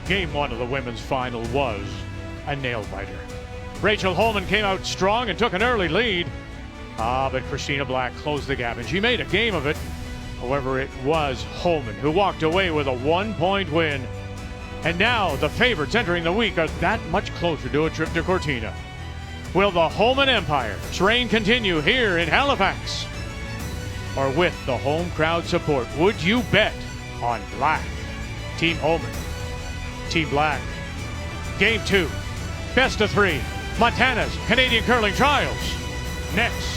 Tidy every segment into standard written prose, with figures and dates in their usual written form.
Game 1 of the women's final was a nail-biter. Rachel Homan came out strong and took an early lead. But Christina Black closed the gap, and she made a game of it. However, it was Homan who walked away with a 1-point win. And now the favorites entering the week are that much closer to a trip to Cortina. Will the Homan Empire's reign continue here in Halifax? Or with the home crowd support, would you bet on Black? Team Homan, Team Black. Game 2, best of 3, Montana's Canadian Curling Trials. Next.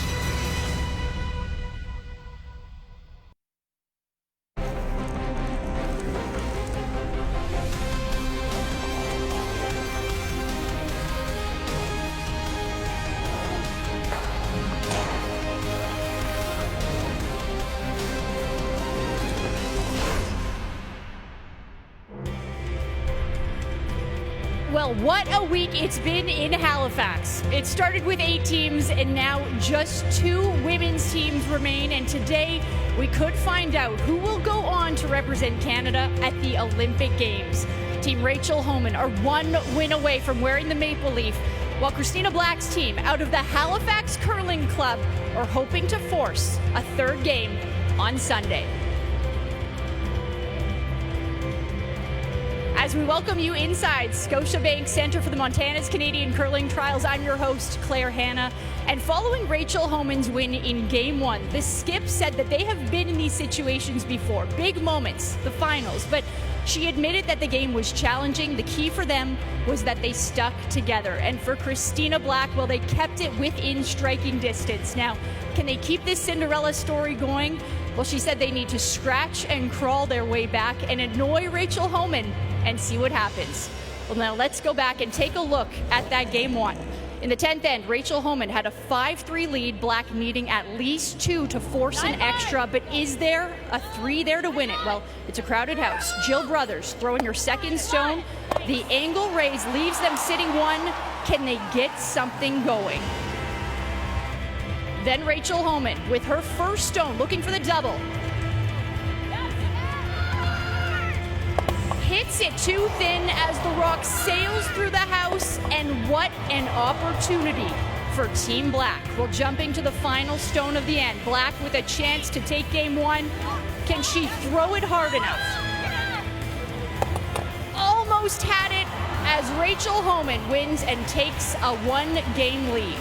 Well, what a week it's been in Halifax. It started with 8 teams, and now just 2 women's teams remain. And today, we could find out who will go on to represent Canada at the Olympic Games. Team Rachel Homan are 1 win away from wearing the maple leaf, while Christina Black's team, out of the Halifax Curling Club, are hoping to force a 3rd game on Sunday. As we welcome you inside Scotiabank Centre for the Montana's Canadian Curling Trials, I'm your host, Claire Hanna. And following Rachel Homan's win in Game 1, the skip said that they have been in these situations before, big moments, the finals, but she admitted that the game was challenging. The key for them was that they stuck together. And for Christina Black, well, they kept it within striking distance. Now, can they keep this Cinderella story going? Well, she said they need to scratch and crawl their way back and annoy Rachel Homan and see what happens. Well, now let's go back and take a look at that Game 1. In the 10th end, Rachel Homan had a 5-3 lead, Black needing at least 2 to force an extra, but is there a 3 there to win it? Well, it's a crowded house. Jill Brothers throwing her second stone. The angle raise leaves them sitting 1. Can they get something going? Then Rachel Homan with her first stone, looking for the double. Hits it too thin as the rock sails through the house, and what an opportunity for Team Black. Well, jumping to the final stone of the end, Black with a chance to take Game 1. Can she throw it hard enough? Almost had it as Rachel Homan wins and takes a 1-game lead.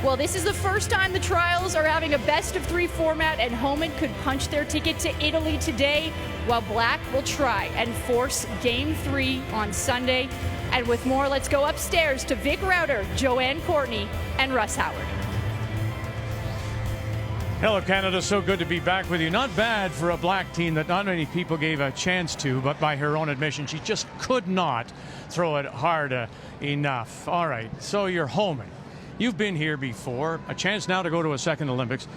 Well, this is the first time the trials are having a best-of-3 format, and Homan could punch their ticket to Italy today, while Black will try and force Game 3 on Sunday. And with more, let's go upstairs to Vic Router, Joanne Courtney, and Russ Howard. Hello, Canada. So good to be back with you. Not bad for a Black team that not many people gave a chance to, but by her own admission, she just could not throw it hard enough. All right, so you're Homan. You've been here before, a chance now to go to a second Olympics.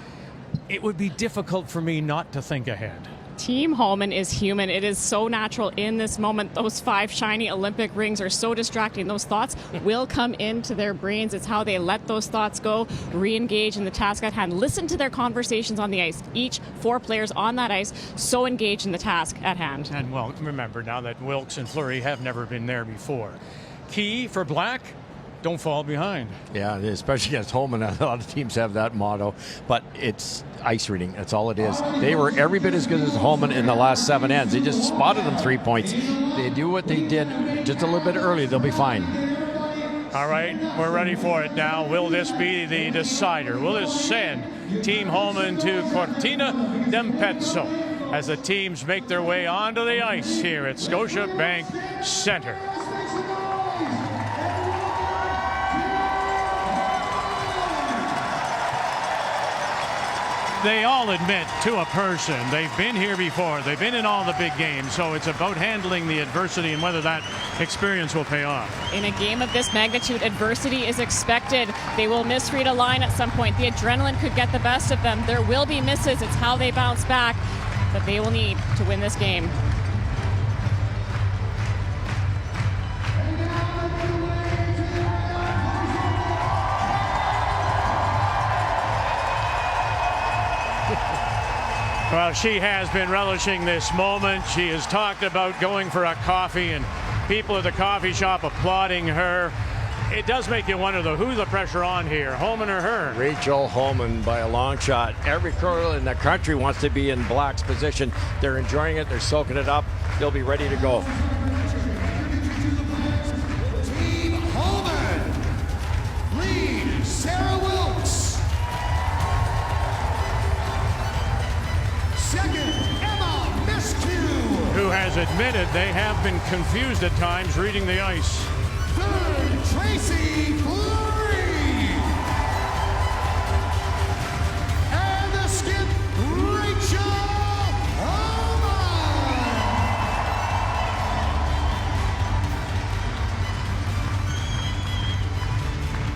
It would be difficult for me not to think ahead. Team Homan is human. It is so natural in this moment. Those 5 shiny Olympic rings are so distracting. Those thoughts will come into their brains. It's how they let those thoughts go, re-engage in the task at hand. Listen to their conversations on the ice. Each 4 players on that ice so engaged in the task at hand. And well, remember now that Wilkes and Fleury have never been there before. Key for Black, don't fall behind. Yeah, especially against Homan. A lot of teams have that motto, but it's ice reading. That's all it is. They were every bit as good as Homan in the last 7 ends. They just spotted them 3 points. They do what they did just a little bit early, they'll be fine. All right, we're ready for it now. Will this be the decider? Will this send Team Homan to Cortina d'Ampezzo as the teams make their way onto the ice here at Scotiabank Centre? They all admit to a person they've been here before. They've been in all the big games, so it's about handling the adversity and whether that experience will pay off. In a game of this magnitude, adversity is expected. They will misread a line at some point. The adrenaline could get the best of them. There will be misses. It's how they bounce back that they will need to win this game. Well, she has been relishing this moment. She has talked about going for a coffee and people at the coffee shop applauding her. It does make you wonder, though, who's the pressure on here, Homan or her? Rachel Homan by a long shot. Every girl in the country wants to be in Black's position. They're enjoying it. They're soaking it up. They'll be ready to go. Team Homan lead Sarah Wilkes. Second, Emma Miscue. Who has admitted they have been confused at times reading the ice. Third, Tracy Fleury. And the skip, Rachel Homan.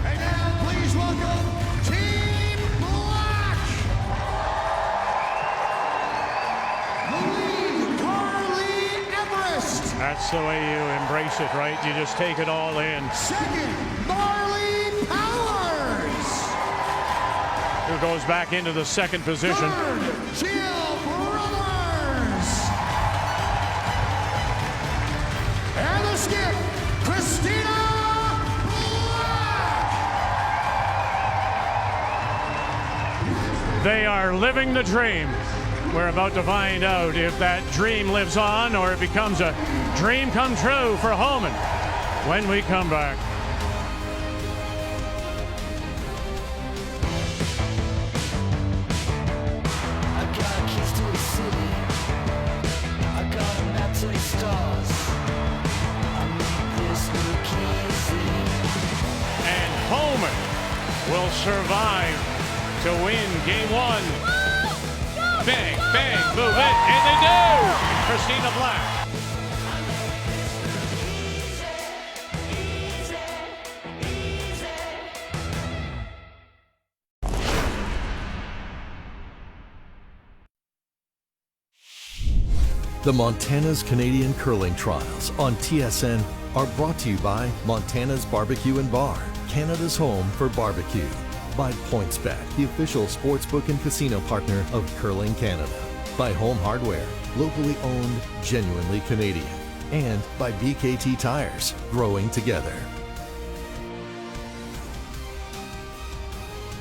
And now please welcome Team Black. The lead, Carly Everest. That's the way you embrace it, right? You just take it all in. Second, Marley Powers. Who goes back into the second position. Third, Jill Brothers. And the skip, Christina Black. They are living the dream. We're about to find out if that dream lives on or it becomes a dream come true for Homan when we come back. I got keys to the city. I got a map to the stars. I made this look easy. And Homan will survive to win game one. Bang, bang, move it, and they do! Christina Black. The Montana's Canadian Curling Trials on TSN are brought to you by Montana's Barbecue and Bar, Canada's home for barbecue. By PointsBet, the official sportsbook and casino partner of Curling Canada. By Home Hardware, locally owned, genuinely Canadian. And by BKT Tires, growing together.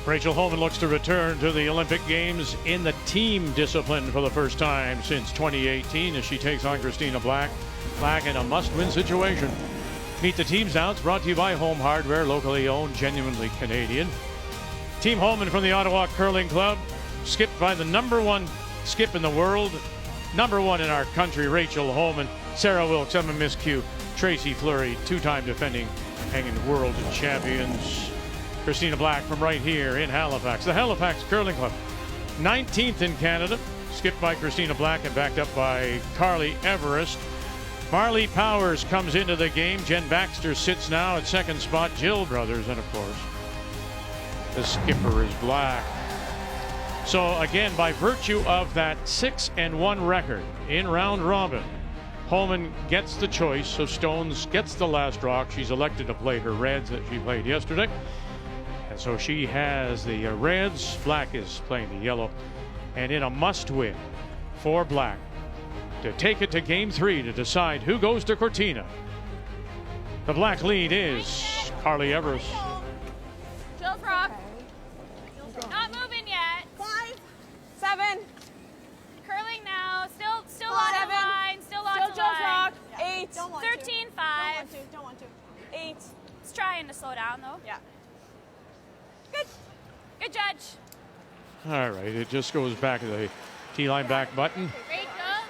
Rachel Homan looks to return to the Olympic Games in the team discipline for the first time since 2018 as she takes on Christina Black. Black in a must-win situation. Meet the teams now. It's brought to you by Home Hardware, locally owned, genuinely Canadian. Team Homan from the Ottawa Curling Club, skipped by the #1 skip in the world, #1 in our country, Rachel Homan, Sarah Wilkes, Emma Miscue, Tracy Fleury, two-time defending hanging world champions. Christina Black from right here in Halifax, the Halifax Curling Club, 19th in Canada, skipped by Christina Black and backed up by Carly Everest. Marley Powers comes into the game. Jen Baxter sits now at second spot. Jill Brothers, and of course, the skipper is Black. So again, by virtue of that 6-1 record in round robin, Homan gets the choice. So Stones gets the last rock. She's elected to play her reds that she played yesterday. And so she has the reds. Black is playing the yellow. And in a must-win for Black to take it to game 3 to decide who goes to Cortina, the Black lead is Carly Everest. Jill's rock. Not moving yet. 5, 7. Curling now. Still on the line. Still on the line. 8. 13, 5. Don't want to. 8. It's trying to slow down though. Yeah. Good judge. All right, it just goes back to the T-line back button. Great job.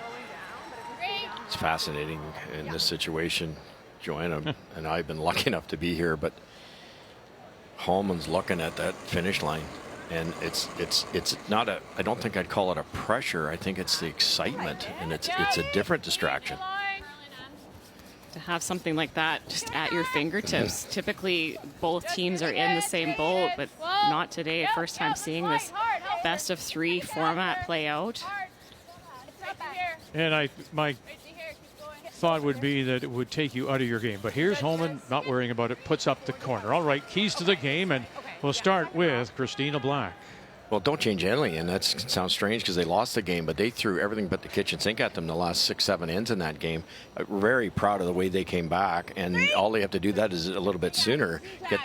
It's fascinating in this situation. Joanna and I have been lucky enough to be here, but Homan's looking at that finish line, and it's not a, I don't think I'd call it a pressure. I think it's the excitement, and it's a different distraction. To have something like that just at your fingertips. Typically, both teams are in the same boat, but not today. First time seeing this best of 3 format play out. And my thought would be that it would take you out of your game. But here's Homan, not worrying about it, puts up the corner. All right, keys to the game, and we'll start with Christina Black. Well, don't change anything, and that sounds strange because they lost the game, but they threw everything but the kitchen sink at them the last 6-7 ends in that game. Very proud of the way they came back, and all they have to do that is a little bit sooner get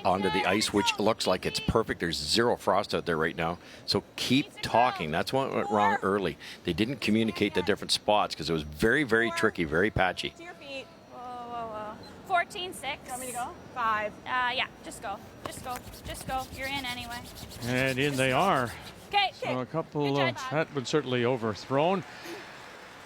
onto the ice, which looks like it's perfect. There's zero frost out there right now, so keep talking. That's what went wrong early. They didn't communicate the different spots because it was very, very tricky, very patchy. To your feet. Whoa. 14-6. Want me to go? 5. Yeah, just go. Just go. You're in anyway. And in they are. Okay. So a couple of that would certainly overthrown.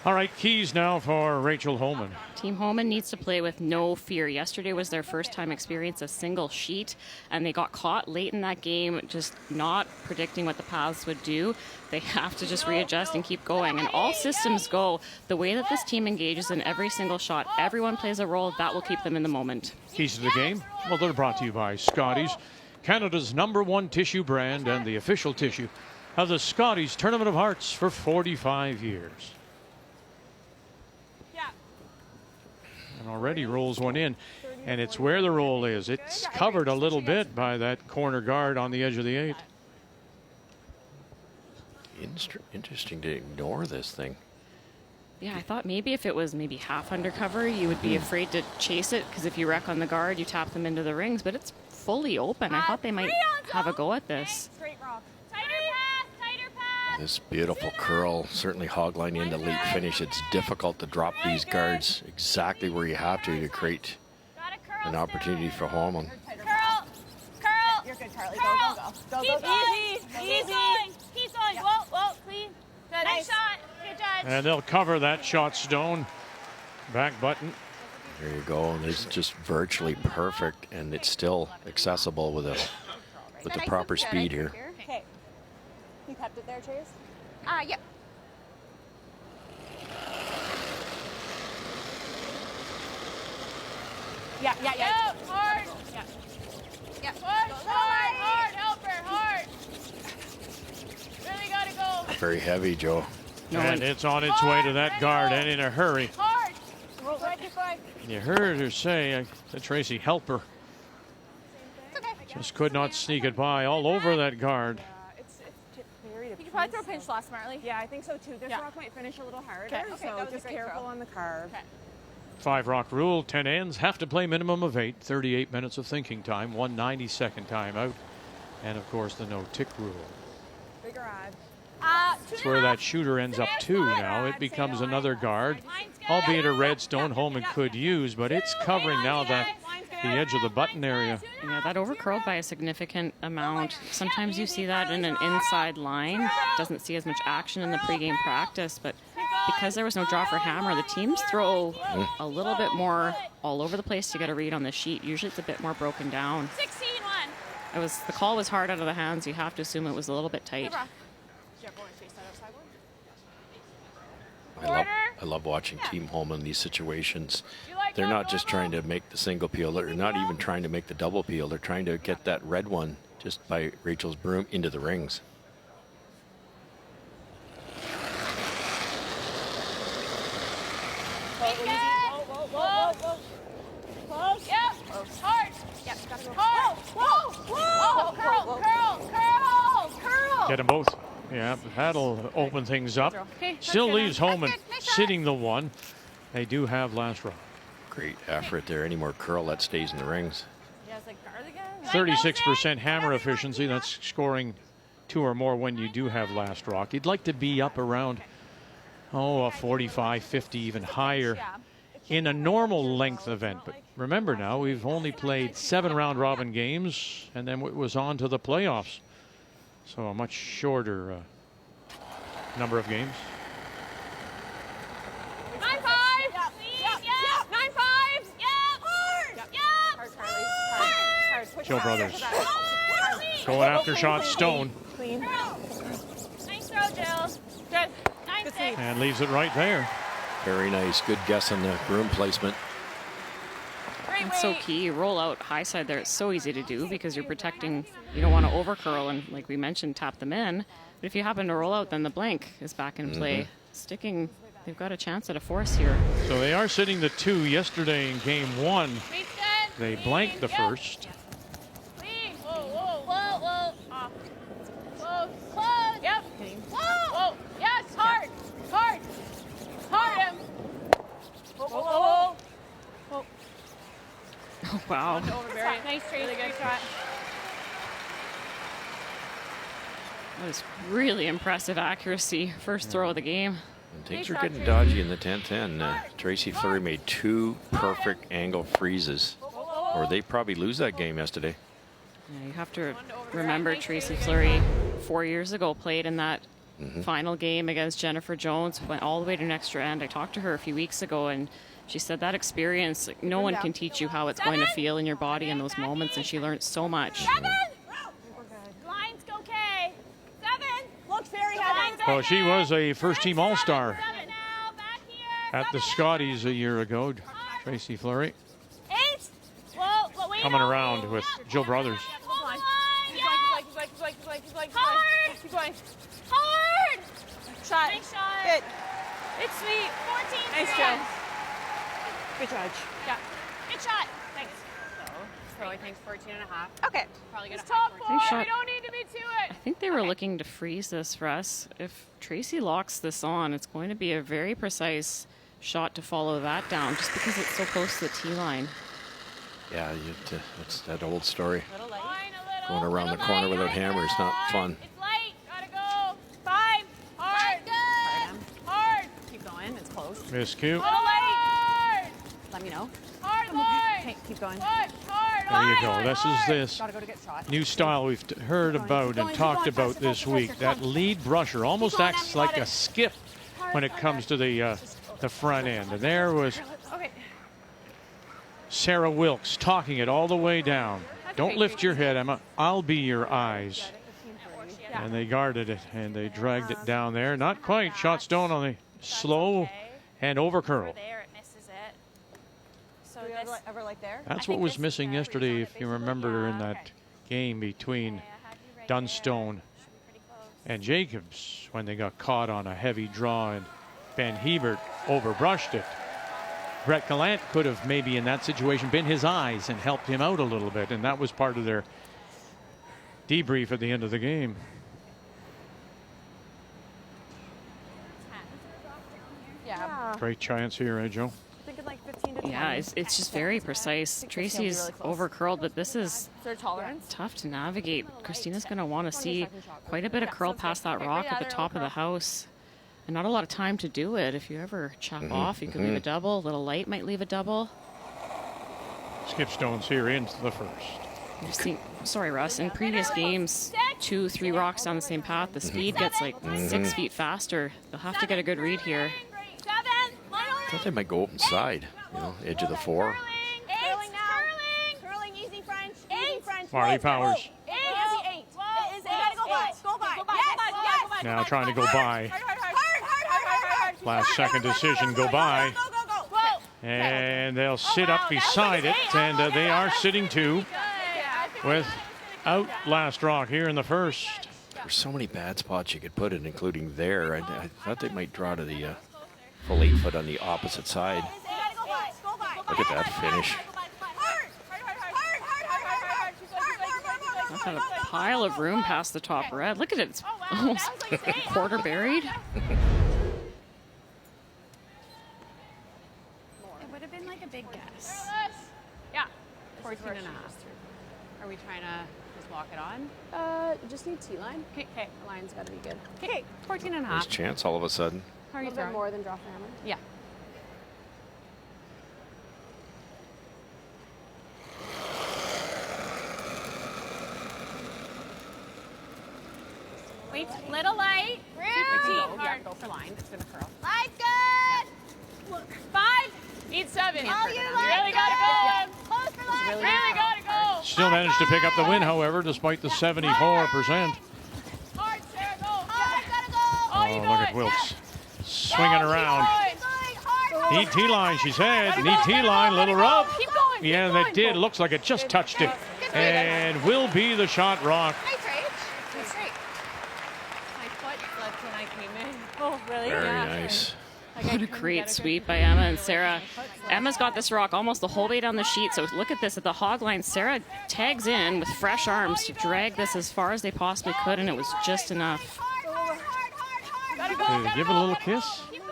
All right, keys now for Rachel Homan. Team Homan needs to play with no fear. Yesterday was their first time experience a single sheet, and they got caught late in that game just not predicting what the paths would do. They have to just readjust and keep going. And all systems go. The way that this team engages in every single shot, everyone plays a role. That will keep them in the moment. Keys to the game? Well, they're brought to you by Scotties, Canada's #1 tissue brand and the official tissue of the Scotties Tournament of Hearts for 45 years. And already rolls one in, and it's where the roll is. It's covered a little bit by that corner guard on the edge of the 8. Interesting to ignore this thing. Yeah, I thought maybe if it was maybe half undercover, you would be afraid to chase it, because if you wreck on the guard, you tap them into the rings, but it's fully open. I thought they might have a go at this. Straight rock. Tighter pass. This beautiful curl, certainly hogline into late finish. It's difficult to drop these guards exactly where you have to create an opportunity for Homan. Curl. You're good, Carly. Go. Keep going. Whoa, clean. Nice shot. Good judge. And they'll cover that shot stone. Back button. There you go. And it's just virtually perfect, and it's still accessible with the proper speed here. Okay. You kept it there, Chase? Yep. Yeah. Hard. Yeah. Hard. Help her. Hard. Really gotta go. Very heavy, Joe. And it's on its way to that guard, and in a hurry. Hard. You heard her say to Tracy, help her. Just could not sneak it by, all over that guard. It's very You could probably throw a pinch loss smartly. Yeah, I think so too. This rock might finish a little harder, Okay, so that was a just great careful throw. on the carve. 5 rock rule, 10 ends, have to play minimum of 8, 38 minutes of thinking time, 192nd timeout, and of course the no tick rule. Bigger odd. That's where that shooter ends up 2 now. It becomes another guard, albeit a redstone Homan could use, but it's covering now the edge of the button area. Yeah, that overcurled by a significant amount. Sometimes you see that in an inside line. Doesn't see as much action in the pregame practice, but because there was no draw for hammer, the teams throw a little bit more all over the place to get a read on the sheet. Usually it's a bit more broken down. 16-1. The call was hard out of the hands. You have to assume it was a little bit tight. I love watching Team Homan in these situations. They're not just trying to make the single peel. They're not even trying to make the double peel. They're trying to get that red one just by Rachel's broom into the rings. Whoa. Close. Yep. Hard. Yep. Hard. Whoa. Curl. Get them both. Yeah, that'll open things up. Still leaves Homan sitting the 1. They do have last rock. Great effort there. Any more curl, that stays in the rings. 36% hammer efficiency. That's scoring 2 or more when you do have last rock. You'd like to be up around, a 45, 50, even higher in a normal length event. But remember now, we've only played 7 round robin games, and then it was on to the playoffs. So a much shorter number of games. 9-5. Yep. 9-5. Yep. Joe Brothers going after shot stone. Clean. Nice throw, Jill. Good. 9-6. And leaves it right there. Very nice. Good guess on the broom placement. It's so key. Roll out high side there. It's so easy to do because you're protecting. You don't want to overcurl and, like we mentioned, tap them in. But if you happen to roll out, then the blank is back in play. Sticking, they've got a chance at a force here. So they are sitting the 2 yesterday in game 1. They blanked the first. Whoa. Wow. Nice, Trace. Really good shot. That was really impressive accuracy. First throw of the game. And things are getting dodgy in the 10-10. Tracy Fleury made 2 perfect angle freezes, or they probably lose that game yesterday. Yeah, you have to remember Tracy Fleury 4 years ago played in that final game against Jennifer Jones, went all the way to an extra end. I talked to her a few weeks ago, and she said that experience, like, no one can teach you how it's going to feel in your body in those moments, and she learned so much. 7. Lines go K. 7. Looks very heavy. Well, she was a first-team All-Star 7 now. Back here. at the Scotties a year ago, Tracy Fleury. 8. Well, wait. Coming around with Jill Brothers. Hold the line. Hard. Keep going. Hard. Shot. Big shot. Good. It's sweet. 14. Nice, Jill. Good judge. Yeah. Good shot. Thanks. Probably thinks 14.5. Okay. Probably It's top 4. Nice shot. We don't need to be to it. I think they were looking to freeze this for us. If Tracy locks this on, it's going to be a very precise shot to follow that down, just because it's so close to the tee line. Yeah, it's that old story. Line a little. Going around the Little corner light, without light, hammers, not light. fun. It's light. Gotta go. 5. Hard. Good. Hard. Keep going. It's close. Miscue. Little light. Let me know. Hard. Hard. Okay, keep going. Hard. Hard. There you hard, go. This hard. is this Gotta go to get shot. new style we've heard about and talked about this week. That lead brusher almost acts like a skip when it comes to the front end. And there was Okay. Sarah Wilkes talking it all the way down. Don't lift your head, Emma. I'll be your eyes. And they guarded it, and they dragged it down there. Not quite. Shot stone on the slow and over curl. There, it misses it. So Do you this. ever like there? That's I what think was this is missing very yesterday, solid. if you remember, in Yeah, that game between Okay, I have you right Dunstone there. Should be pretty close. and Jacobs when they got caught on a heavy draw and Ben Hebert overbrushed it. Brett Gallant could have maybe in that situation been his eyes and helped him out a little bit, and that was part of their debrief at the end of the game. Yeah. Great chance here, eh, Joe? Thinking like 15 to 10. Yeah, it's just very precise. Tracy's over curled, but this is Is there tolerance? tough to navigate. Christina's going to want to see quite a bit of curl past that rock at the top of the house. And not a lot of time to do it. If you ever chop off, you could leave a double. A little light might leave a double. Skip stones here into the first. I just think, sorry, Russ, in previous games, 2, 3 rocks down the same path, the speed gets like 6 feet faster. They'll have to get a good read here. 7. I thought they might go open side, edge of the 4. Curling now. Curling, easy French. Easy French. Marley Powers 8. It is 8. Gotta go by. Go by. Yes. now trying to go by. Hard. Last second decision, go by. Go. And they'll sit up beside it, and they are sitting too without last rock here in the first. There's so many bad spots you could put it, including there. I thought they might draw to the full 8 foot on the opposite side. Look at that finish. I've got a pile of room past the top red. Look at it, it's almost quarter buried. It would have been like a big guess. Yeah. 14 and a half. Are we trying to just walk it on? You just need T-line. Okay. The line's got to be good. Okay. 14 and a Nice half. chance all of a sudden. How are you throwing? More than drop hammer? Yeah. Wait, little light. Go for line. It's going to curl. Light's good. 5. Need 7. Oh, You really gotta go. Close for line. Really gotta go. Still managed to pick up the win, however, despite the 74%. Hard, Sarah, go. Hard, gotta go. Oh, look at Wilkes swinging around. Need T-line, she said. Need T-line, little rub. Keep going. Yeah, that did. Looks like it just touched it. And will be the shot rock. Nice, Rach. That's great. My foot slipped when I came in. Oh, really? Very nice. What a great sweep by Emma and Sarah. Emma's got this rock almost the whole way down the sheet, so look at this at the hog line. Sarah tags in with fresh arms to drag this as far as they possibly could, and it was just enough. Did they give it a little kiss? Keep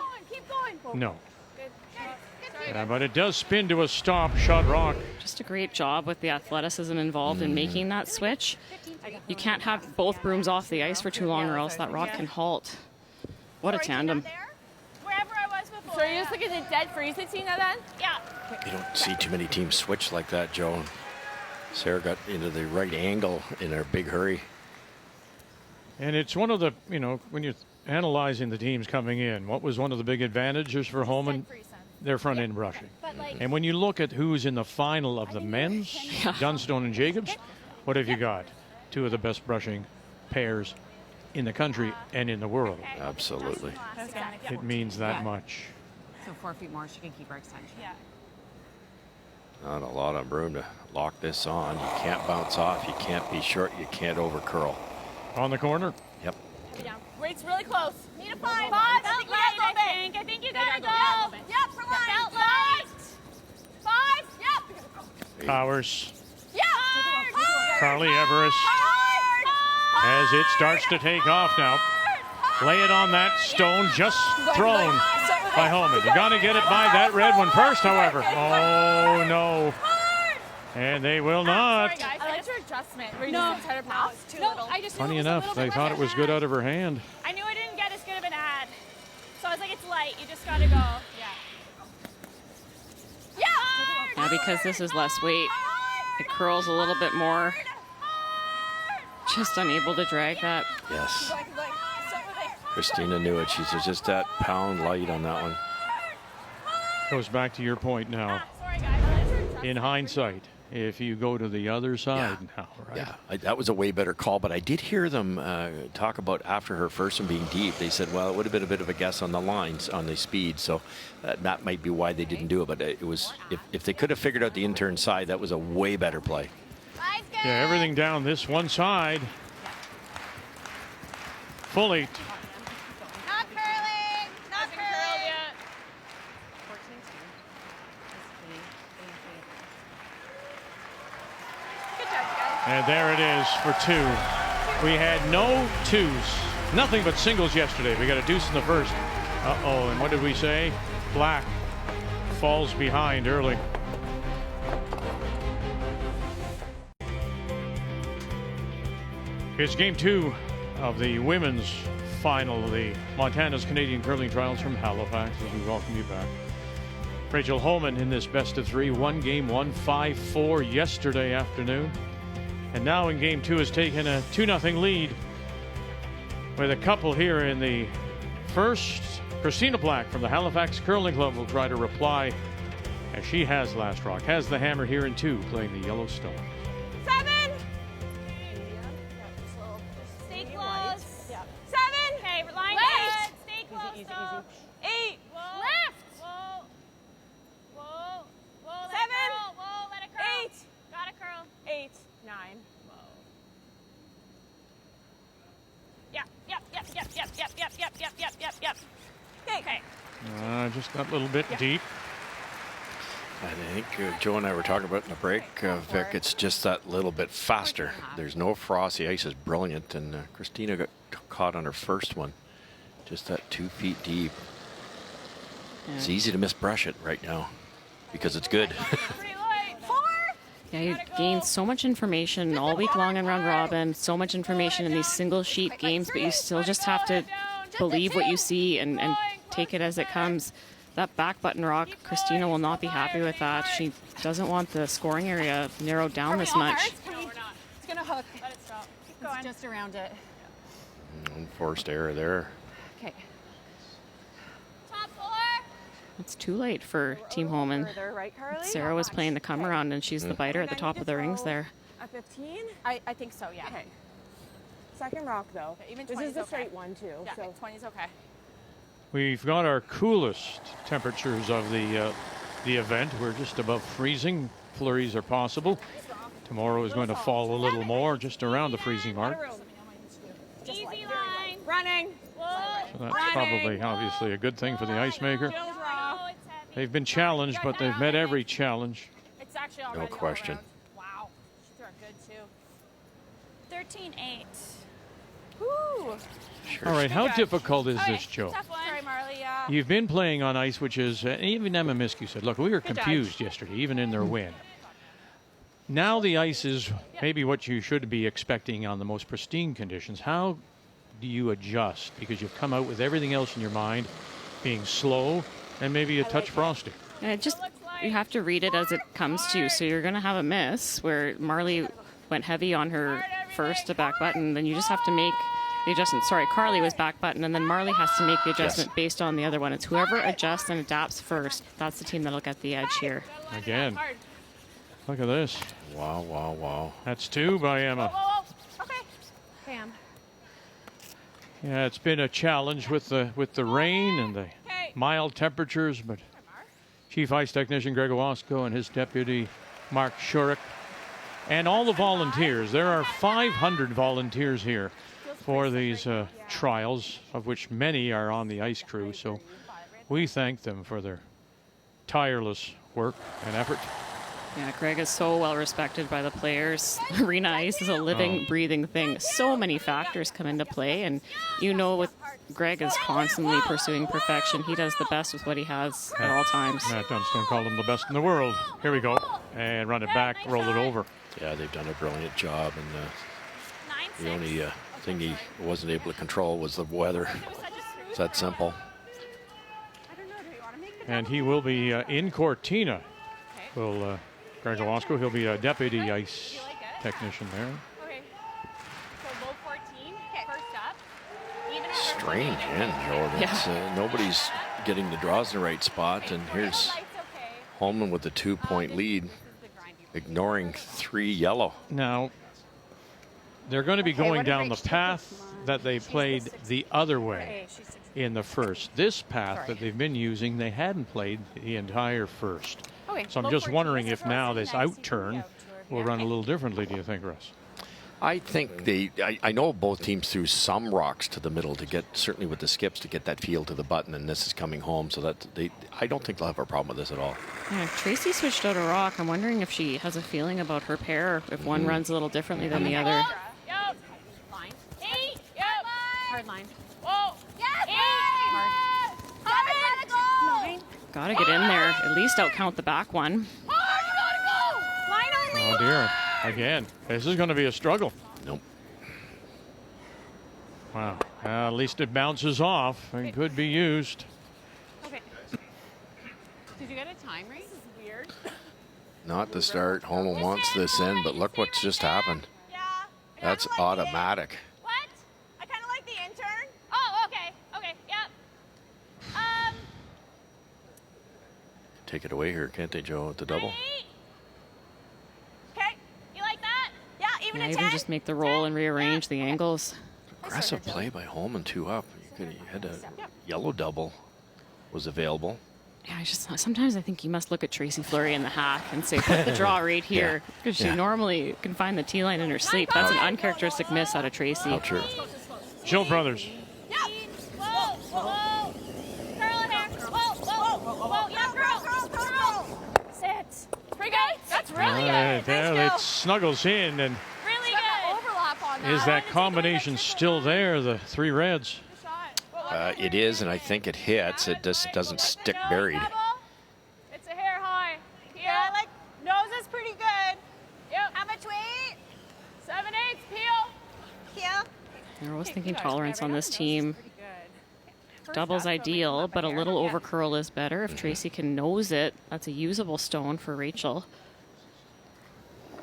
going. No. Yeah, but it does spin to a stop. Shot rock. Just a great job with the athleticism involved in making that switch. You can't have both brooms off the ice for too long, or else that rock can halt. What a tandem. Wherever I was before. So you're just looking at dead freeze at Tina then? Yeah. You don't see too many teams switch like that, Joe. Sarah got into the right angle in a big hurry. And it's one of the, when you're analyzing the teams coming in, what was one of the big advantages for Homan? Their front end brushing. And when you look at who's in the final of the men's, Dunstone and Jacobs, what have you got? Two of the best brushing pairs in the country and in the world. Absolutely. It means that much. So 4 feet more, she can keep her extension. Yeah. Not a lot of room to lock this on. You can't bounce off. You can't be short. You can't over curl. On the corner. Yep. Weight's really close. Need a 5. 5. I think you gotta go. Yep, for line. Belt line. 5. Yep. Powers. Yep. Carly Everest. As it starts to take off now. Lay it on that stone, just thrown by Homan. They're going to get it by that red one first, however. Oh, no. And they will not. I liked your adjustment. Were you just trying to pass? Too little. I just Funny enough, they thought it was good out of her hand. I knew I didn't get as good of an ad. So I was like, it's light. You just got to go. Yeah. Yeah, because this is less weight, it curls a little bit more. Just unable to drag that. Yes. Christina knew it. She's just that pound light on that one. Goes back to your point now. In hindsight, if you go to the other side now, right? Yeah, that was a way better call, but I did hear them talk about after her first one being deep. They said, well, it would have been a bit of a guess on the lines, on the speed, so that might be why they didn't do it. But it was, if they could have figured out the intern side, that was a way better play. Yeah, everything down this one side. Fully. Not curling. Not curled yet. Good job, guys. And there it is for 2. We had no 2s. Nothing but singles yesterday. We got a deuce in the first. Uh-oh, and what did we say? Black falls behind early. It's game 2 of the women's final of the Montana's Canadian Curling Trials from Halifax, as we welcome you back. Rachel Homan in this best of 3, won game 1, 5-4 yesterday afternoon. And now in game 2 has taken a 2-0 lead with a couple here in the first. Christina Black from the Halifax Curling Club will try to reply, as she has last rock, has the hammer here in 2, playing the Yellowstone. 7. Stay close. 7. Okay, line good. Stay close. 8. Lift. Whoa. Whoa. Whoa. 7. Whoa. Let it curl. 8. Gotta curl. 8. 9. Whoa. Yep. Okay. Just that little bit deep. I think Joe and I were talking about in the break, Vic, it's just that little bit faster. There's no frost. The ice is brilliant, and Christina got caught on her first one. Just that 2 feet deep. It's easy to misbrush it right now because it's good. Yeah, you gain so much information all week long in round robin, so much information in these single sheet games, but you still just have to believe what you see and take it as it comes. That back button rock, Christina will not be happy with that. She doesn't want the scoring area narrowed down this much. It's going to hook. Let it stop. Keep going. It's just around it. Forced error there. Okay. Top 4. It's too late for Team Homan. Further, right, Carly? Sarah was playing the come around, and she's the biter at the top of the rings there. A 15? I think so, yeah. Okay. Second rock, though. Even this 20 is a okay. straight one, too. Yeah, So 20's okay. We've got our coolest temperatures of the event. We're just above freezing. Flurries are possible. Tomorrow is going to fall a little more, just around the freezing mark. Easy line. running. So that's probably obviously a good thing for the ice maker. They've been challenged, but they've met every challenge. It's actually No already question. Wow. She threw it good too. 13-8. Woo. All right, how difficult is this, Joe? Tough one. Sorry, Marley. Yeah. You've been playing on ice, which is, even Emma Miskew said, look, we were confused yesterday, even in their win. Now the ice is maybe what you should be expecting on the most pristine conditions. How do you adjust? Because you've come out with everything else in your mind, being slow and maybe a touch frosty. You have to read it as it comes to you. So you're going to have a miss where Marley went heavy on her first back button. Then you just have to make the adjustment. Sorry, Carly was back button, and then Marley has to make the adjustment based on the other one. It's whoever adjusts and adapts first. That's the team that'll get the edge here. Again. Look at this. Wow, wow, wow. That's 2 by Emma. Okay. Bam. Yeah, it's been a challenge with the rain and the mild temperatures, but Chief Ice Technician Greg Owasco and his deputy Mark Shurik and all the volunteers. There are 500 volunteers here for these trials, of which many are on the ice crew. So we thank them for their tireless work and effort. Yeah, Greg is so well respected by the players. Arena ice is a living, breathing thing. So many factors come into play, and with Greg is constantly pursuing perfection. He does the best with what he has at all times. Matt Dunstone called him the best in the world. Here we go. And run it back, roll it over. Yeah, they've done a brilliant job, and the only thing he wasn't able to control was the weather. It's that simple. And he will be in Cortina. Will Greg Owasco, he'll be a deputy ice technician there. Okay. So low 14. Okay. First up. Strange end, Joe. Nobody's getting the draws in the right spot, and here's Homan with a 2-point lead, ignoring 3 yellow. Now, they're going to be going down the path that they played the other way in the first. This path that they've been using, they hadn't played the entire first. So I'm just wondering if now this out turn will run a little differently, do you think, Russ? I think I know both teams threw some rocks to the middle to get, certainly with the skips, to get that feel to the button, and this is coming home, so that I don't think they'll have a problem with this at all. Yeah, Tracy switched out a rock. I'm wondering if she has a feeling about her pair, if one runs a little differently than the other. Yep. Line. 8. Yep. Hard line. Whoa. Yes. 8. Hard. 9. Got to get in there, at least outcount the back one. Line only. Oh, dear. Again, this is going to be a struggle. Nope. Wow. At least it bounces off and could be used. Okay. Did you get a time rate? This is weird. Not the start. Homan wants this in, but look what's just happened. Yeah. That's automatic. What? I kind of like the intern. Oh, okay. Okay. Yep. Take it away here, can't they, Joe, with the double? Okay. You like that? Yeah, even Yeah, a 10. even just make the roll and rearrange the angles. Aggressive play by Homan, 2 up. You had a yellow double was available. Yeah, sometimes I think you must look at Tracy Fleury in the hack and say, put the draw right here. Because she normally can find the T line in her sleep. That's an uncharacteristic miss out of Tracy. How true. Jill Brothers. Yep. Whoa, whoa. Curl it here. Whoa, whoa, whoa. Yeah, curl. Sit. Pretty good. That's really good. There it snuggles in, and Really good. Overlap on that. is that combination still there, the 3 reds? It is, and I think it hits. It just doesn't stick buried. It's a hair high. Yeah, like nose is pretty good. Yep. How much weight? 7/8 peel. I was thinking tolerance on this team. Double's ideal, but a little over curl is better. If Tracy can nose it, that's a usable stone for Rachel.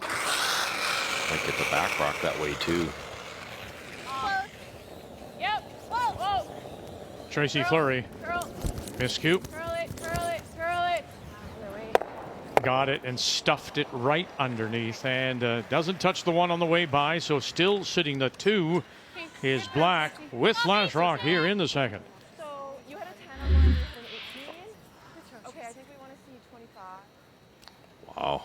Might get the back rock that way, too. Yep. Whoa. Tracy Fleury. Curl. Miscue. Curl it. Got it and stuffed it right underneath, and doesn't touch the one on the way by, so still sitting the 2 is Black with last rock here in the second. So you had a 10 on one with an 18. Okay, I think we want to see 25. Wow.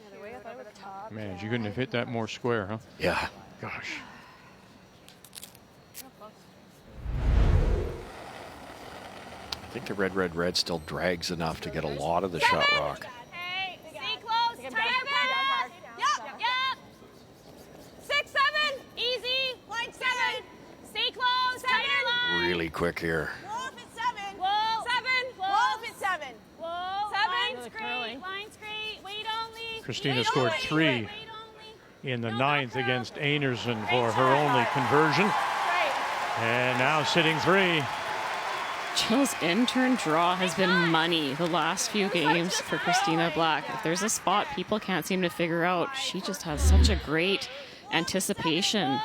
The other way, I thought it was top. Man, you couldn't have hit that more square, huh? Yeah. Gosh. I think the red still drags enough to get a lot of the shot rock. Hey, stay close. Turn your back. Yep. 6, 7. Easy. Line 7. quick here. Wolf at 7. Whoa. 7. Wolf at 7. Whoa. 7. Line's great. Line's great. Wait only. Christina scored 3 in the 9th against Anderson for her only conversion. And now sitting 3. Jill's in-turn draw has been money the last few games for Christina Black. If there's a spot people can't seem to figure out, she just has such a great anticipation.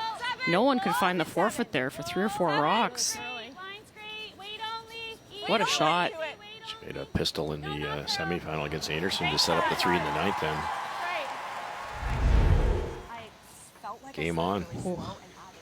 No one could find the forfeit there for 3 or 4 rocks. What a shot. She made a pistol in the semifinal against Anderson to set up the 3 in the 9th then. Game on.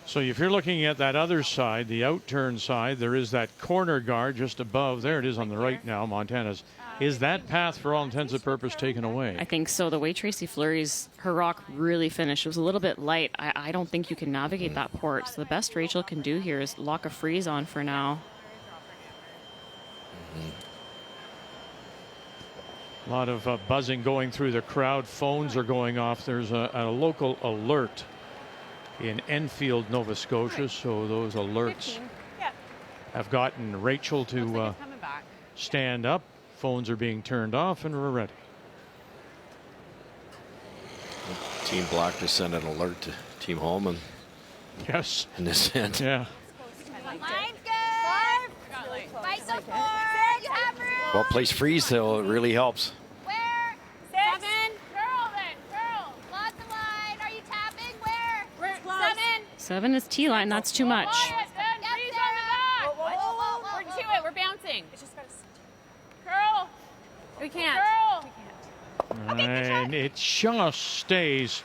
So if you're looking at that other side, the outturn side, there is that corner guard just above. There it is on the right now, Montana's. Is that path, for all intents and purposes, taken away? I think so. The way Tracy Fleury's, her rock really finished, it was a little bit light. I don't think you can navigate that port. So the best Rachel can do here is lock a freeze on for now. A lot of buzzing going through the crowd. Phones are going off. There's a local alert in Enfield, Nova Scotia, so those alerts have gotten Rachel to stand up. Phones are being turned off, and we're ready. Team Black just sent an alert to Team Homan. Yes. In this end. Yeah. Line's good. Fight the 4. You have room. Well placed freeze, though, it really helps. Where? 6. 7. Curl then. Curl. Lots of line. Are you tapping? Where? 7. 7 is T-line. That's too much. We're to it. We're bouncing. It's just gotta curl. We can't. Curl. And it just stays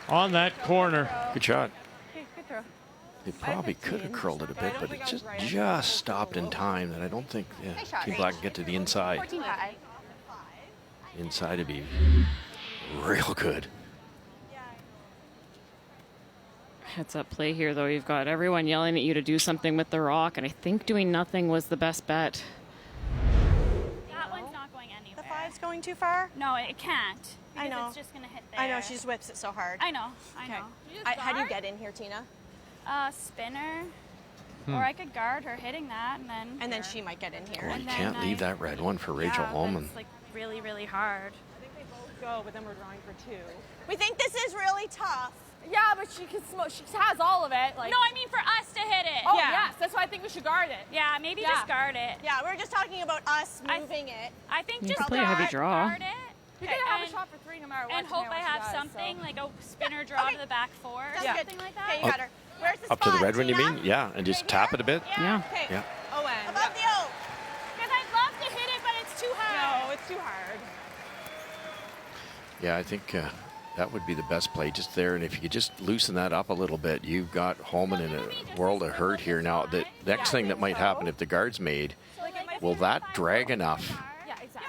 on that corner. Good shot. Okay, good throw. They probably could have curled it a bit, but it just stopped in time that I don't think Team Black can get to the inside. 14-5. Inside would be real good. Heads up play here, though. You've got everyone yelling at you to do something with the rock, and I think doing nothing was the best bet. That one's not going anywhere. The 5's going too far? No, it can't. I know. It's just going to hit there. I know, she just whips it so hard. I know. I know. How do you get in here, Tina? Spinner. Or I could guard her hitting that, and then she might get in here. Well, you can't leave that red one for Rachel Homan. It's like really, really hard. I think they both go, but then we're drawing for 2. We think this is really tough. Yeah, but she can smoke. She has all of it. Like. No, I mean for us to hit it. Oh, yes. That's why I think we should guard it. Yeah, maybe just guard it. Yeah, we're just talking about us moving it. I think You just can play a heavy draw. guard it. You're going to have a shot for 3 no matter what. And hope I have something, like a spinner draw to the back 4 or something like that. Okay, you got her. Where's the Up to the red one, you mean? Yeah, and just tap it a bit. Yeah. Okay. Yeah. Owen. Above the O. Because I'd love to hit it, but it's too hard. No, it's too hard. Yeah, I think that would be the best play just there. And if you could just loosen that up a little bit, you've got Homan in a world of hurt here. Now, the next thing that might happen if the guard's made, will that drag enough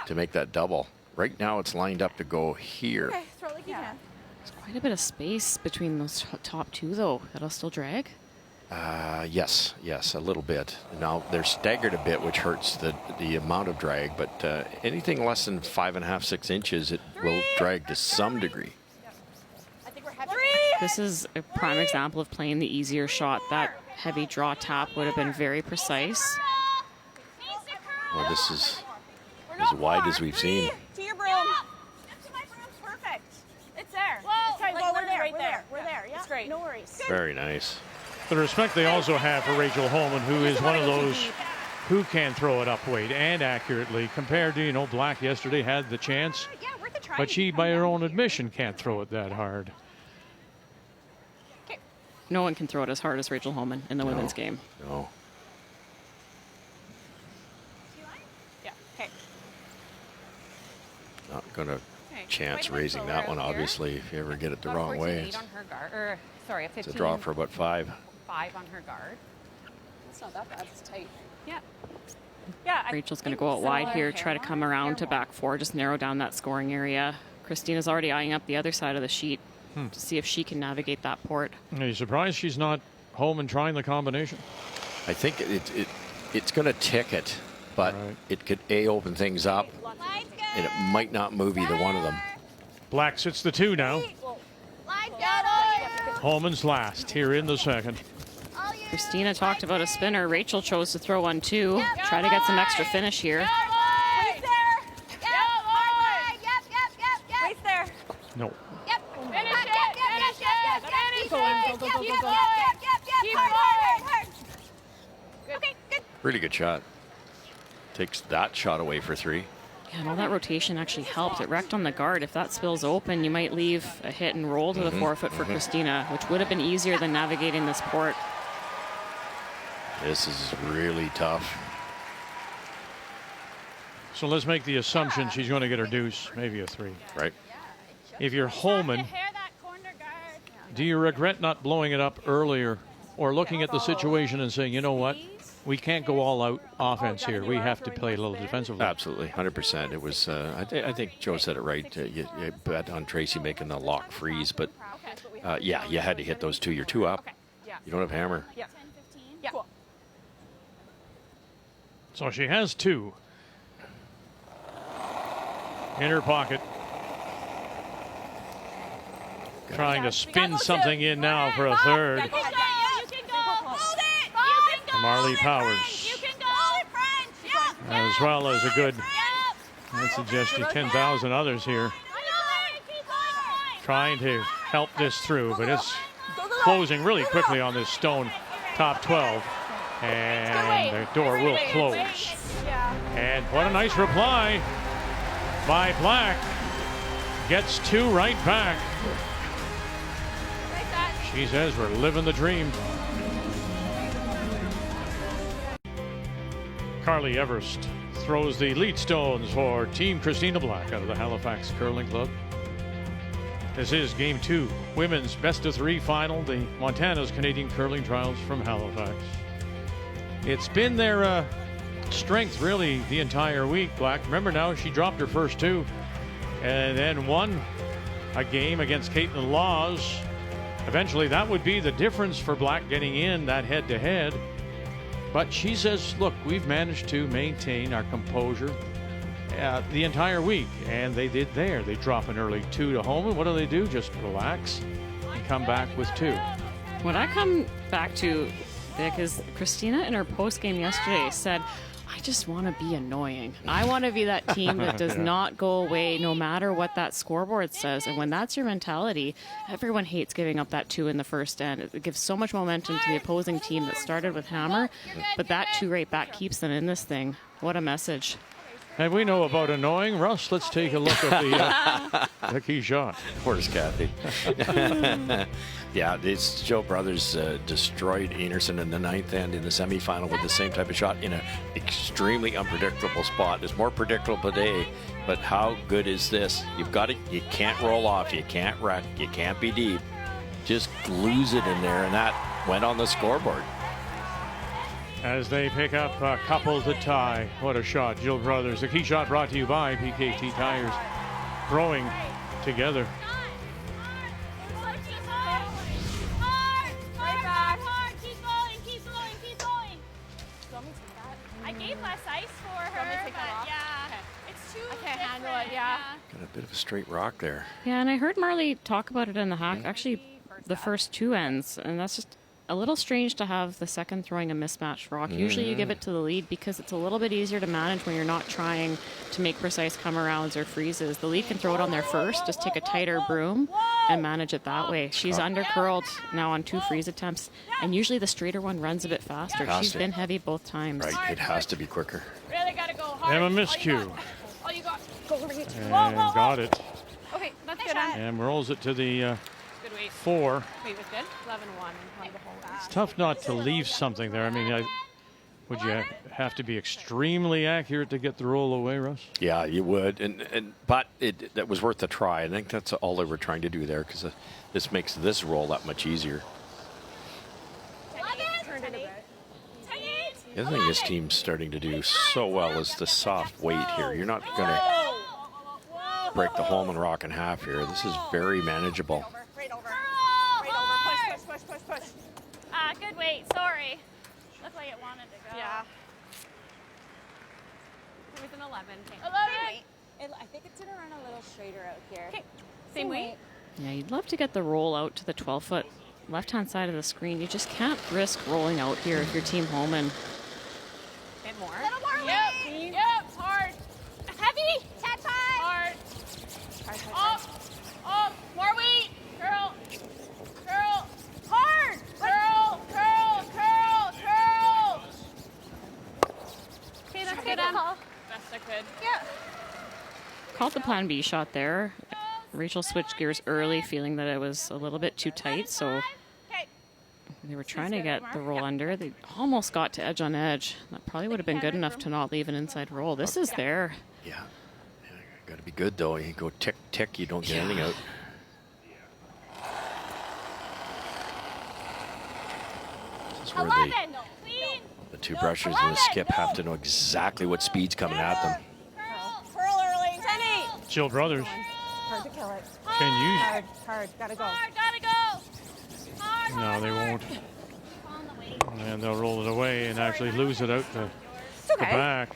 to make that double? Right now, it's lined up to go here. Okay, throw it like you can. There's quite a bit of space between those top 2, though. That'll still drag. Yes, a little bit. Now, they're staggered a bit, which hurts the amount of drag, but anything less than 5.5, 6 inches, it will drag to some degree. I think we're heavy. This is a prime example of playing the easier shot. That heavy draw tap would have been very precise. Well, this is as wide as we've seen. To your broom. To my broom's perfect. It's there. Okay, well, we're there. right We're there. We're there. Yeah. It's great. No worries. Very nice. The respect they also have for Rachel Homan, who is one of those who can throw it up weight and accurately, compared to, Black yesterday had the chance, but she, by her own admission, can't throw it that hard. No one can throw it as hard as Rachel Homan in the women's game. No. Yeah, okay. Not going to chance raising that one, obviously, if you ever get it the wrong way. On her guard, or, sorry, a 15. It's a draw for about 5. 5 on her guard. It's not that bad. It's tight. Yeah. Rachel's going to go out wide here, try to come around to back 4, just narrow down that scoring area. Christina's already eyeing up the other side of the sheet to see if she can navigate that port. Are you surprised she's not home and trying the combination? I think it's going to ticket, but it could open things up, and it might not move either one of them. Black sits the 2 now. Homan's last here in the second. Christina talked about a spinner. Rachel chose to throw one too. Try to get some extra finish here. Waist there. Yep. Hard leg. Yep. Waist there. No. Yep. Finish it. Finish it. Finish it. Go. Keep hard. Good. Okay, good. Really good shot. Takes that shot away for 3. Yeah, and all that rotation actually helped. It wrecked on the guard. If that spills open, you might leave a hit and roll to the forefoot for Christina, which would have been easier than navigating this port. This is really tough. So let's make the assumption she's going to get her deuce, maybe a 3. Right. If you're Homan, do you regret not blowing it up earlier or looking at the situation and saying, you know what, we can't go all out offense here. We have to play a little defensively. Absolutely, 100%. It was. I think Joe said it right. You bet on Tracy making the lock freeze, but yeah, you had to hit those 2. You're 2 up. You don't have hammer. Yeah. 10, 15. Yeah. Cool. So she has 2 in her pocket. Trying to spin something in now for a third. You can go. Hold it. Marley Powers. As well as a good, I'd suggest you 10,000 others here trying to help this through, but it's closing really quickly on this stone top 12, and the door will close. And what a nice reply by Black. Gets 2 right back. She says we're living the dream. Carly Everest throws the lead stones for Team Christina Black out of the Halifax Curling Club. This is Game 2, women's best-of-3 final, the Montana's Canadian Curling Trials from Halifax. It's been their strength, really, the entire week, Black. Remember now, she dropped her first 2 and then won a game against Caitlin Laws. Eventually, that would be the difference for Black getting in that head-to-head. But she says, look, we've managed to maintain our composure the entire week. And they did there. They drop an early 2 to Homan. What do? Just relax and come back with 2. What I come back to, Vic, is Christina in her post-game yesterday said, I just want to be annoying. I want to be that team that does not go away no matter what that scoreboard says. And when that's your mentality, everyone hates giving up that 2 in the first end. It gives so much momentum to the opposing team that started with hammer, but that 2 right back keeps them in this thing. What a message. And we know about annoying. Russ, let's take a look at the key shot. Where's Kathy? Yeah, these Joe brothers destroyed Enerson in the 9th end in the semifinal with the same type of shot in an extremely unpredictable spot. It's more predictable today, but how good is this? You've got it. You can't roll off. You can't wreck. You can't be deep. Just glues it in there, and that went on the scoreboard. As they pick up a couple to tie. What a shot, Jill Brothers. The key shot brought to you by PKT Tires. Growing together. I gave less ice for her, but yeah, it's too different. Yeah. Got a bit of a straight rock there. Yeah, and I heard Marley talk about it in the hack, actually the first 2 ends, and that's just a little strange to have the second throwing a mismatched rock. Usually you give it to the lead because it's a little bit easier to manage when you're not trying to make precise come-arounds or freezes. The lead can throw it on there first, just take a tighter broom and manage it that way. She's under-curled now on 2 freeze attempts, and usually the straighter one runs a bit faster. She's been heavy both times. Right, it has to be quicker. Really gotta go hard. Emma miscue. All you got. Go over it. And got it. Okay, that's good. And rolls it to the Good weight. 8 4. was good. 11-1. One the whole It's tough not to leave something there. I mean, would you have to be extremely accurate to get the roll away, Russ? Yeah, you would, but that was worth a try. I think that's all they were trying to do there because this makes this roll that much easier. The other thing this team's starting to do so well is the soft weight here. You're not going to break the Homan rock in half here. This is very manageable. Right over. Push. Good weight. Sorry. Looked like it wanted to go. Yeah. It was an 11. 11. I think it's going to run a little straighter out here. Okay. Same weight. Yeah, you'd love to get the roll out to the 12-foot left-hand side of the screen. You just can't risk rolling out here if you're Team Homan. Bit more. Little more Yep. weight. Yep. Hard. Heavy. Tap time. Hard. Up. Up. More weight. Curl. Curl. Hard. Curl. Curl. Curl. Curl. Okay, that's Good good. Call. Best I could. Yeah. Called the plan B shot there. Rachel switched gears early, feeling that it was a little bit too tight, so Okay. they were trying to get the roll under. They almost got to edge on edge. That probably would have been good enough to not leave an inside roll. This is there. Yeah. Got to be good, though. You go tick, tick, you don't get anything out. This is where 11. Clean. the two brushers and the skip have to know exactly what speed's coming at them. Curl early. 10-8. Jill Brothers, Hard to kill it. can you? Hard. Gotta go. Hard. Gotta go. Hard. No, they won't. And they'll roll it away and actually lose it out the back.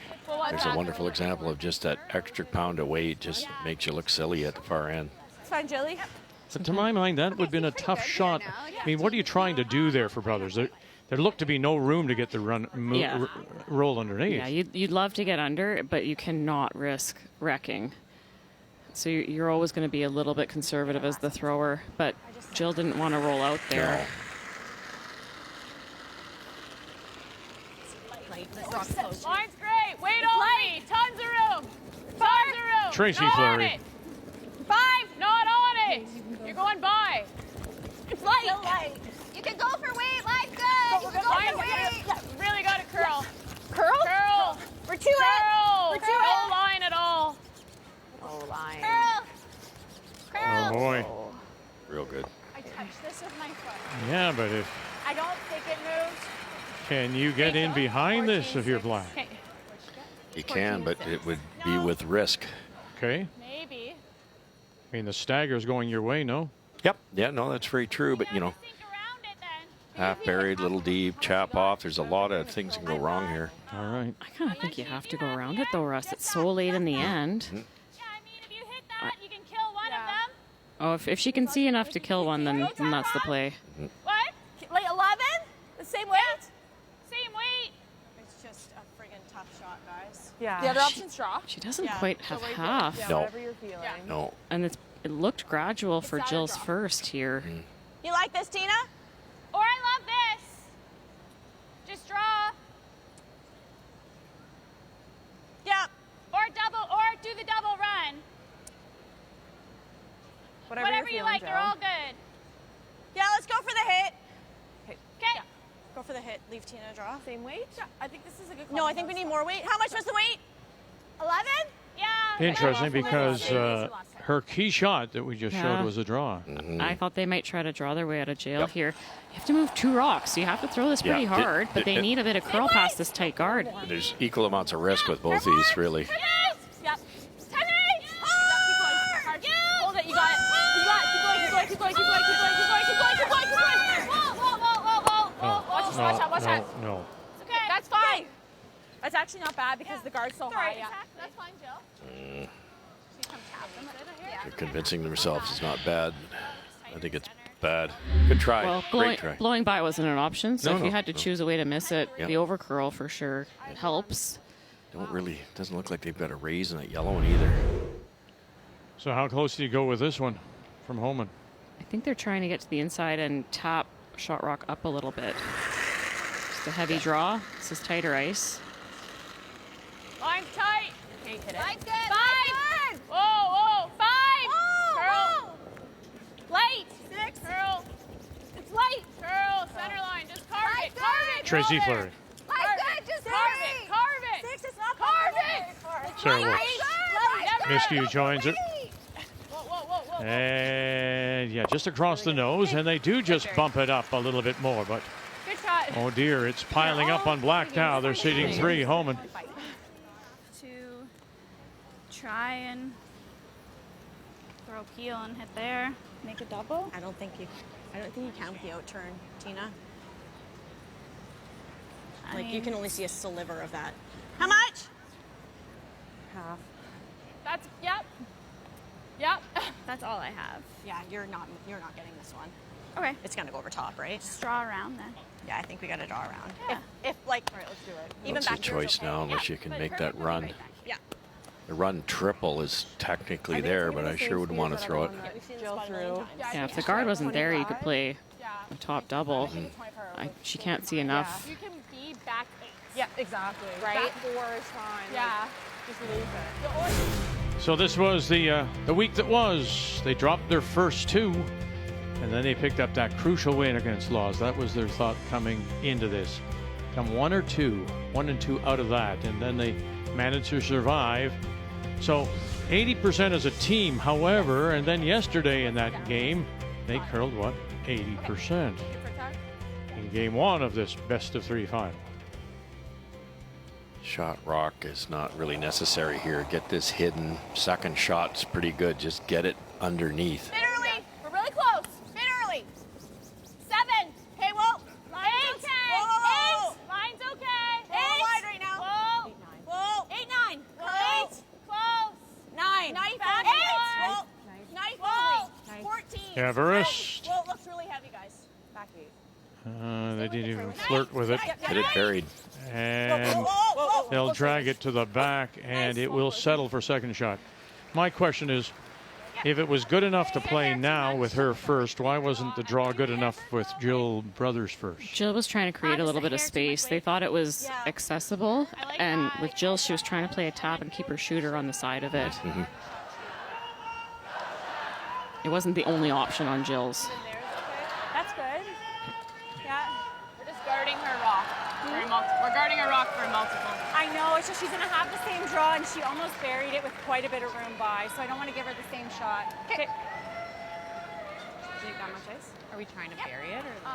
There's a wonderful example of just that extra pound of weight just makes you look silly at the far end. It's fine, Jilly. But to my mind, that would have been a tough shot. I mean, what are you trying to do there for Brothers? There looked to be no room to get the roll underneath. Yeah, you'd love to get under, but you cannot risk wrecking. So you're always going to be a little bit conservative as the thrower, but Jill didn't want to roll out there. Line's great. Weight only. Tons of room. Tons of room. Tracy Not Fleury. on it. 5. Not on it. You're going by. It's light. Still light. You can go for weight. Line's good. You can go Line's for weight. good. Really got to curl. Curl? Curl. We're two Curl. We're two No line at all. Oh, line. Curl. Oh boy. Real good. I touched this with my foot. Yeah, but if I don't think it moves. can you get in behind this if you're black? Okay. You can, but it would be with risk. Okay. Maybe. I mean, the stagger's going your way, no? Yep. Yeah, no, that's very true. But, you know, Think around it then. half buried, little deep, chap off. There's a lot of things that can go wrong here. All right. I kind of think you have to go around it, though, Russ. It's so late in the end. Yeah, I mean, if you hit that, you can kill one of them. Oh, if she can see enough to kill one, then that's the play. What? Like 11? The same weight? Same weight. It's just a friggin' tough shot, guys. Yeah. The other option's draw. She doesn't quite have half. No. Whatever you're feeling. No. And it looked gradual for Jill's first here. You like this, Tina? Or I love this. Just draw. Yep. Or double, or do the double run. Whatever, Whatever you're you feeling, like, Jill. they're all good. Yeah, let's go for the hit. Okay. Go for the hit. Leave Tina draw. Same weight? Yeah, I think this is a good call. No, I think we need more weight. How much was the weight? 11? Yeah. Interesting because her key shot that we just Yeah. showed was a draw. I thought they might try to draw their way out of jail here. You have to move 2 rocks, so you have to throw this pretty hard, but they need a bit of curl past this tight guard. There's equal amounts of risk with both these, really. Yes. Yep. 10-8. Hard. Hold it. You got it. You got it. Keep going. Keep going. Keep going. Keep going. Keep going. Keep going. Keep going. Keep going. Watch out. Watch out. No. Okay. That's fine. That's actually not bad because the guard's so high. Sorry, that's fine, Jill. They're convincing themselves it's not bad. I think it's bad. Good try. Well, Great try. blowing by wasn't an option, so No, if you no, had to no. choose a way to miss it, Yep. the overcurl for sure helps. Doesn't look like they've got a raise in that yellow one either. So how close do you go with this one from Homan? I think they're trying to get to the inside and tap shot rock up a little bit. Just a heavy draw. This is tighter ice. Line's tight. Okay, hit it. Line's good. 5. Whoa. 5. Curl. Light. 6. Curl. It's light. Curl. Center line. Just carve it. Carve it. Tracy Roll Fleury. Carve it. Just carve it. Carve it. 6 is not Carve it. Sarah Wilkes. Never Miscue joins it. Whoa. And yeah, just across the nose, and they do just bump it up a little bit more, but Good shot. oh dear, it's piling up on black now. They're seating 3, Homan. To try and throw peel and hit there, make a double. I don't think you can with the out turn, Tina. Like you can only see a sliver of that. How much? Half. That's Yep. That's all I have. Yeah, you're not getting this one. Okay. It's going to go over top, right? Just draw around then. Yeah, I think we got to draw around. Yeah. If like, all right, let's do it. Even It's a back here is choice okay. now unless you can make that run. Yeah. The run triple is technically there, but I sure would want to throw it. Jill through. Yeah, if the guard wasn't there, you could play a top double. She can't see enough. You can be back 8. Yeah, exactly. Right? Back 4 is fine. Yeah. Just lose it. So this was the week that was. They dropped their first 2, and then they picked up that crucial win against Laws. That was their thought coming into this. Come 1 or 2, 1 and 2 out of that, and then they managed to survive. So 80% as a team, however, and then yesterday in that game, they curled what? 80% in game 1 of this best of 3 final. Shot rock is not really necessary here. Get this hidden. Second shot's pretty good. Just get it underneath. Spin early. We're really close. Spin early. 7. Okay, whoa. Line's 8. Okay. Whoa. 8. Line's okay. 8. Wide right now. Whoa. 8, 9. Whoa. 8, 9. Curl. 8. Close. 9. Knife. Back 8. Whoa. Knife. Whoa. Early. 14. Everest. Whoa, it looks really heavy, guys. Back 8. They didn't even flirt with it. Get it buried. And they'll drag it to the back, and it will settle for second shot. My question is, if it was good enough to play now with her first, why wasn't the draw good enough with Jill Brothers first? Jill was trying to create a little bit of space. They thought it was accessible, and with Jill, she was trying to play a tap and keep her shooter on the side of it. It wasn't the only option on Jill's. That's good. Yeah. We're just guarding her rock. We're guarding her rock for a multiple. I know, it's just she's going to have the same draw, and she almost buried it with quite a bit of room by, so I don't want to give her the same shot. Okay. Do you got much ice? Are we trying to bury it? Or?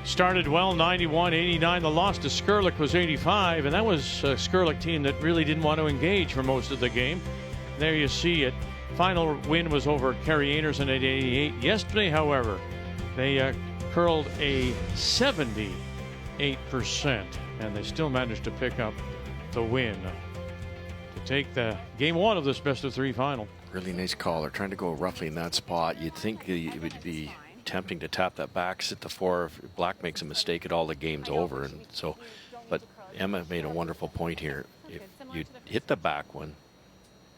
Started well, 91-89. The loss to Skurlik was 85, and that was a Skurlik team that really didn't want to engage for most of the game. There you see it. Final win was over Kerry Anderson at 88. Yesterday, however, they curled a 78%, and they still managed to pick up the win to take the game 1 of this best of 3 final. Really nice call. They're trying to go roughly in that spot. You'd think it would be tempting to tap that back, sit the 4. If Black makes a mistake, all the game's over. And so, but Emma made a wonderful point here. If you hit the back one,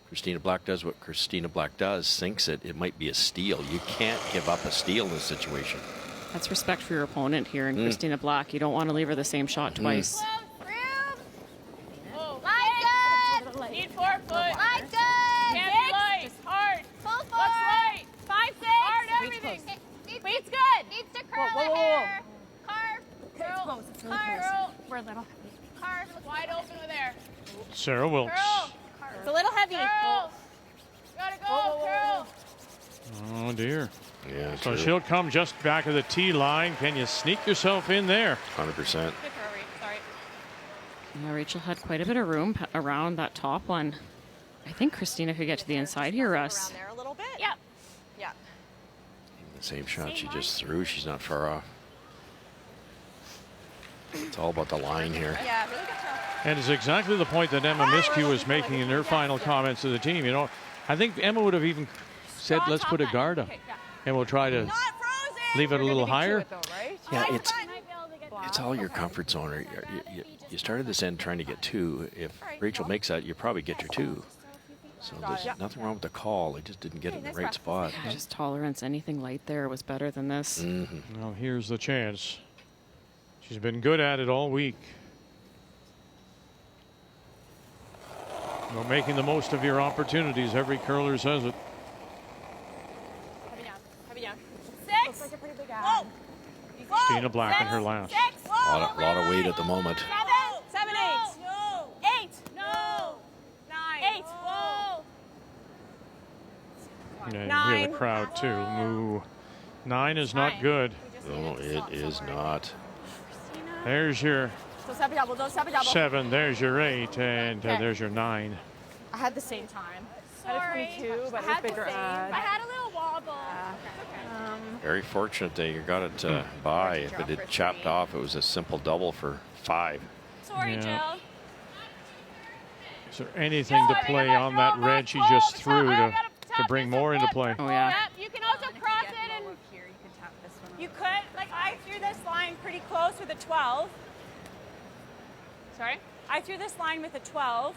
Christina Black does what Christina Black does, sinks it, it might be a steal. You can't give up a steal in this situation. That's respect for your opponent here, and Christina Black. You don't want to leave her the same shot twice. Line good. Need 4 foot. Line good. Can't be light. Hard. Full 4. Looks light. 5, 6. Hard everything. Weight's good. Needs to curl the hair. Carve. Curl. It's really Carve. close. We're a little. Carve. Wide open with air. Sarah Wilkes. Curl. It's a little heavy. Curl. Gotta go. Curl. Oh, dear. Yeah, So true. she'll come just back of the tee line. Can you sneak yourself in there? 100%. Good throw, sorry. Yeah, Rachel had quite a bit of room around that top one. I think Christina could get to the inside here, Russ. Around there a little bit? Yep. Yeah. The same shot she just threw. She's not far off. It's all about the line here. Yeah, really good throw. And it's exactly the point that Emma Miskew was making in her final comments to the team. You know, I think Emma would have even said, let's put a guard up. And we'll try to leave it a little higher. Yeah, it's all your comfort zone. You started this end trying to get 2. If Rachel makes that, you probably get your 2. So there's nothing wrong with the call. They just didn't get it in the right spot. Yeah, just tolerance. Anything light there was better than this. Well, here's the chance. She's been good at it all week. Well, making the most of your opportunities. Every curler says it. Heavy down. 6. Like a pretty big ad. Whoa. Christina Black in her last. 6. A lot of weight at the moment. 7, 8. No. 8. No. 9. 8. Whoa. Yeah, you hear the crowd too. Moo. 9 is not good. No, it is not. There's your So step it double, don't step it double. 7. There's your 8, and there's your 9. I had the same time. Sorry. I had a 22, but I had with bigger the same. ad. I had a little wobble. Very fortunate that you got it by. If it had chopped off, it was a simple double for 5. Sorry, Yeah. Jill. Is there anything to play on that red she just threw to bring more into play? Oh, yeah. Yep, you can also cross it and you could, like I threw this line pretty close with a 12. Sorry? I threw this line with a 12,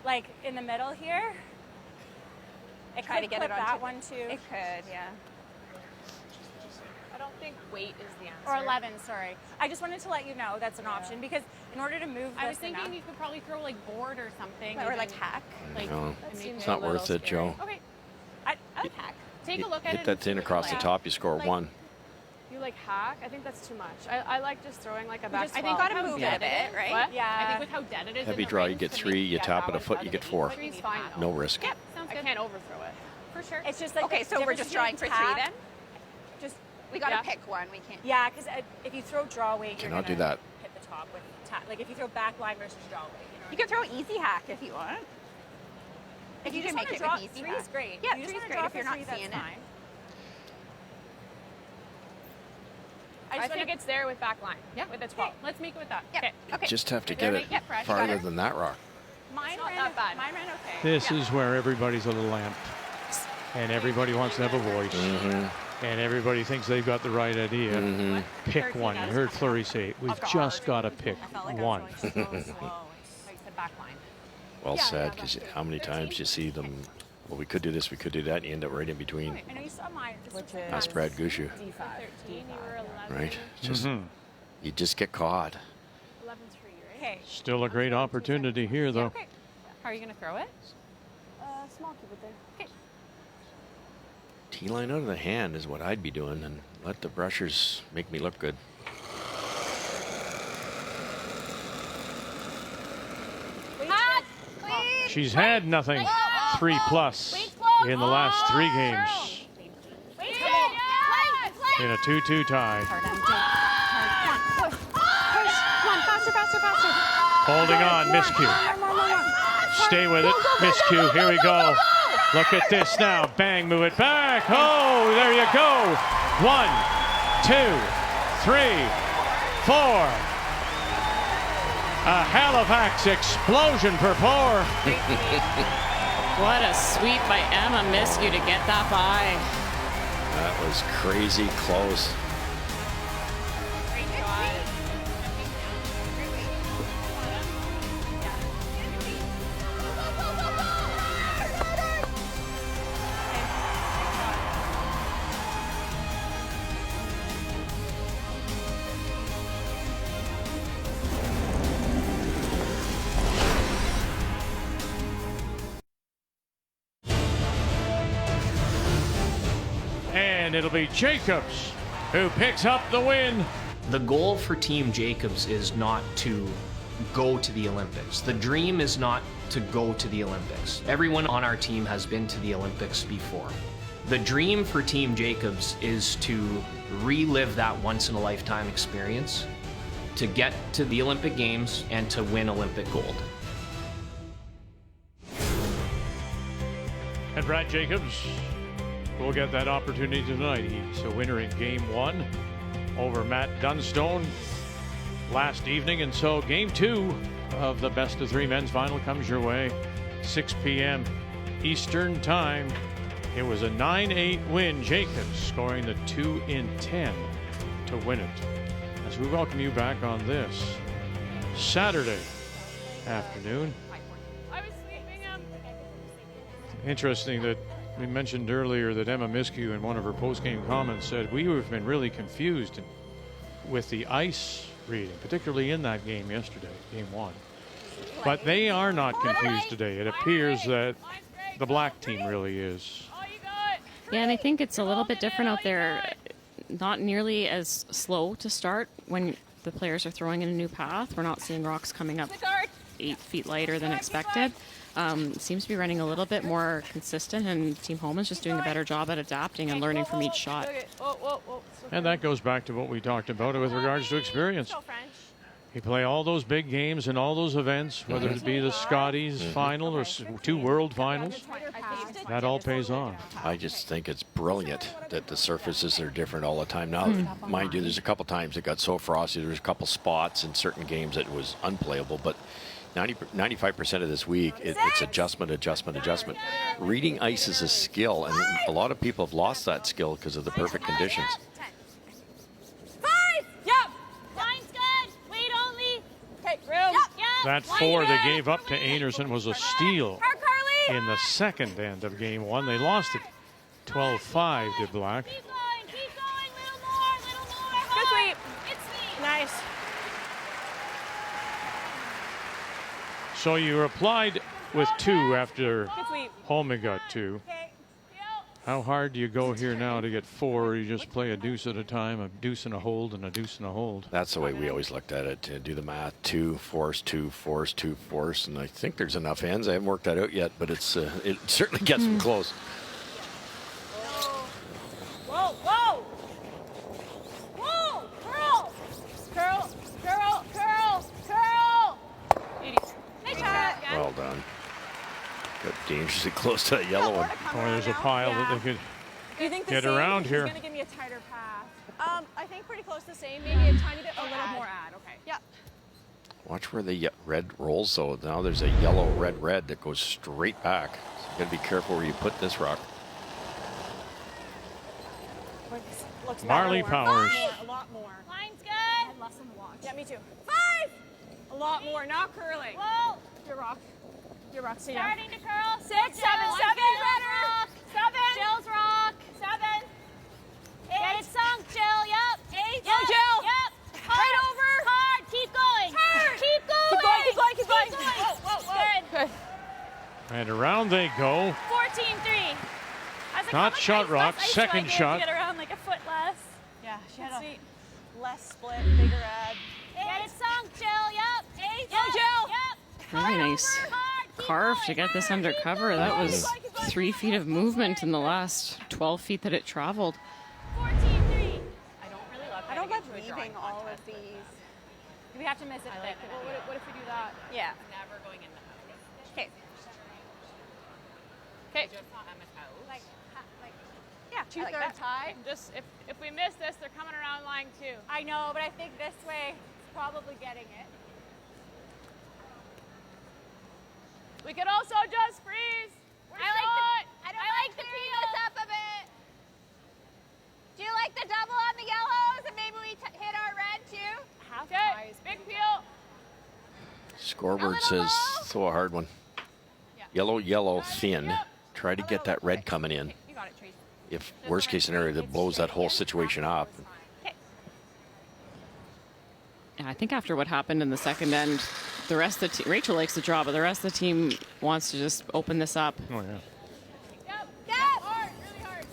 like in the middle here. It Try to could get clip it onto that one too. It could, yeah. I don't think weight is the answer. Or 11, sorry. I just wanted to let you know that's an option because in order to move I was this thinking enough, you could probably throw like board or something. or like hack. Like, No, and make it's it a not worth little it, Joe. Okay. I would hack. Take a look at Hit it. that tin across the top, you score Like, 1. You like hack? I think that's too much. I like just throwing like a back I 12. think gotta how move dead it a it bit, is. right? What? Yeah. I think with how dead it is. Heavy in the draw, you rings get to 3. make- You yeah, tap that it a was foot, you get 4. Three's fine though. No risk. Yep, sounds I good. can't overthrow it. For sure. It's just like Okay, the so we're difference just drawing for between 3 tap- then? Just We gotta Yeah. pick one. We can't. yeah, because if you throw draw weight, you're Cannot gonna do that. hit the top with tap. Like if you throw back line versus draw weight, you know. You can throw easy hack if you want. If you can just make want to it draw, with easy 3 hack. is great. Yeah, you just 3 is wanna great draw if you're for not 3, that's seeing it. fine. I think it's there with back line. Yeah. With a 12. Let's make it with that. Yeah. Okay. Okay. Just have to There get we- it yeah, Brad, you got farther it. than that rock. Mine not ran that bad. Mine ran okay. This is where everybody's a little amped. And everybody wants to have a voice. And everybody thinks they've got the right idea. Pick one. I heard Fleury say, we've just got to pick one. Like you said, back line. Well said, because how many times you see them, well, we could do this, we could do that, and you end up right in between. I know you saw mine. Which is That's Brad Gushu, 13, you were 11. right? Just you just get caught. 11's for you, right? okay. Still a great opportunity here, though. Okay. How are you gonna throw it? Small, keep it there. Okay. T-line out of the hand is what I'd be doing, and let the brushers make me look good. Hot, clean. She's had nothing 3+ in the last 3 games Wait, yeah. in a 2-2 tie. Come on, faster, faster, faster. Holding on, miscue. Stay with it, miscue. Here we go. Look at this now. Bang, move it back. Oh, there you go. 1, 2, 3, 4. A Halifax explosion for 4. What a sweep by Emma Miscue to get that by. That was crazy close. And it'll be Jacobs who picks up the win. The goal for Team Jacobs is not to go to the Olympics. The dream is not to go to the Olympics. Everyone on our team has been to the Olympics before. The dream for Team Jacobs is to relive that once-in-a-lifetime experience, to get to the Olympic Games and to win Olympic gold. And Brad Jacobs will get that opportunity tonight. He's a winner in Game 1 over Matt Dunstone last evening. And so Game 2 of the best of 3 men's final comes your way. 6 p.m. Eastern time. It was a 9-8 win. Jacobs scoring the 2 in 10 to win it. As we welcome you back on this Saturday afternoon. I was sweeping him. Interesting that we mentioned earlier that Emma Miscue in one of her post-game comments said we have been really confused with the ice reading, particularly in that game yesterday, Game 1. But they are not confused today. It appears that the black team really is. Yeah, and I think it's a little bit different out there. Not nearly as slow to start when the players are throwing in a new path. We're not seeing rocks coming up 8 feet lighter than expected. Seems to be running a little bit more consistent, and Team Homan's just doing a better job at adapting and learning from each shot. And that goes back to what we talked about with regards to experience. You play all those big games and all those events, whether it be the Scotties final or 2 world finals, that all pays off. I just think it's brilliant that the surfaces are different all the time. Now, mind you, there's a couple times it got so frosty. There's a couple spots in certain games that it was unplayable, but 95% of this week, it's adjustment. Reading ice is a skill, and a lot of people have lost that skill because of the perfect conditions. 5. Yep. Line's good. Wait only. Okay, room. Yep. That 4 they gave up to Anderson was a steal in the second end of game 1. They lost it 12-5 to Black. Keep going, little more. Good sweep. It's me. Nice. So you replied with 2 after Good sweep. Homan got 2. How hard do you go here now to get 4? Or you just play a deuce at a time, a deuce and a hold, and a deuce and a hold? That's the way we always looked at it. To do the math: 2, force, 2, force, 2, force, and I think there's enough ends. I haven't worked that out yet, but it's it certainly gets them close. Whoa. Curl. Nice shot. Well done. Got dangerously close to that yellow one. Boy, there's a pile that they could Do you think the get same? around here. He's going to give me a tighter path. I think pretty close to the same. Maybe a tiny bit a little more add. Okay. Yeah. Watch where the red rolls, so now there's a yellow, red that goes straight back. So you got to be careful where you put this rock. Looks Marley better, Powers. A lot more. Line's good. I had less on the watch. Yeah, me too. 5. A lot more. Not curling. Whoa. Your rock. So yeah. Starting to curl. 6, 7, 7 better. 7. Jill's rock. 7. Get it sunk, Jill. Yep. 8. Yo, Jill. Yep. Right over. Hard. Keep going. Turn. Keep going. Keep going. Whoa. Good. And around they go. 14-3. Not shot rock, second shot. Get around like a foot less. Yeah, she had Sweet. a less split, bigger add. Get it sunk, Jill. Yep. 8. Yo, Jill. Yep. Really nice carve to get this under cover. That was 3 feet of movement in the last 12 feet that it traveled. 14-3. I don't love leaving all of these. We have to miss it. What if we do that? Yeah. Never going in the house. Okay. Okay. Yeah, 2/3 tie. Just if we miss this, they're coming around line 2. I know, but I think this way is probably getting it. We could also just freeze. I like the penis up a bit. Do you like the double on the yellows and maybe we hit our red too? Okay, big peel. Scoreboard says throw a hard one. Yellow, thin. Try to get that red coming in. You got it, Tracy. If worst case scenario, that blows that whole situation up. And I think after what happened in the second end, the rest of the team, Rachel likes the draw, but the rest of the team wants to just open this up. Oh, yeah. Yep. Hard, really hard.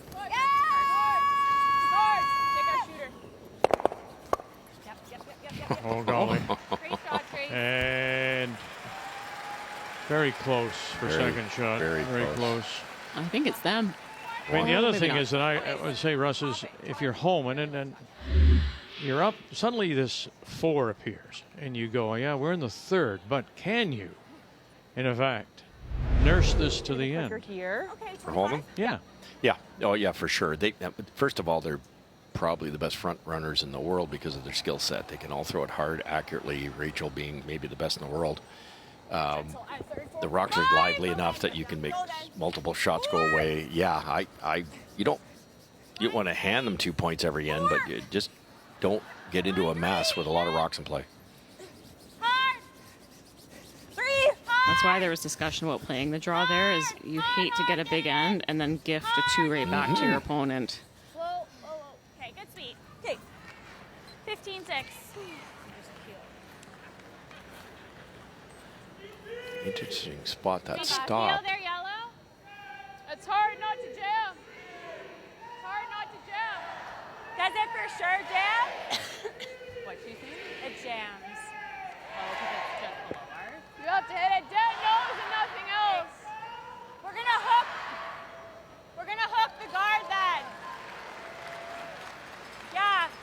Hard. Take our shooter. Yep. Oh, golly. Great shot, Trace. And very close for second shot. Very close. I think it's them. I mean, the other Maybe thing not. is that I would say, Russ, is if you're Homan and you're up, suddenly this 4 appears, and you go, yeah, we're in the third, but can you, in fact, nurse this to the end? Here. Okay, For Homan? Yeah. Yeah. Oh, yeah, for sure. They first of all, they're probably the best front runners in the world because of their skill set. They can all throw it hard, accurately. Rachel being maybe the best in the world. The rocks are lively enough that you can make multiple shots go away. Yeah, you don't want to hand them 2 points every end, but you just don't get into a mess with a lot of rocks in play. That's why there was discussion about playing the draw there, is you hate to get a big end and then gift a 2 right back to your opponent. Whoa. Okay, good speed. Okay. 15-6. Interesting spot, that Feel stop. there, yellow. It's hard not to jam. It's hard not to jam. Does it for sure jam? What she think? It jams. Oh, because it's just below ours. You have to hit it dead nose and nothing else. We're gonna hook the guard then. Yeah.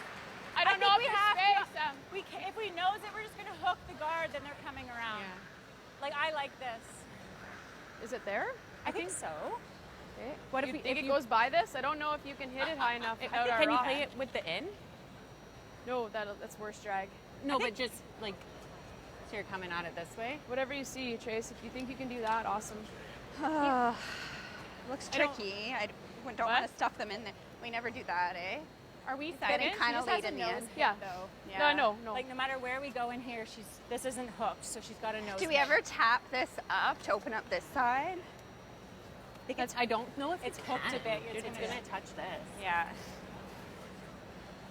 I don't know if we space them. If we nose it, we're just gonna hook the guard, then they're coming around. Yeah. Like I like this. Is it there? I think so. Okay. What You if think it goes by this? I don't know if you can hit it high enough. without our Can you rock. play it with the in? No, that's worse drag. No, but just like So you're coming at it this way? Whatever you see, Trace. If you think you can do that, awesome. Looks tricky. I don't want to stuff them in there. We never do that, eh? Are we It's getting second? kind of She just late in has the a end. nose Yeah. hit, though. Yeah. No. Like no matter where we go in here, this isn't hooked, so she's got a nose. Do we hit. ever tap this up to open up this side? I don't know if it's hooked a bit. It's gonna touch this. Yeah.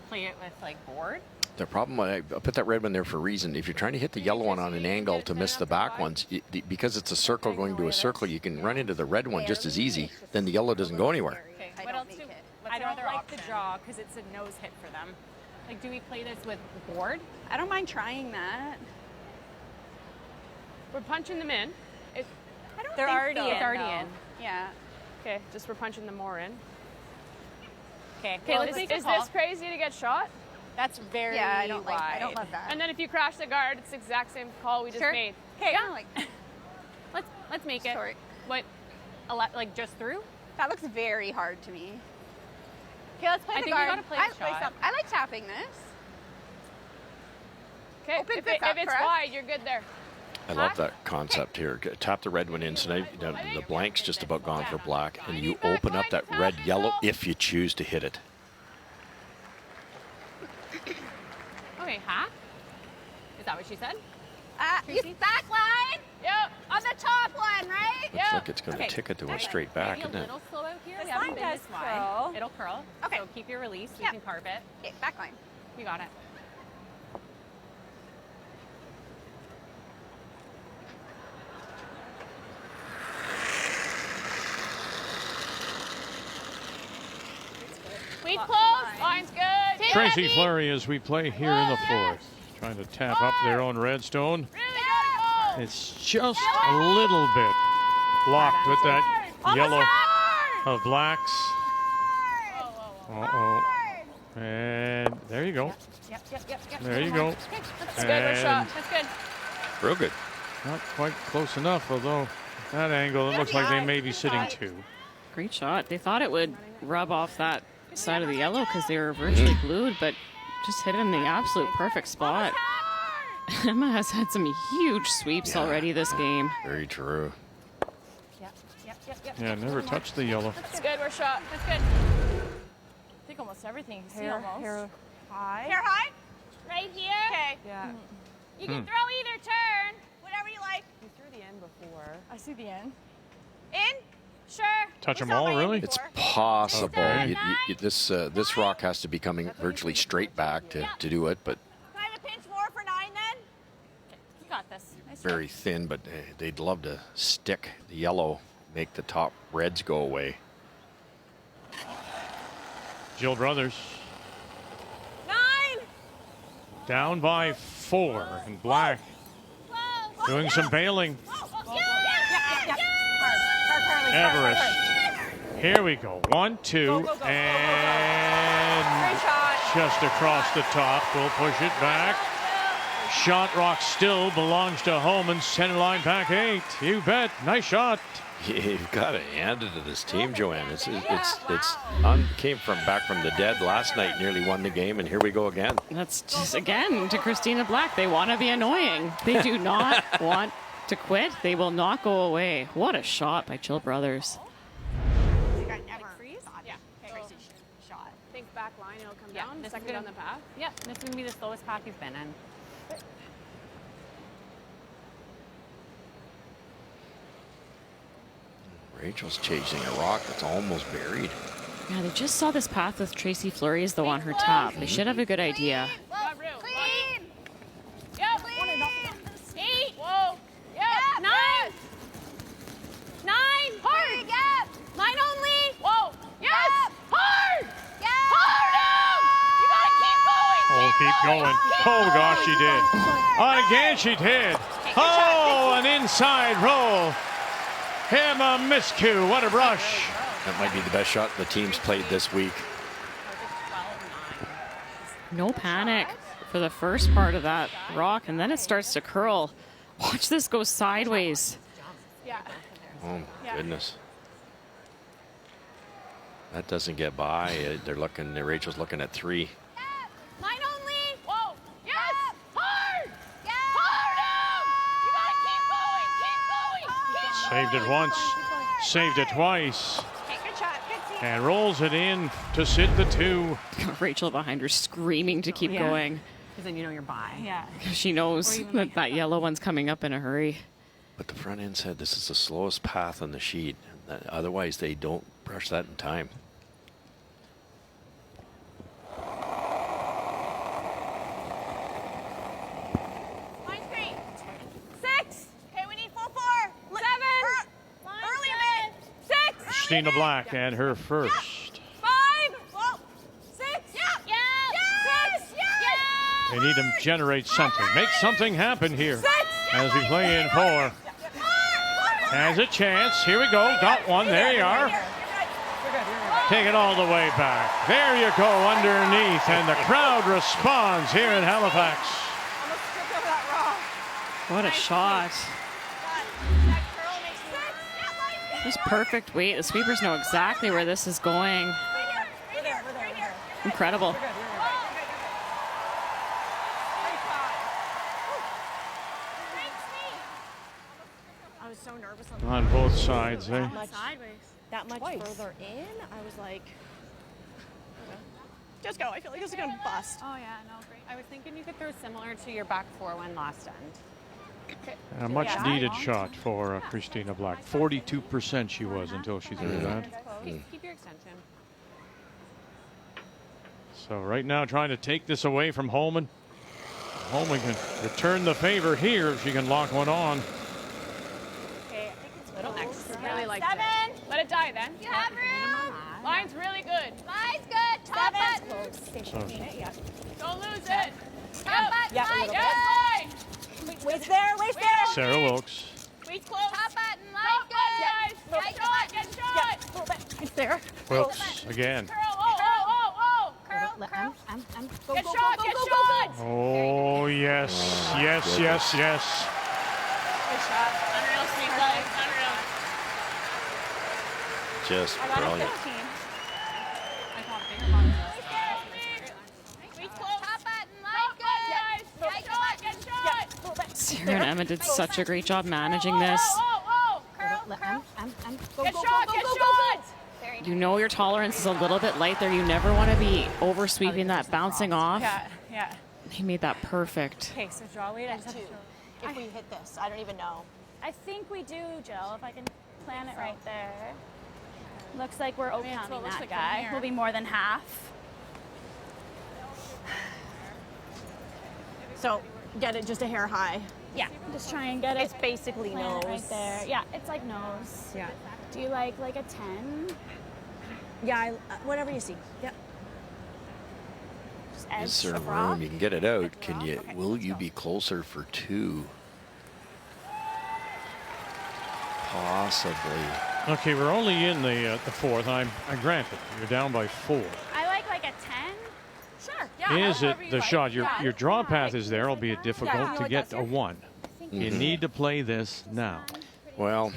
Play it with like board. The problem, I put that red one there for a reason. If you're trying to hit the yellow one on an angle to miss the back ones, because it's a circle going to a circle, you can run into the red one just as easy. Then the yellow doesn't go anywhere. Okay. What else do? I don't like the draw because it's a nose hit for them. Like, do we play this with board? I don't mind trying that. We're punching them in. They're already in. It's already in. Yeah. Okay, just we're punching them more in. Okay. Okay, is this crazy to get shot? That's very Yeah, I don't wide. love that. And then if you crash the guard, it's the exact same call we just Sure. made. Okay. Yeah. Let's make it. Sorry. What? Like just through? That looks very hard to me. Okay, let's play I the think we guard. gotta play the shot. I like tapping this. Okay, Open if this up it's for us. wide, you're good there. I love that concept here. Tap the red one in, so now the blank's just about gone for black, and you open up that red-yellow if you choose to hit it. Okay, huh? Is that what she said? You back line? Yep. On the top one, right? Looks like it's going to tick it to a straight back, Maybe isn't a it? little slow out here. This We haven't line been does this wide. curl. It'll curl. Okay. So keep your release. We Yeah. can carve it. Okay, back line. We got it. Sweet close. Line's good. Take Tracy heavy. Fleury as we play here in the fourth. Trying to tap up their own redstone. Really gotta go. It's just a little bit blocked with that yellow of blacks. Uh-oh. And there you go. Yep. There you go. That's good. We're shot. That's good. Real good. Not quite close enough, although that angle, it looks like they may be sitting two. Great shot. They thought it would rub off that side of the yellow because they were virtually glued, but just hit it in the absolute perfect spot. Emma has had some huge sweeps already this game. Very true. Yep. Yeah, never touched the yellow. That's good. We're shot. That's good. I think almost everything. You see almost. Hair high. Hair high? Right here? Okay. Yeah. You can throw either turn. Whatever you like. You threw the end before. I see the end. In? Sure. Touch them all, really? It's possible. This rock has to be coming virtually straight back to do it, but Can I have a pinch more for 9 then? You got this. very thin. But they'd love to stick the yellow, make the top reds go away. Jill Brothers 9! down by 4, and Black doing some bailing. Everest. Here we go. 1, 2, and just across the top. We'll push it back. Shot rock still belongs to Homan. Center line back 8. You bet. Nice shot. You've got to hand it to this team, Joanne. Came back from the dead last night, nearly won the game, and here we go again. That's just, again, to Christina Black. They want to be annoying. They do not want to quit. They will not go away. What a shot by Jill Brothers. Freeze? Yeah. Okay. Shot. Think back line. It'll come Yeah, down. this is Second gonna- on the path. Yep. This is gonna be the slowest path you've been in. Rachel's chasing a rock that's almost buried. Yeah, they just saw this path with Tracy Fleury though on her top. They should have a good idea. Clean! Yep. 8. Whoa. Yep. 9! 9. Hard. Yep! 9 only. Whoa. Yes. Yep. Hard. Yep! Hard. You gotta keep going. Oh, keep going. Oh, gosh, she did. Oh, again, she did. Oh, an inside roll. Emma Miscue. What a brush. That might be the best shot the team's played this week. No panic for the first part of that rock, and then it starts to curl. Watch this go sideways. Yeah. Oh, my goodness. That doesn't get by. Rachel's looking at 3. 9 only! Whoa. Yes. Hard. Yep! Saved it once, saved it twice, and rolls it in to sit the 2. Rachel behind her screaming to keep going. Because then you know you're by. Yeah. She knows that that yellow one's coming up in a hurry. But the front end said this is the slowest path on the sheet. Otherwise, they don't brush that in time. Line screen. 6. Okay, we need full 4. 7. Early a bit. 6. Christina Black and her first. 5. Whoa. 6. Yeah. Yeah. 6. Yeah. They need to generate something, make something happen here as we play in 4. Has a chance. Here we go. Got one. There you are. Take it all the way back. There you go underneath, and the crowd responds here in Halifax. What a shot. Just perfect weight. The sweepers know exactly where this is going. Incredible. I was so nervous On both sides, eh? that much further in. I was like, just go. I feel like this is gonna bust. Oh yeah, no, great. I was thinking you could throw similar to your back 4-1 last end. A much needed shot for Christina Black. 42% she was until she threw that. Keep your extension. So right now trying to take this away from Homan. Homan can return the favor here if she can lock one on. Okay, I think it's little next. Really like 7. Let it die then. You have room. Line's really good. Line's good. Top button. Don't lose it. Top button. Yeah, Line's good. Waist there. Waist there. Sarah Wilkes. Waist close. Top button. Line's good. Guys. Get shot. Get shot. It's there. Wilkes again. Curl. Oh. Curl. Go, Get go, shot. go, Get go, go, shot. Oh, yes. Yes, yes, yes. Good shot. Unreal sweep legs. Unreal. Just brilliant. Sarah and Emma did such a great job managing this. Get shot. You know your tolerance is a little bit light there. You never want to be over sweeping that, bouncing off. Yeah. He made that perfect. Okay, so draw weight. I just have to If we hit this, I don't even know. I think we do, Jill, if I can plan it right there. Looks like we're O-counting that like guy. We'll be more than half. So get it just a hair high. Yeah, just try and get it. It's basically Plan nose. it right there. Yeah, it's like nose. Yeah. Do you like a 10? Yeah, whatever you see. Yeah. Just edge Is there of rock? room? You can get it out. Can you? Will you be closer for 2? Possibly. Okay, we're only in the 4th. I grant it. You're down by 4. I like a 10. Sure. Yeah. Is it the shot? Your draw path is there, albeit difficult to get a 1. You need to play this now. Well,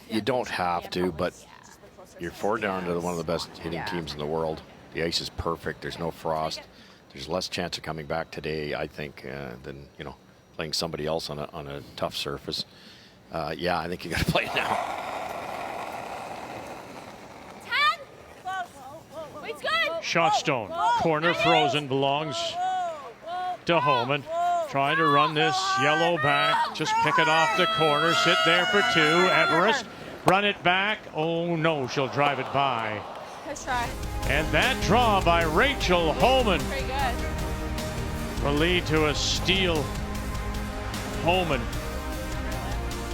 you don't have to, but you're 4 down to one of the best hitting teams in the world. The ice is perfect. There's no frost. There's less chance of coming back today, I think, than playing somebody else on a tough surface. Yeah, I think you got to play it now. 10. It's good. Shot stone. Corner frozen belongs to Homan. Trying to run this yellow back. Just pick it off the corner. Sit there for 2. Everest. Run it back. Oh no, she'll drive it by. Nice try. And that draw by Rachel Homan Pretty good. will lead to a steal. Homan.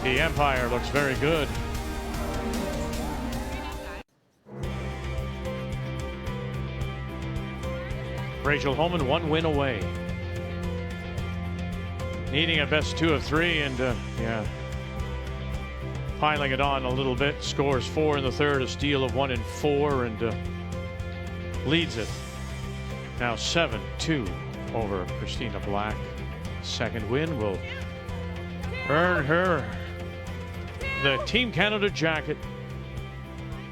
The Empire looks very good. Rachel Homan 1 win away. Needing a best 2 of 3 and piling it on a little bit. Scores 4 in the 3rd, a steal of 1 in 4 and leads it. Now 7-2 over Christina Black. Second win will earn her the Team Canada jacket.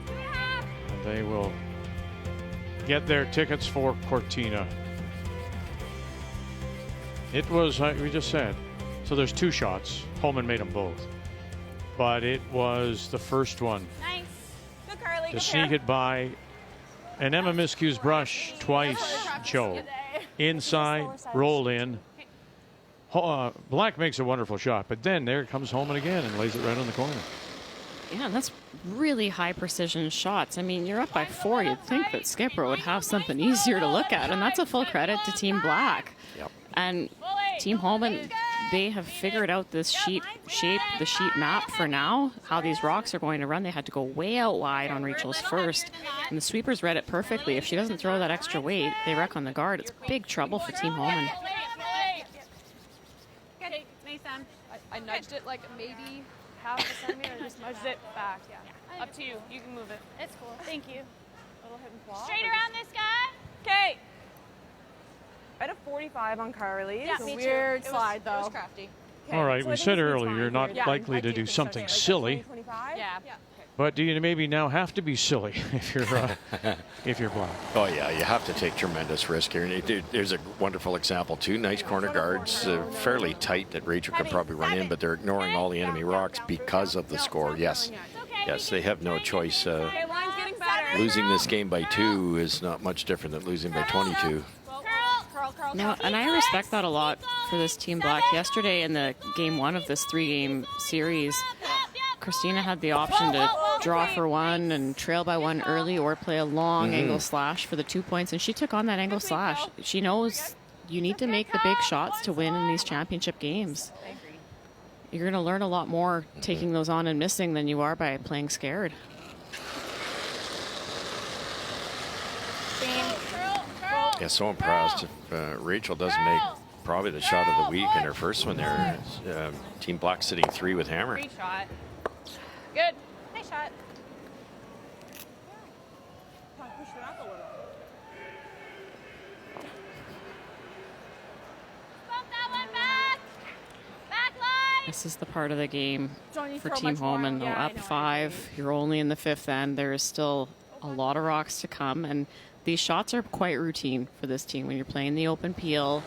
And they will get their tickets for Cortina. It was, we just said, so there's 2 shots. Homan made them both. but it was the first one Nice. Good, Carly. to sneak it by. And Emma Miskew's brush twice, Joe. Inside, roll in. Black makes a wonderful shot, but then there comes Homan again and lays it right on the corner. Yeah, that's really high precision shots. I mean, you're up by 4. You'd think that Skipper would have something easier to look at, and that's a full credit to Team Black. Yep. And Team Homan, they have figured out this sheet shape, the sheet map for now, how these rocks are going to run. They had to go way out wide on Rachel's first, and the sweepers read it perfectly. If she doesn't throw that extra weight, they wreck on the guard. It's big trouble for Team Homan. I nudged it like maybe half a centimeter and just nudged it back. Yeah. Up to you. You can move it. It's cool. Thank you. Little hip and flop. Straight around this guy. Okay. I had a 45 on Carly. Yeah, It's a me too. weird It was- slide, though. it was crafty. All right, so I we think said this is earlier fine. you're not Yeah, likely I to do do think so. something Like silly, 25? Yeah. but do you maybe now have to be silly if you're Black? Oh, yeah, you have to take tremendous risk here. And there's a wonderful example, too. Nice corner guards, fairly tight that Rachel could probably run in, but they're ignoring all the enemy rocks because of the score. Yes, they have no choice. Okay, line's getting better. Losing this game by 2 is not much different than losing by 22. No, and I respect that a lot for this Team Black. Yesterday in the game 1 of this 3-game series, Christina had the option to draw for 1 and trail by 1 early or play a long angle slash for the 2 points, and she took on that angle slash. She knows you need to make the big shots to win in these championship games. You're going to learn a lot more taking those on and missing than you are by playing scared. Yeah, so impressed. If Rachel doesn't make probably the shot of the week in her first one there, Team Black sitting 3 with hammer. Great shot. Good. Nice shot. Push it up a little. Bump that one back. Back line. This is the part of the game Don't you for throw Team much more? Homan. Yeah, I Up know, I 5, you're only in the 5th end. There is still a lot of rocks to come, and these shots are quite routine for this team. When you're playing the open peel,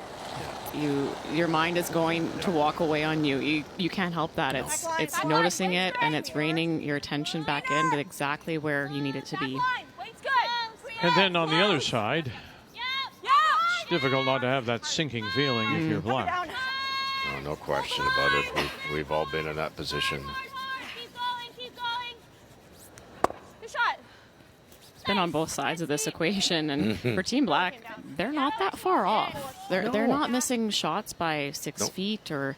your mind is going to walk away on you. You can't help that. It's noticing it, and it's reining your attention back into exactly where you need it to be. And then on the other side, it's difficult not to have that sinking feeling if you're Black. Oh, no question about it. We've all been in that position. Keep going. Good shot. It's been on both sides of this equation, and for Team Black, they're not that far off. They're not missing shots by 6 feet, or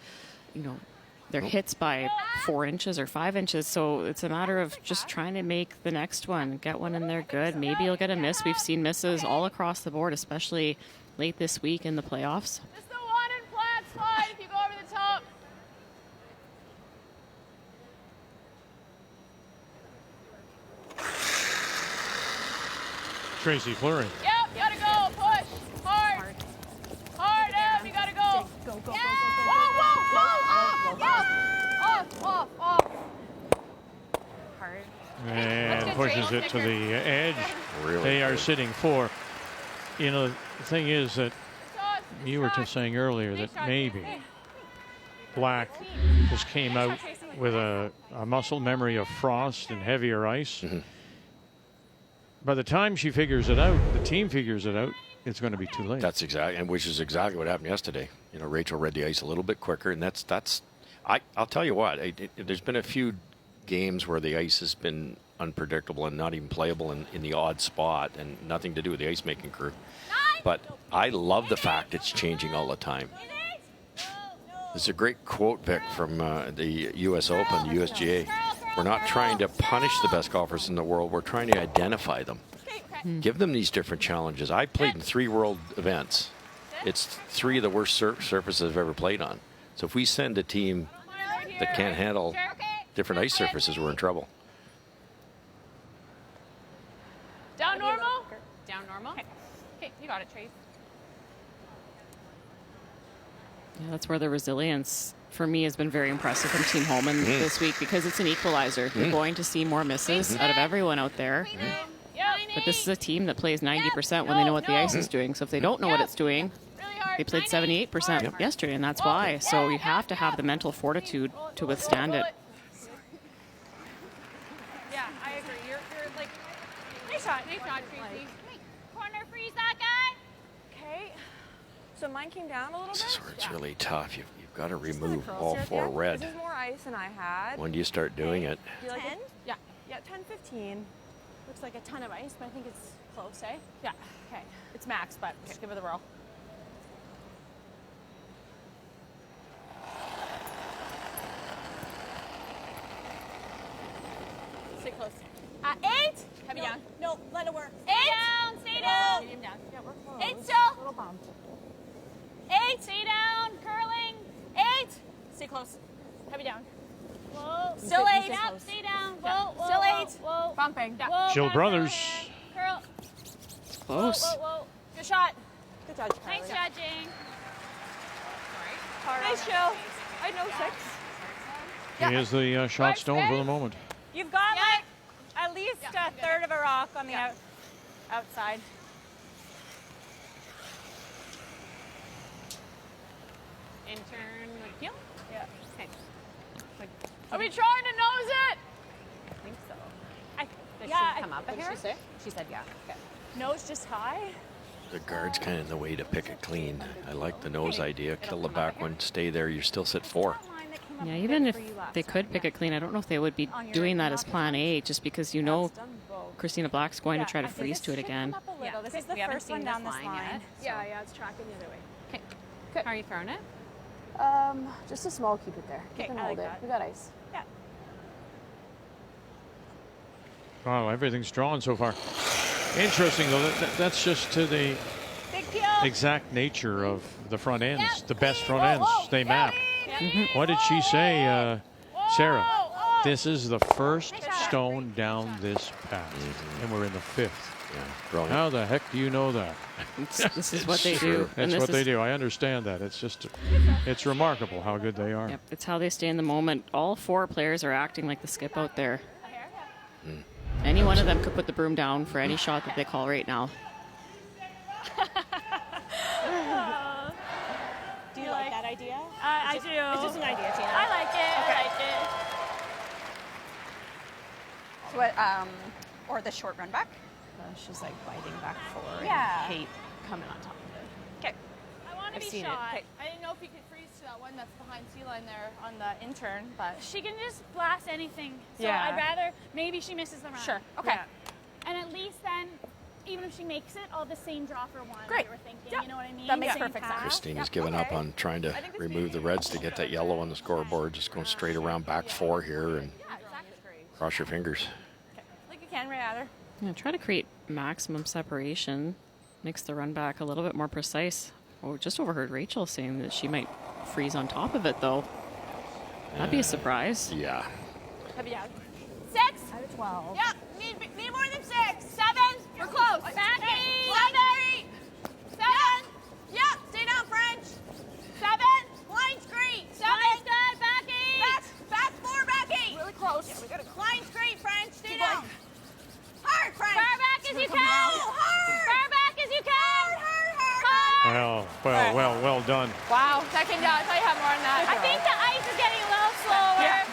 their hits by 4 inches or 5 inches. So it's a matter of just trying to make the next one, get one in there good. Maybe you'll get a miss. We've seen misses all across the board, especially late this week in the playoffs. Just the one in flat slide if you go over the top. Tracy Fleury. Yep, you gotta go. Push. Hard. Hard, Em. You gotta go. Go, go, go, go, go. Whoa, whoa, whoa. Off, off, off. Hard. And pushes it to the edge. Really they are good. sitting 4. The thing is that you were just saying earlier that maybe Black just came out with a muscle memory of frost and heavier ice. By the time she figures it out, the team figures it out, it's going to be too late. That's exactly, and which is exactly what happened yesterday. Rachel read the ice a little bit quicker, and I'll tell you what. There's been a few games where the ice has been unpredictable and not even playable in the odd spot, and nothing to do with the ice making crew. But I love the fact it's changing all the time. There's a great quote, Vic, from the U.S. Open, USGA. We're not trying to punish the best golfers in the world. We're trying to identify them. Give them these different challenges. I played in 3 world events. It's 3 of the worst surfaces I've ever played on. So if we send a team that can't handle different ice surfaces, we're in trouble. Down normal. Down normal. Okay, you got it, Trace. Yeah, that's where the resilience for me has been very impressive from Team Homan this week, because it's an equalizer. You're going to see more misses out of everyone out there. But this is a team that plays 90% when they know what the ice is doing. So if they don't know what it's doing, they played 78% yesterday, and that's why. So you have to have the mental fortitude to withstand it. shot. Nice shot, Tracy. Corner freeze that guy. Okay. So mine came down a little bit. This is where it's really tough. You've got to remove Curl all syrup, 4 yeah. red. This is more ice than I had. When do you start doing it? Do you like 10? it? Yeah. Yeah, 10, 15. Looks like a ton of ice, but I think it's close, eh? Yeah. Okay. It's max, but just give it a roll. Stay close. 8. Heavy down. No, let it work. 8 down. Stay down. Medium down. Yeah, we're close. 8 still. Little bump. 8. Stay down. Curling. 8. Stay close. Heavy down. Whoa. You Still stay- you 8. stay Up. close. Stay down. Yeah. Whoa. Still whoa, 8. Whoa. Bumping. Whoa. Jill back Brothers. overhand. Curl. It's close. Whoa, whoa, whoa. Good shot. Good judge, Kylie. Nice judging. Nice, Jill. I know 6. He is the shot stone for the moment. You've got like at least a third of a rock on the outside. Intern like heel? Yeah. Okay. Like, Are we trying to nose it? I think so. Does Yeah, she come up what did here? she say? She said yeah. Okay. Nose just high. The guard's kind of in the way to pick it clean. I like the nose idea. Kill the back one, stay there. You still sit 4. Yeah, even if they could pick it clean, I don't know if they would be doing that as plan A, just because you know Christina Black's going to try to freeze to it again. Yeah, This is the we haven't first one seen down this this line line. yet, Yeah, it's tracking the other way. Okay. How are you throwing it? Just a small, keep it there. Okay, Keep and I hold like it. that. We got ice. Yeah. Wow, everything's drawn so far. Interesting, though. That's just to the Big peel. exact nature of the front ends. Yep. The best front Whoa, ends whoa. they map. What did she say, Sarah? This is the first stone down this path, and we're in the 5th. Yeah, brilliant. How the heck do you know that? This is what they do. That's what they do. I understand that. It's just, it's remarkable how good they are. Yep, it's how they stay in the moment. All 4 players are acting like the skip out there. Any one of them could put the broom down for any shot that they call right now. Do you like that idea? I do. It's just an idea, Tina. I like it. Okay. I like it. So what, or the short run back? She's like biting back forward. Yeah. And hate coming on top of it. Okay. I want to I've be seen it. shot. Okay. I didn't know if you could freeze to that one that's behind C line there on the intern, but She can just blast anything. So Yeah. I'd rather maybe she misses the run. sure. Okay. And at least then, even if she makes it, I'll the same draw for one. Great. We were thinking. Yeah. You know what I mean? That makes Same perfect sense. path. Christina's given up on trying to remove the reds to get that yellow on the scoreboard. Just going straight around back 4 here and cross your fingers. Like you can, rather. Yeah, try to create maximum separation. Makes the run back a little bit more precise. Oh, just overheard Rachel saying that she might freeze on top of it, though. That'd be a surprise. Yeah. Heavy out. 6. Out of 12. Yep. Need more than 6. 7. We're close. Backing. 7. Yep. Stay down, French. 7. Line straight. 7. Line's good. Backing. Back 4 backing. Really close. Yeah, we got a line straight, French. Stay Keep down. going. Hard, French. Far back as you can. Hard. Far back as you can. Hard. Well done. Wow. Second down. I thought you had more on that. I think the ice is getting a little slower. Yeah.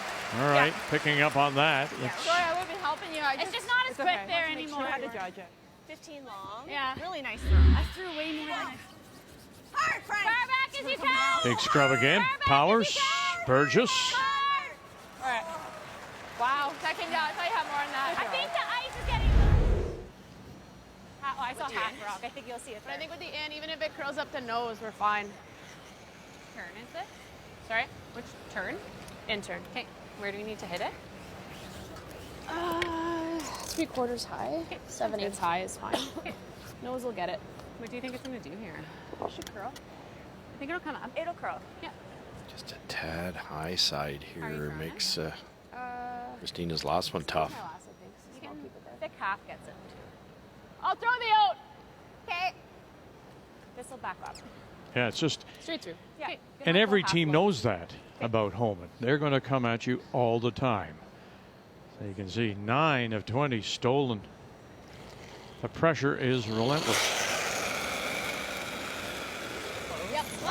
All right, picking up on that. Sorry, I would have been helping you. It's just not as quick okay. there Let's make anymore. Sure how to judge it. 15 long. Yeah. Really nice throw. I threw way more than I. Hard, Frank. Far back as you can. Big scrub again. Powers, Burgess. Hard. All right. Wow. Second down. I thought you had more on that. I think the ice is getting. Oh, I saw half rock. I think you'll see it But I there. think with the end, even if it curls up the nose, we're fine. Turn, is it? Sorry? Which turn? Intern. Okay. Where do we need to hit it? 3/4 high. 7/8 high is fine. Nose will get it. What do you think it's going to do here? It should curl. I think it'll come up. It'll curl. Yeah. Just a tad high side Are you here throwing makes Christina's last one tough. My last, I think. So You I'll can, keep it there. thick half gets it. I'll throw the out. Okay. This will back up. Yeah, it's just, Straight through. Yeah. Okay. and every team knows that about Homan. They're going to come at you all the time. So you can see 9 of 20 stolen. The pressure is relentless. Yep. Whoa.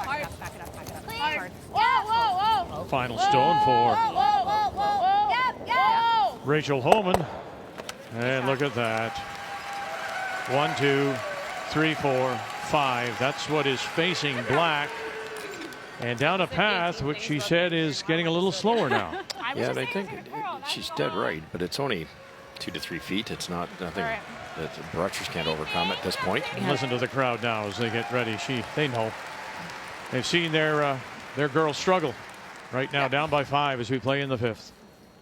Hard. Back it up. Back it up. Clear. Hard. Whoa. Final stone for Whoa. Yep. Rachel Homan. And look at that. 1, 2, 3, 4, 5. That's what is facing black. And down a path, which she said is getting a little slower now. Yeah, and I think she's dead right, but it's only 2 to 3 feet. It's not nothing that the Brushers can't overcome at this point. And listen to the crowd now as they get ready. They know. They've seen their girls struggle right now, down by 5 as we play in the 5th.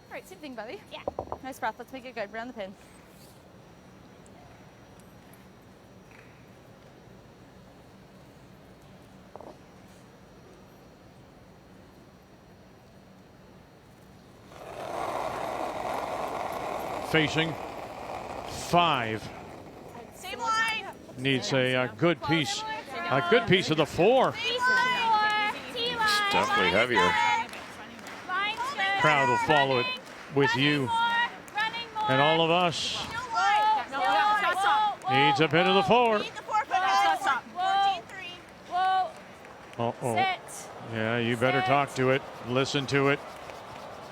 All right, same thing, buddy. Yeah. Nice breath. Let's make it good. Around the pin. Facing 5. Same line. Needs a good piece of the 4. It's definitely heavier. Crowd will follow it with you and all of us. Needs a bit of the 4. Uh-oh. Yeah, you better talk to it. Listen to it.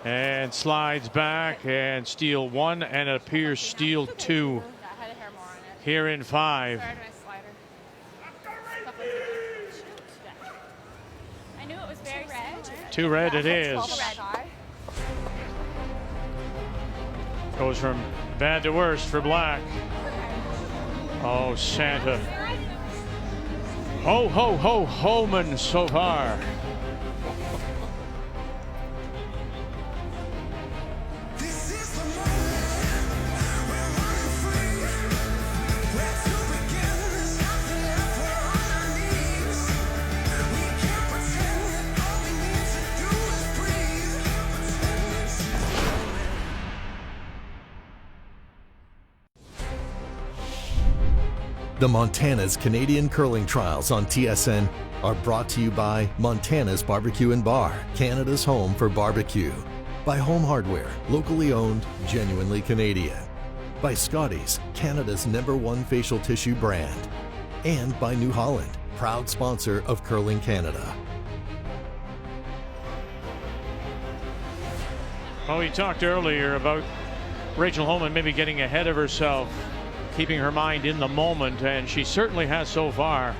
And slides back and steal 1 and appears steal 2 here in 5. I knew it was very red. 2 red it is. Goes from bad to worst for black. Oh, Santa. Ho, ho, ho, Homan so far. The Montana's Canadian Curling Trials on TSN are brought to you by Montana's Barbecue and Bar, Canada's home for barbecue. By Home Hardware, locally owned, genuinely Canadian. By Scotties, Canada's #1 facial tissue brand. And by New Holland, proud sponsor of Curling Canada. Well, we talked earlier about Rachel Homan maybe getting ahead of herself, keeping her mind in the moment, and she certainly has so far,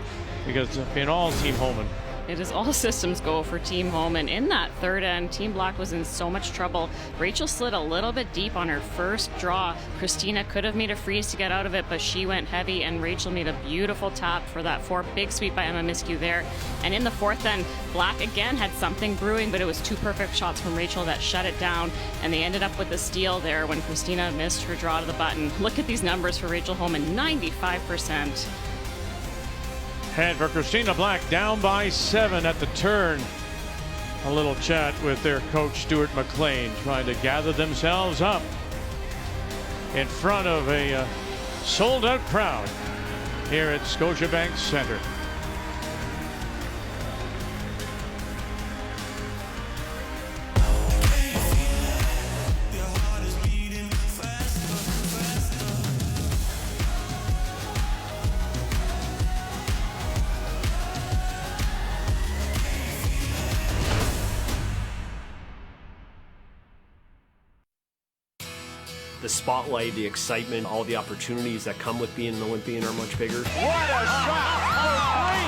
because it's been all Team Homan. It is all systems go for Team Homan. In that third end, Team Black was in so much trouble. Rachel slid a little bit deep on her first draw. Christina could have made a freeze to get out of it, but she went heavy, and Rachel made a beautiful tap for that 4. Big sweep by Emma Miskew there. And in the 4th end, Black again had something brewing, but it was 2 perfect shots from Rachel that shut it down, and they ended up with the steal there when Christina missed her draw to the button. Look at these numbers for Rachel Homan, 95%. And for Christina Black, down by 7 at the turn. A little chat with their coach, Stuart McLean, trying to gather themselves up in front of a sold-out crowd here at Scotiabank Centre. The spotlight, the excitement, all the opportunities that come with being an Olympian are much bigger. What a shot for 3!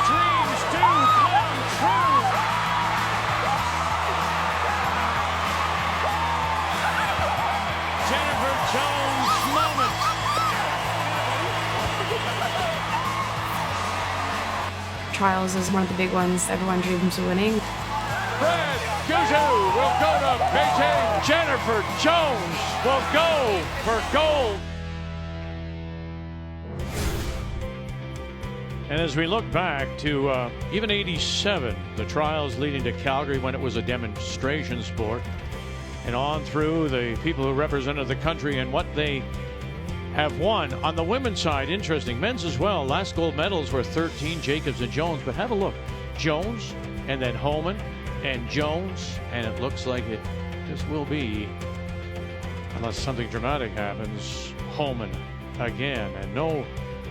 Dreams do come true! Jennifer Jones moment. Trials is one of the big ones everyone dreams of winning. Red Guzzo will go to Beijing. Jennifer Jones will go for gold. And as we look back to even 87, the trials leading to Calgary when it was a demonstration sport, and on through the people who represented the country and what they have won. On the women's side, interesting, men's as well. Last gold medals were 13, Jacobs and Jones, but have a look. Jones and then Homan and Jones, and it looks like it just will be, unless something dramatic happens, Homan again. And no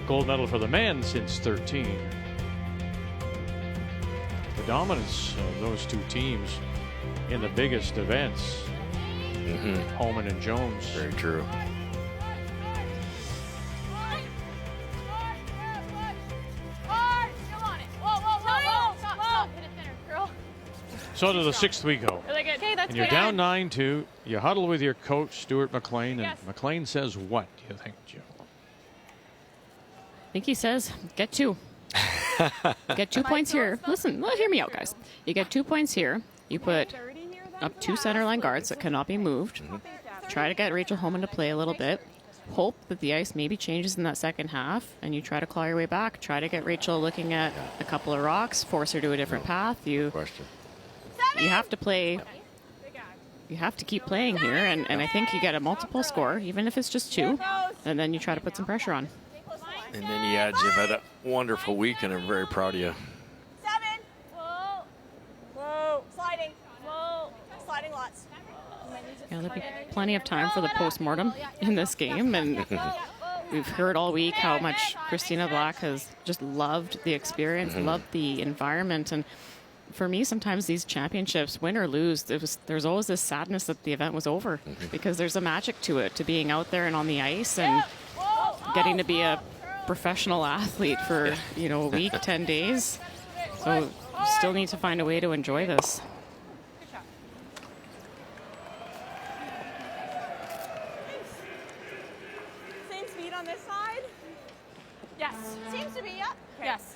gold medal for the men since 13. The dominance of those two teams in the biggest events Homan and Jones. Very true. So to the sixth we go. Really good. Okay, that's And you're good. down 9-2. You huddle with your coach, Stuart McLean, and McLean says what, do you think, Joe? I think he says, get 2. Get 2 points here. Listen, well, hear me out, guys. You get 2 points here. You put up 2 center line guards that cannot be moved. Try to get Rachel Homan to play a little bit. Hope that the ice maybe changes in that second half, and you try to claw your way back. Try to get Rachel looking at a couple of rocks, force her to a different path. You have to play. You have to keep playing here, and I think you get a multiple score, even if it's just 2, and then you try to put some pressure on. And then you've had a wonderful week, and I'm very proud of you. 7. Whoa. Whoa. Sliding. Whoa. Sliding lots. Yeah, there'll be plenty of time for the postmortem in this game, and we've heard all week how much Christina Black has just loved the experience, loved the environment, and for me, sometimes these championships, win or lose, there's always this sadness that the event was over, because there's a magic to it, to being out there and on the ice and getting to be a professional athlete for a week, 10 days. So you still need to find a way to enjoy this. Same speed on this side? Yes. Seems to be, yep. Okay. Yes.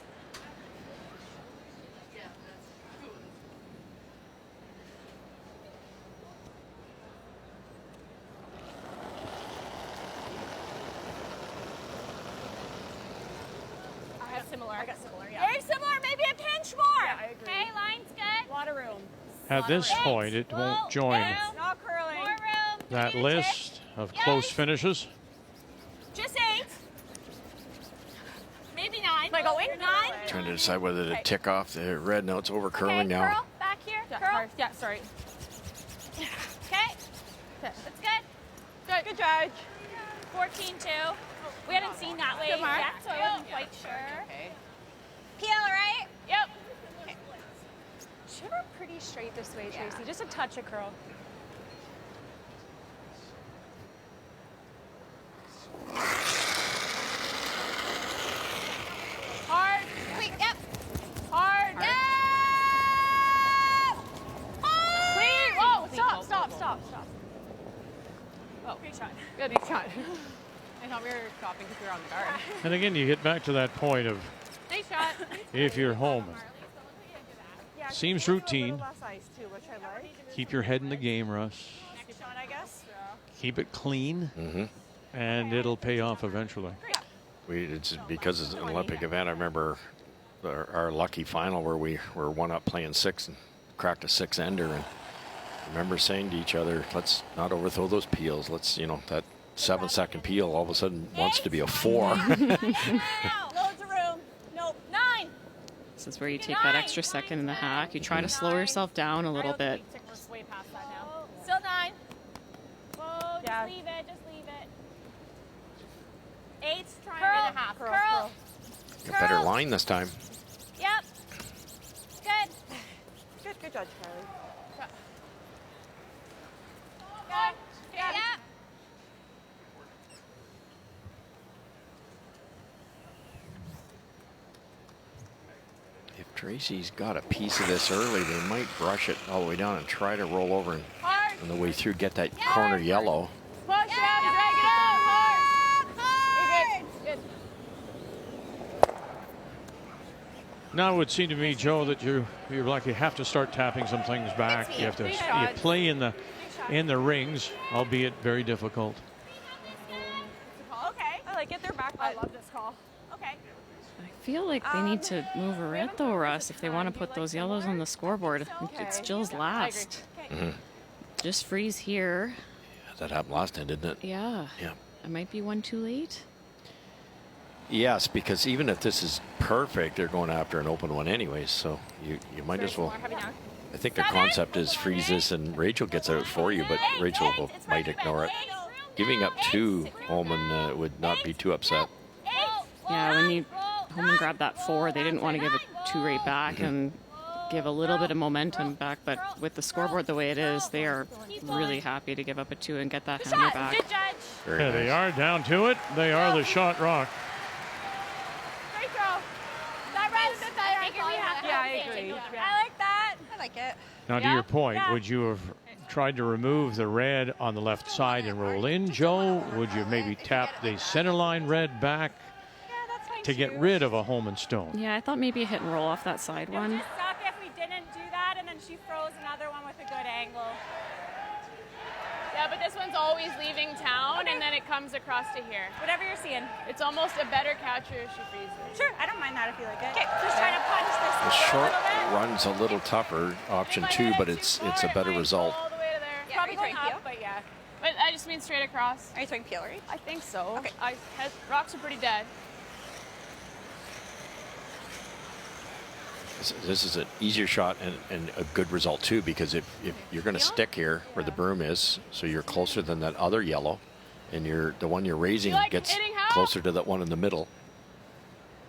I got similar, yeah. Very similar, maybe a pinch more. Yeah, I agree. Okay, line's good. A lot of room. At this point, it won't join Not curling. More room. that list of close finishes. Just 8. Maybe 9. Am I going? 9. Trying to decide whether to tick off the red. No, it's over curling now. Curl back here. Yeah, Curl. yeah, sorry. Okay. That's good. Good judge. 14-2. We hadn't seen that way Good mark. yet, so I wasn't quite sure. Okay. Peel, right? Yep. Should are pretty straight this way, Tracy. Just a touch of curl. Hard. Wait, yep. Hard. Yep. Clean. Whoa, stop. Oh, great shot. Good shot. I thought we were stopping because we were on the guard. And again, you get back to that point of Nice shot. if you're home. Yeah, Seems a routine. little less ice too, which I like. Keep your head in the game, Russ. Next shot, I guess. Keep it clean, and it'll pay off eventually. It's because it's an Olympic event. I remember our lucky final where we were one up playing 6 and cracked a 6-ender, and I remember saying to each other, let's not overthrow those peels. Let's, that 7-second peel all of a sudden wants to be a 4. Loads of room. Nope. 9. This is where you take that extra second in the hack. You try to slow yourself down a little bit. Way past that now. Still 9. Whoa, Yeah. just leave it. 8. Try Curl. and a half. Curl. A better line this time. Yep. Good. Good judge, Carly. Good. Yep. If Tracy's got a piece of this early, they might brush it all the way down and try to roll over and on the way through get that corner yellow. Push out, drag it out. Hard. Good. Now it would seem to me, Joe, that you're like you have to start tapping some things back. You have to you play in the rings, albeit very difficult. Okay. I like it. They're back. I love this call. Okay. I feel like they need to move a red though, Russ, if they want to put those yellows on the scoreboard. It's Jill's last. Just freeze here. That happened last time, didn't it? Yeah. Yeah. It might be one too late. Yes, because even if this is perfect, they're going after an open one anyways, so you might as well. I think the concept is freeze this and Rachel gets out for you, but Rachel might ignore it. Giving up 2, Homan would not be too upset. Yeah, when Homan grabbed that 4, they didn't want to give it 2 right back, and give a little bit of momentum back, but with the scoreboard the way it is, they are really happy to give up a 2 and get that hammer back. Good judge. Yeah, they are down to it. They are the shot rock. Great throw. That red is a bit better. Yeah, I agree. I like that. I like it. Now, to your point, would you have tried to remove the red on the left side and roll in, Joe? Would you maybe tap the center line red back to get rid of a Homan stone? Yeah, I thought maybe a hit and roll off that side one. It would just suck if we didn't do that and then she froze another one with a good angle. Yeah, but this one's always leaving town, and then it comes across to here. Whatever you're seeing. It's almost a better catcher if she freezes. Sure, I don't mind that if you like it. Okay, just trying to punch this The short run's a little tougher, option 2, but it's a better result. All the way to there. Yeah, Probably are you going throwing up, but yeah. But I just mean straight across. Are you throwing peel, right? I think so. Okay. Rocks are pretty dead. This is an easier shot and a good result too, because if you're going to stick here where the broom is, so you're closer than that other yellow, and the one you're raising gets closer to that one in the middle.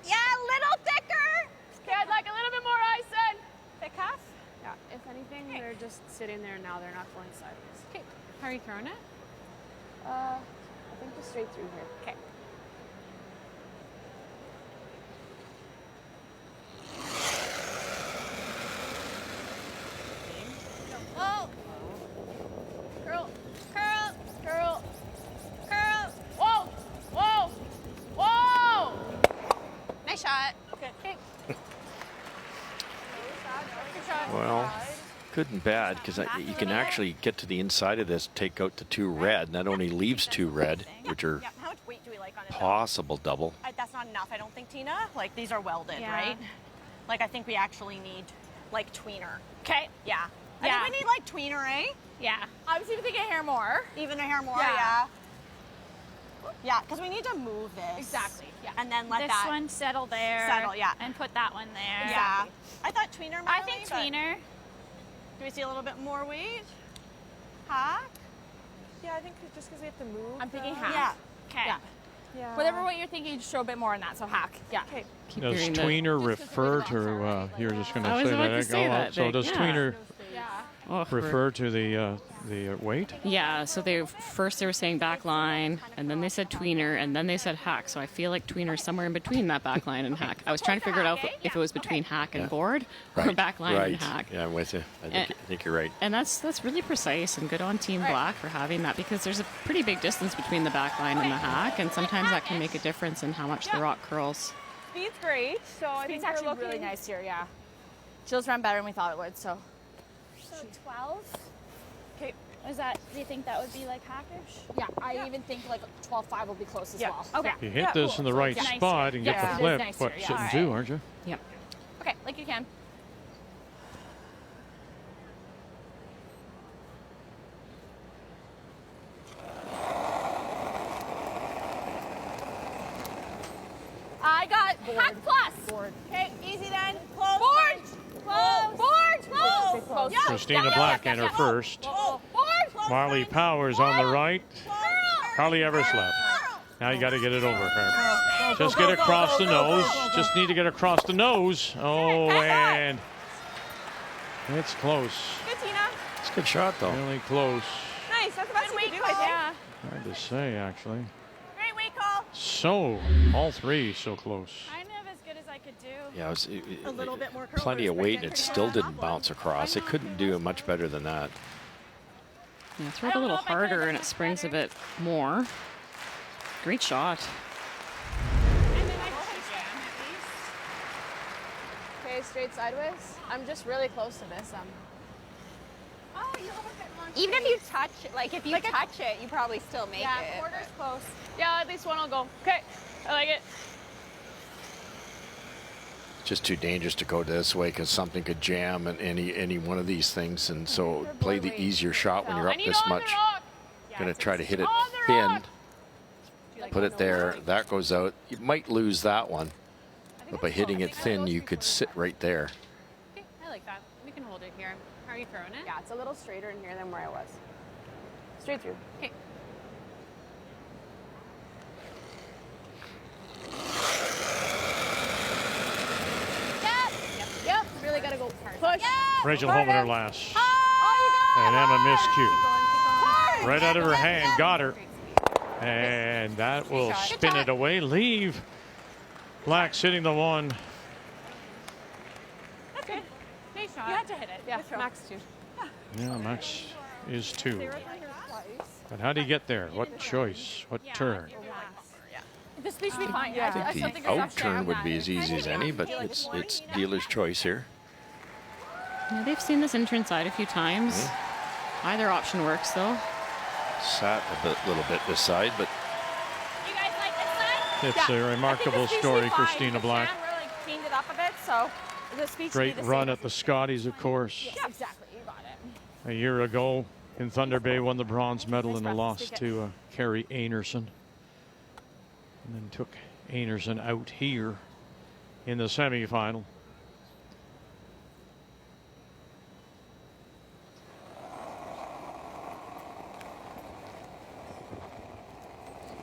Yeah, a little thicker. Okay, I'd like a little bit more ice then. Thick half? Yeah, if anything, they're just sitting there now. They're not going sideways. Okay, how are you throwing it? I think just straight through here. Okay. Whoa. Curl. Curl. Curl. Curl. Whoa. Whoa. Whoa. Nice shot. Okay. Well, good and bad, because you can actually get to the inside of this, take out the 2 red, and that only leaves 2 red, which are Yeah, how much weight do we like on it? possible double. That's not enough, I don't think, Tina. Like, these are welded, Yeah. right? Like, I think we actually need, like, tweener. Okay. Yeah. I Yeah. think we need, like, tweener, eh? Yeah. I was even thinking a hair more. Even a hair more, Yeah. Yeah, because we need to move this. Exactly. Yeah. And then let This that one settle there. settle, yeah. And put that one there. Yeah. I thought tweener, I Marley, think but tweener. Do we see a little bit more weight? Hack? Yeah, I think just because we have to move. I'm thinking the- hack. Yeah. Okay. Yeah. Yeah. Whatever way you're thinking, show a bit more on that. So hack. Yeah. Okay. Does hearing that. tweener refer to, you're just going to I was say about that? to say that, So Vic, does yeah. tweener Oh, refer to the weight? Yeah, so they were saying back line, and then they said tweener, and then they said hack. So I feel like tweener is somewhere in between that back line and hack. I was trying to figure it out if it was between hack and board or back line and hack. Yeah, I'm with you. I think you're right. And that's really precise and good on Team Black for having that, because there's a pretty big distance between the back line and the hack, and sometimes that can make a difference in how much the rock curls. Speed's great, so I think Speed's we're actually looking really nice here. Yeah. Jill's run better than we thought it would. So. So 12? Okay. Is that, do you think that would be like hackish? Yeah, I even think like 12-5 will be close as well. Okay. You hit this in the right spot and get the flip. What, sitting 2, aren't you? Yep. Okay, like you can. I got hack plus. Board. Okay, easy then. Close. Board. Close. Board. Close. Close. Yeah. Christina Black enter first. Board. Close. Marley Powers on the right. Carly Evers left. Now you got to get it over her. Just get across the nose. Just need to get across the nose. Oh, and it's close. Good, Tina. It's a good shot, though. Really close. Nice. That's the best we can do, I think. Yeah. Hard to say, actually. Great weight call. So, all 3 so close. Kind of as good as I could do. Yeah, it was A little bit more plenty of curlers, weight, but and it then still pretty didn't bounce across. It couldn't do much better than that. Yeah, throw it a little harder and it springs a bit more. Great shot. Okay, straight sideways. I'm just really close to this. Even if you touch it, like if you touch it, you probably still make Yeah, it. quarter's close. Yeah, at least one will go. Okay, I like it. Just too dangerous to go this way, because something could jam in any one of these things, and so play the easier shot when you're up this much. Going to try to hit it thin. Put it there. That goes out. You might lose that one, but by hitting it thin, you could sit right there. Okay, I like that. We can hold it here. How are you throwing it? Yeah, it's a little straighter in here than where I was. Straight through. Okay. Yep. Really gotta go hard. Rachel Homan her last. And Emma miscued. Right out of her hand, got her. And that will spin it away, leave Black sitting the one. That's good. Nice shot. You had to hit it. Yeah, max 2. Yeah, max is 2. But how do you get there? What choice? What turn? This should be fine. I think the out turn would be as easy as any, but it's dealer's choice here. Yeah, they've seen this in turn side a few times. Either option works, though. Sat a little bit this side, but You guys like this side? It's a remarkable story, Christina Black. Really cleaned it up a bit, so the speech Great run at the Scotties, of course. Yes, exactly. You got it. A year ago in Thunder Bay, won the bronze medal in a loss to Carrie Einarson. And then took Einarson out here in the semifinal.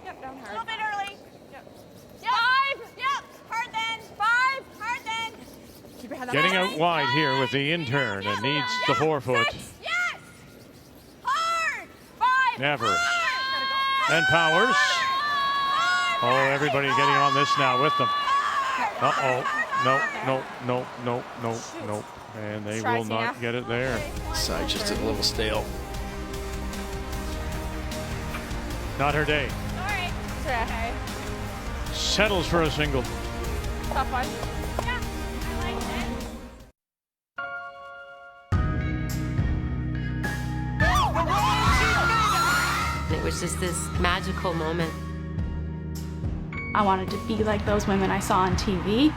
Yep, down hard. A little bit early. Yep. 5. Yep. Hard then. 5. Hard then. Keep your head up. Getting out wide here with the in turn and needs the 4-foot. Yes. Hard. 5. Never. And Powers. Oh, everybody getting on this now with them. No. And they will not get it there. side just a little stale. Not her day. Alright. Okay. Settles for a single. Tough one. Yeah, I liked it. It was just this magical moment. I wanted to be like those women I saw on TV.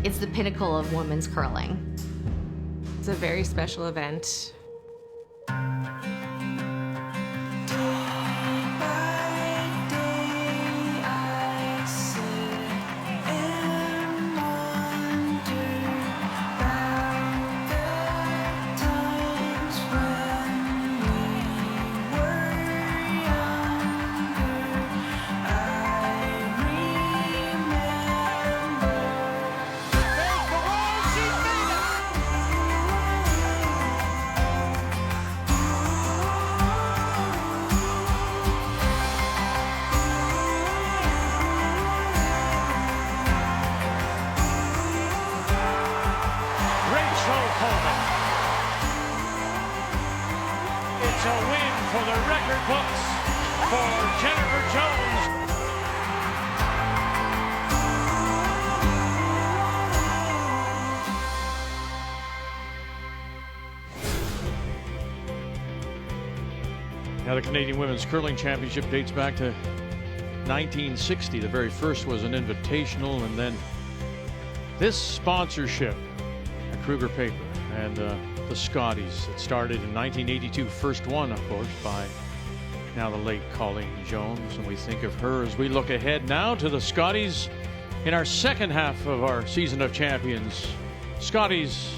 It's the pinnacle of women's curling. It's a very special event. It's a win for the record books for Jennifer Jones. Now the Canadian Women's Curling Championship dates back to 1960. The very first was an invitational, and then this sponsorship, a Kruger paper, and the Scotties. It started in 1982, first one, of course, by now the late Colleen Jones. And we think of her as we look ahead now to the Scotties in our second half of our season of champions. Scotties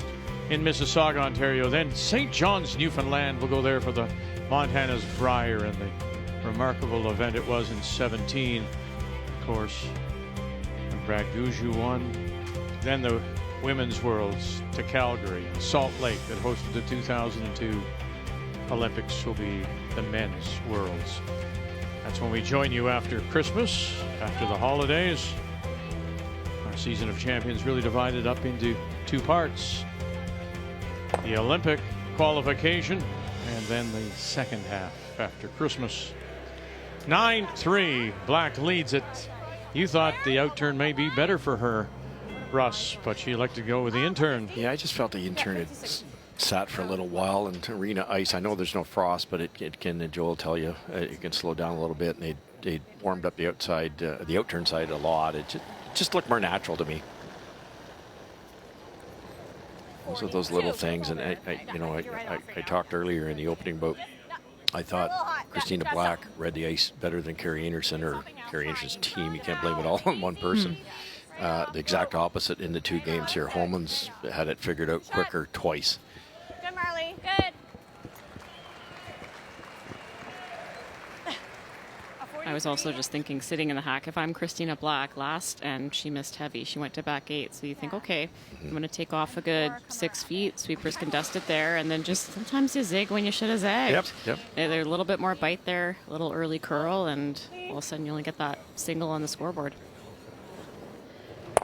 in Mississauga, Ontario. Then St. John's, Newfoundland. We'll go there for the Montana's Brier and the remarkable event it was in 17. Of course, Brad Gouju won. Then the Women's Worlds to Calgary, Salt Lake that hosted the 2002 Olympics will be the Men's Worlds. That's when we join you after Christmas, after the holidays. Our season of champions really divided up into two parts. The Olympic qualification and then the second half after Christmas. 9-3, Black leads it. You thought the outturn may be better for her, Russ, but she elected to go with the intern. Yeah, I just felt the intern had sat for a little while in arena ice. I know there's no frost, but it can, and Joel will tell you, it can slow down a little bit, and they warmed up the outside, the outturn side a lot. It just looked more natural to me. Also those little things, and I talked earlier in the opening about, I thought Christina Black read the ice better than Carrie Einarson or Carrie Einarson's team. You can't blame it all on one person. The exact opposite in the two games here. Homan's had it figured out quicker twice. Good, Marley. Good. I was also just thinking, sitting in the hack, if I'm Christina Black last and she missed heavy, she went to back 8. So you think, okay, I'm going to take off a good 6 feet. Sweepers can dust it there. And then just sometimes you zig when you should have zagged. Yep. There's a little bit more bite there, a little early curl, and all of a sudden you only get that single on the scoreboard.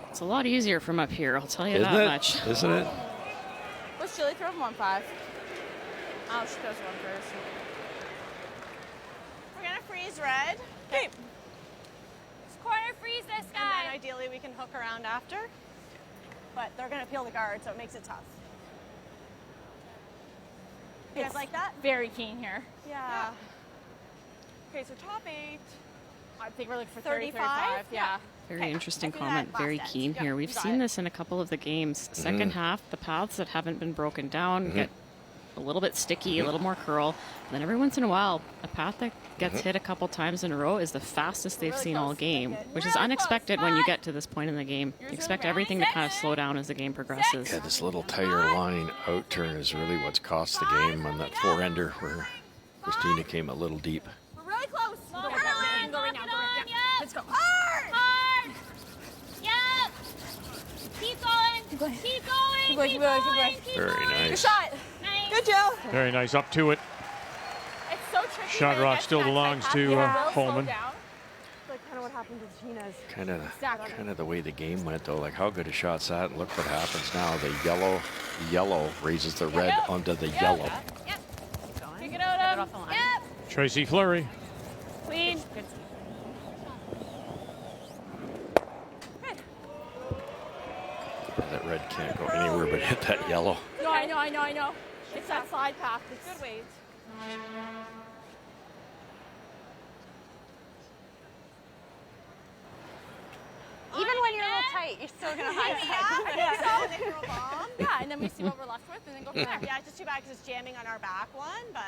It's a lot easier from up here, I'll tell you that much. Isn't it? What's Chili throw from 1-5? Oh, she goes 1 first. We're gonna freeze red. Okay. Corner freeze this And guy. then ideally we can hook around after. But they're gonna peel the guard, so it makes it tough. You guys like that? Very keen here. Yeah. Okay, so top 8. I think we're looking for 35. Yeah. Very interesting I think comment. that Very last keen end. here. Yep, We've you got seen it. this in a couple of the games. Second half, the paths that haven't been broken down get a little bit sticky, a little more curl. And then every once in a while, a path that gets hit a couple times in a row is the fastest they've seen all game, which is unexpected when you get to this point in the game. You expect everything to kind of slow down as the game progresses. Yeah, this little tighter line out turn is really what's cost the game on that 4-ender where Christina came a little deep. We're really close. Go right now. Lock it on. Yep. Let's go. Hard. Yep. Keep going. Keep going. Keep going. Keep going. Very nice. Good shot. Nice. Good, Jill. Very nice. Up to it. It's so tricky. Shot when it rock gets still that belongs tight to path. Yeah. Homan. It's like kind of what happened to Tina's. Kind of the way the game went though. Like how good a shot's that? And look what happens now. The yellow raises the red onto the yellow. Yep. Pick it out. Yep. Tracy Fleury. Clean. That red can't go anywhere but hit that yellow. No, I know. It's that side path. It's good weight. Even when you're a little tight, you're still gonna high side. Yeah, and then we see what we're left with and then go from there. Yeah, it's just too bad because it's jamming on our back one, but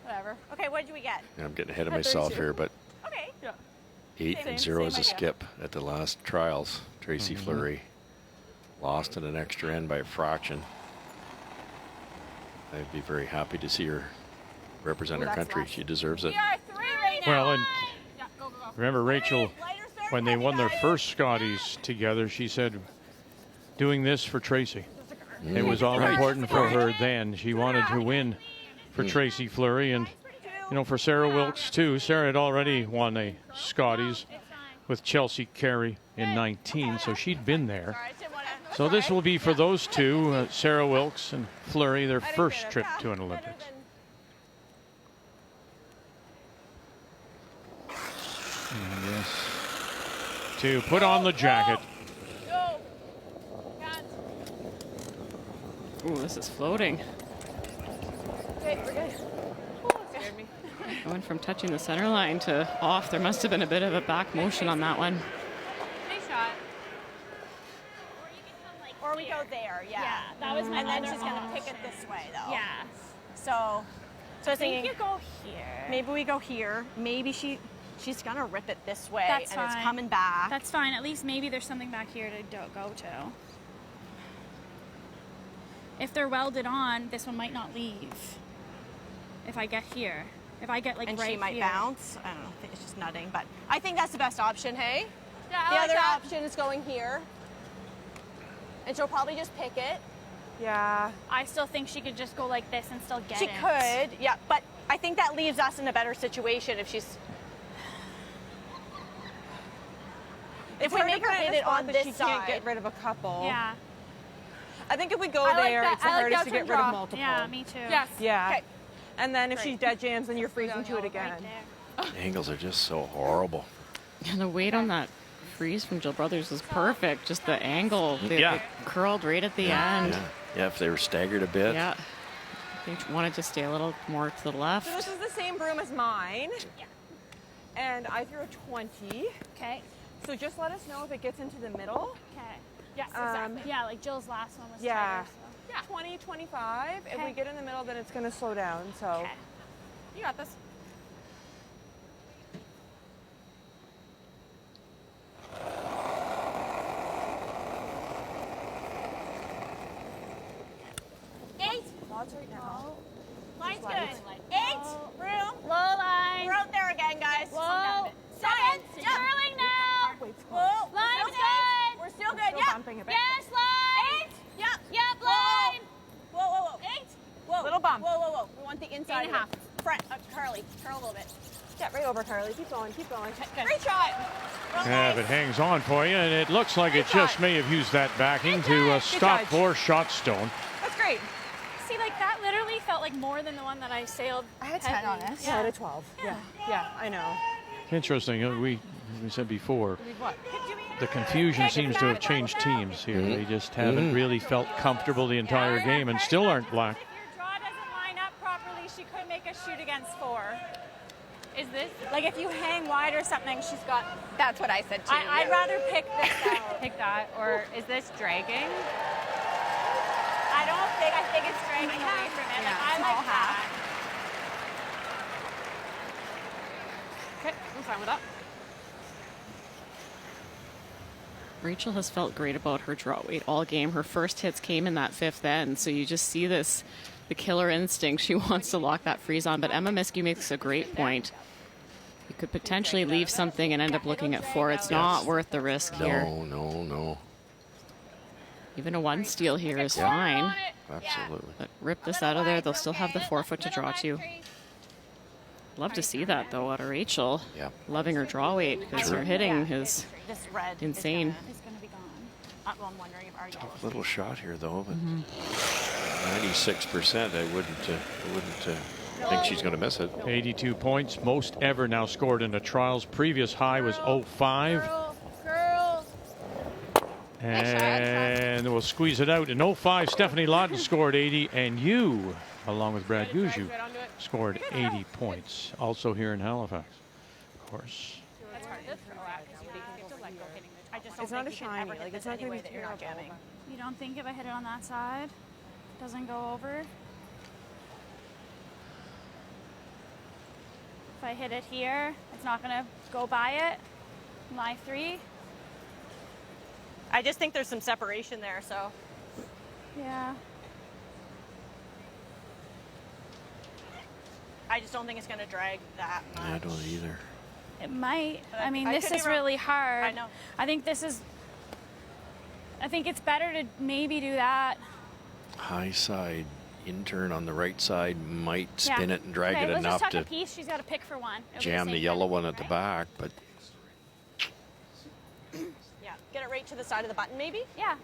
Whatever. okay, what did we get? Yeah, I'm getting ahead of myself here, but Okay. 8 and 0 is a idea. skip at the last trials. Tracy Fleury lost in an extra end by a fraction. I'd be very happy to see her represent our country. She deserves it. We are 3 right now. Well, and Yeah, go. remember Rachel, Lighter start, when they heavy won their guys. first Scotties together, she said, doing this for Tracy. It was all important for her then. She wanted to win for Tracy Fleury and, you know, for Sarah Wilkes too. Sarah had already won a Scotties with Chelsea Carey in 19, so she'd been there. So this will be for those two, Sarah Wilkes and Fleury, their first trip to an Olympics. Yes. To put on the jacket. Ooh, this is floating. Okay, we're good. Scared me. Going from touching the center line to off. There must have been a bit of a back motion on that one. Nice shot. Or we go there, yeah. Yeah, that was my And then other she's gonna pick option. it this way though. Yeah. So I was thinking you go here. maybe we go here. Maybe she's gonna rip it this way That's and it's fine. coming back. That's fine. At least maybe there's something back here to go to. If they're welded on, this one might not leave. If I get here. If I get like and right she might here. bounce. I don't know. I think it's just nutting, but I think that's the best option, hey? Yeah, The I like other that. option is going here. And she'll probably just pick it. Yeah. I still think she could just go like this and still get She it. could, yeah, but I think that leaves us in a better situation if she's. If we make her hit it on this she side. can't get rid of a couple. Yeah. I think if we go I like there, that. it's the I like hardest that to get turn rid of draw. multiple. Yeah, me too. Yes. Yeah. Okay. And then if she dead jams, then you're freezing to it again. Angles are just so horrible. And the weight on that freeze from Jill Brothers was perfect. Just the angle. They curled right at the end. Yeah, if they were staggered a bit. Yeah. They wanted to stay a little more to the left. So this is the same broom as mine. Yeah. And I threw a 20. Okay. So just let us know if it gets into the middle. Okay. Yes, exactly. Yeah, like Jill's last one was tighter, so. Yeah. 20, 25. If Okay. we get in the middle, then it's going to slow down. So you got this. Eight. Lots right now. Line's Just let good. it. Eight. Room. Low line. We're out there again, guys. Low. 7. inside. 8.5. Front, Carly, curl a little bit. Yeah, right over, Carly. Keep going, keep going. Great shot. Yeah, if it hangs on for you, and it looks like it just may have used that backing to stop for shot stone. That's great. See, like that literally felt like more than the one that I sailed. I had a 10 on it. Yeah, I had a 12. Yeah, I know. Interesting. We said before, What? the confusion seems to have changed teams here. They just haven't really felt comfortable the entire game and still aren't black. If your draw doesn't line up properly, she could make a shoot against 4. Is this like if you hang wide or something? She's got. That's what I said too. I'd rather pick this out. Pick that, or is this dragging? I think it's dragging away from it. Like, I like that. Okay, I'm fine with that. Rachel has felt great about her draw weight all game. Her first hits came in that 5th end, so you just see this, the killer instinct. She wants to lock that freeze on, but Emma Miskey makes a great point. You could potentially leave something and end up looking at 4. It's not worth the risk here. No. Even a 1 steal here is fine. Absolutely. But rip this out of there. They'll still have the 4-foot to draw to. Love to see that, though, out of Rachel. Yeah. Loving her draw weight because her hitting is This red insane. is gonna be gone. Well, I'm wondering if our yellow. Tough little shot here, though. But 96%. I wouldn't think she's going to miss it. 82 points, most ever now scored in the trials. Previous high was 05. Girls. And we'll squeeze it out. In 05, Stephanie Lawton scored 80, and you, along with Brad Yuzu, scored 80 points. Also here in Halifax, of course. That's hard to throw at because you have to let go hitting the. I just don't It's not think a you can shiny. ever hit Like, this it's not any gonna way be that you're not terrible. jamming. You don't think if I hit it on that side, doesn't go over? If I hit it here, it's not gonna go by it. My 3. I just think there's some separation there, so. Yeah. I just don't think it's going to drag that much. I don't either. It might. I mean, I this could be is wrong. really hard. I know. I think it's better to maybe do that. High side in-turn on the right side might spin it and drag okay, it let's enough just tuck to a piece. She's got to pick for one. It'll be jam the same yellow kind of one thing, at the right? back, but Yeah, get it right to the side of the button, maybe? Yeah.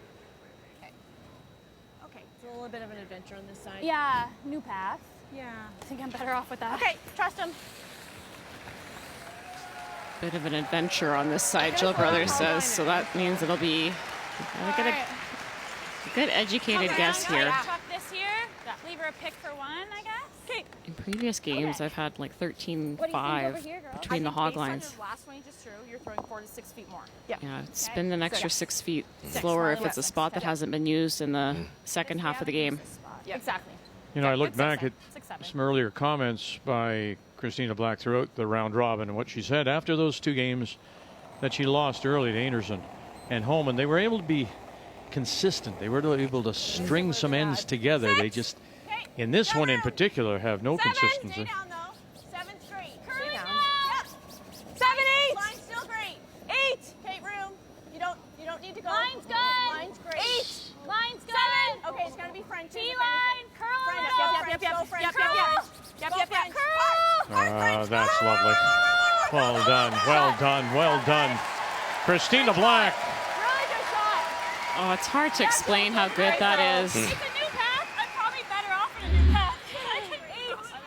Okay. It's a little bit of an adventure on this side. Yeah, new path. Yeah. I think I'm better off with that. Okay, trust him. Bit of an adventure on this side, Jill Brothers says, so that means it'll be a good educated guess here. Tuck this here. Leave her a pick for one, I guess. Okay. In previous games, I've had like What do you think over 13-5 here, girl? between the hog lines. Based on your last one you just threw, you're throwing 4 to 6 feet more. Yeah, spin an extra 6 feet 6. slower if it's a spot that hasn't been used in the second half of the game. Yeah, exactly. You know, I look back at 6-7. some earlier comments by Christina Black throughout the round robin, and what she said after those 2 games that she lost early to Anderson and Homan, they were able to be consistent. They were able to string some ends together. They just, in this one in particular, have no consistency. 7's great. Curling Stay down. now. Yep. 7, 8. Line's still great. 8. Okay, room. You don't need to go. Line's good. Line's great. 8. Line's good. 7. Okay, it's gonna be French. T-line. Curl French. it. Yep. Curl. That's lovely. Well done, well done, well done. Christina Black. Really good shot. Oh, it's hard to explain how good that is. It's a new path. I'm probably better off in a new path.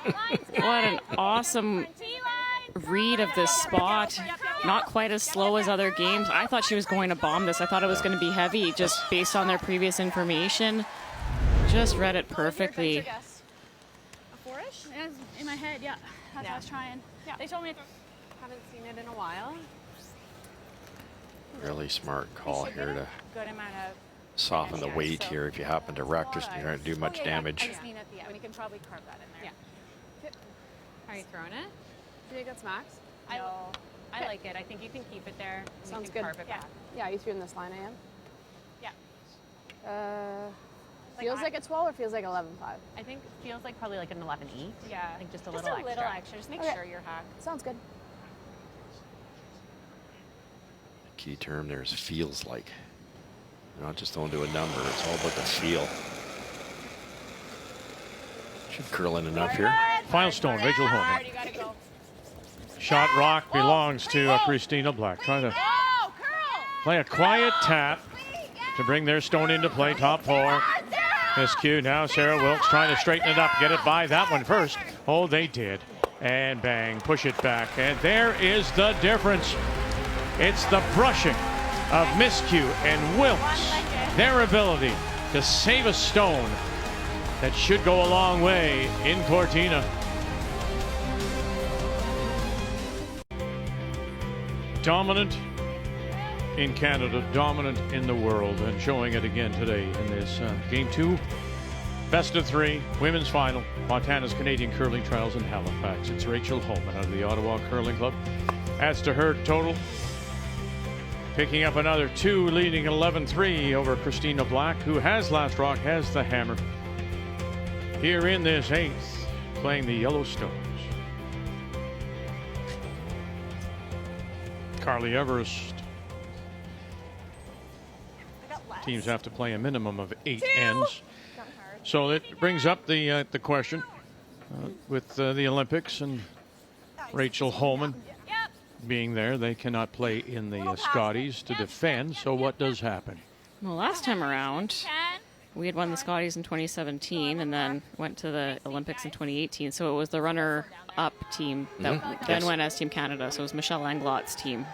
8. Line's good. What an awesome read of this spot. Not quite as slow as other games. I thought she was going to bomb this. I thought it was going to be heavy just based on their previous information. Just read it perfectly. A 4-ish? In my head, yeah. That's what I was trying. Yeah. They told me. Haven't seen it in a while. really smart call here to Good amount of soften the weight here. If you happen to wreck, just you're going to do much damage. I just mean at the end. We can probably carve that in there. Yeah. Are you throwing it? Do you think that's max? I like it. I think you can keep it there. Sounds you can good. Carve it back. Yeah, you threw in this line I am. Yeah. Feels like a 12 or feels like 11.5? I think it feels like probably like an 11.8. Yeah. I think just a Just little a extra. little extra. Just make Okay. sure you're hacked. Sounds good. Key term there is feels like. You're not just throwing to a number, it's all about the feel. Should curl in enough here. Final stone, Rachel Homan. Shot rock belongs to Christina Black. Trying to play a quiet tap to bring their stone into play. Top four. Miscue now. Sarah Wilkes trying to straighten it up. Get it by that one first. Oh, they did. And bang. Push it back. And there is the difference. It's the brushing of Miscue and Wilkes. Their ability to save a stone that should go a long way in Cortina. Dominant in Canada, dominant in the world, and showing it again today in this Game 2, best of 3, women's final, Montana's Canadian Curling Trials in Halifax. It's Rachel Homan out of the Ottawa Curling Club. Adds to her total, picking up another 2, leading 11-3 over Christina Black, who has last rock, has the hammer. Here in this 8th, playing the Yellowstones. Carly Everest. Teams have to play a minimum of 8 ends. So that brings up the question with the Olympics and Rachel Homan being there. They cannot play in the Scotties to defend. So what does happen? Well, last time around, we had won the Scotties in 2017 and then went to the Olympics in 2018. So it was the runner-up team that then went as Team Canada. So it was Michelle Anglott's team.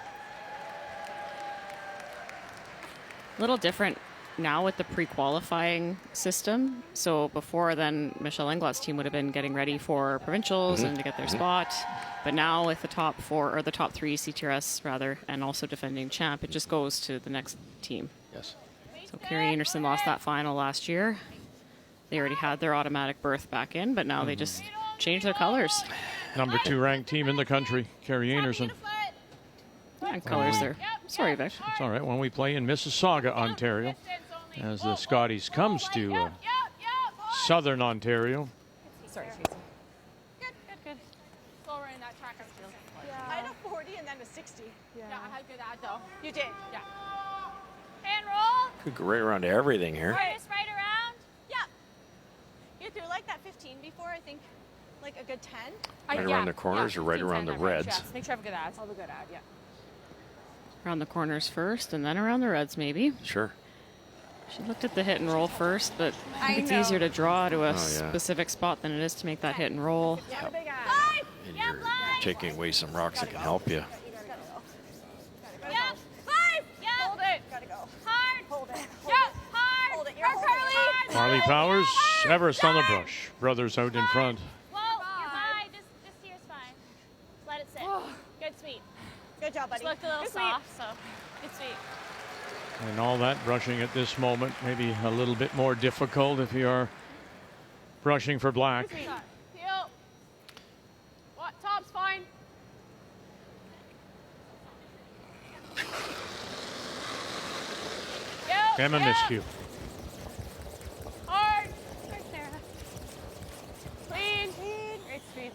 A little different now with the pre-qualifying system. So before then, Michelle Anglott's team would have been getting ready for provincials and to get their spot. But now with the top 4, or the top 3 CTRS rather, and also defending champ, it just goes to the next team. Yes. So Carrie Anderson lost that final last year. They already had their automatic berth back in, but now they just changed their colors. Number 2 ranked team in the country, Carrie Anderson. And colors there. Sorry, Vic. It's all right. When we play in Mississauga, Ontario, as the Scotties comes to southern Ontario. Sorry, Tracy. Good. Slower in that track. I had a 40 and then a 60. Yeah, I had good ad though. You did? Yeah. Hand roll. Could go right around everything here. Just right around. Yep. You threw like that 15 before, I think. Like a good 10. Right around the corners or right 15, around the 10, reds? yes. Make sure I have a good ad. I'll have a good ad, yeah. Around the corners first and then around the reds maybe. Sure. She looked at the hit and roll first, but I think it's know. easier to draw to a specific spot than it is to make that hit and roll. And you're taking away some rocks that can help you. Hold it. Gotta go. Hard. Hold it. Hard. Hold it. You're Carly. Carly Powers, Everest on the brush. Brothers out in front. Whoa, you're fine. Just here's fine. Let it sit. Good sweep. Good job, buddy. Just looked a little soft, so good sweep. And all that brushing at this moment, maybe a little bit more difficult if you are brushing for Black. Heel. What? Top's fine. Emma Miscue. Hard. There's Sarah. Clean. Great sweep.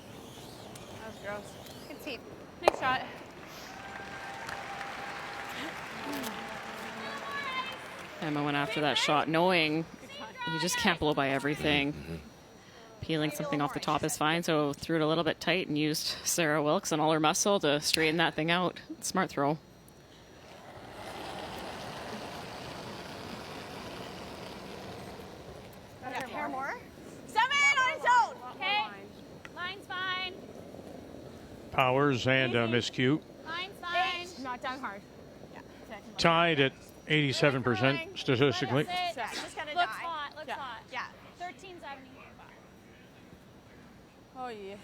That was gross. Good sweep. Nice shot. Emma went after that shot knowing you just can't blow by everything. Peeling something off the top is fine, so threw it a little bit tight and used Sarah Wilkes and all her muscle to straighten that thing out. Smart throw. Hair more. 7 on its own. Okay. Line's fine. Powers and Miscue Line's fine. Not down hard. tied at 87% statistically. That's it. Just gotta Looks die. hot. Looks hot. Yeah. 1370. Oh yeah.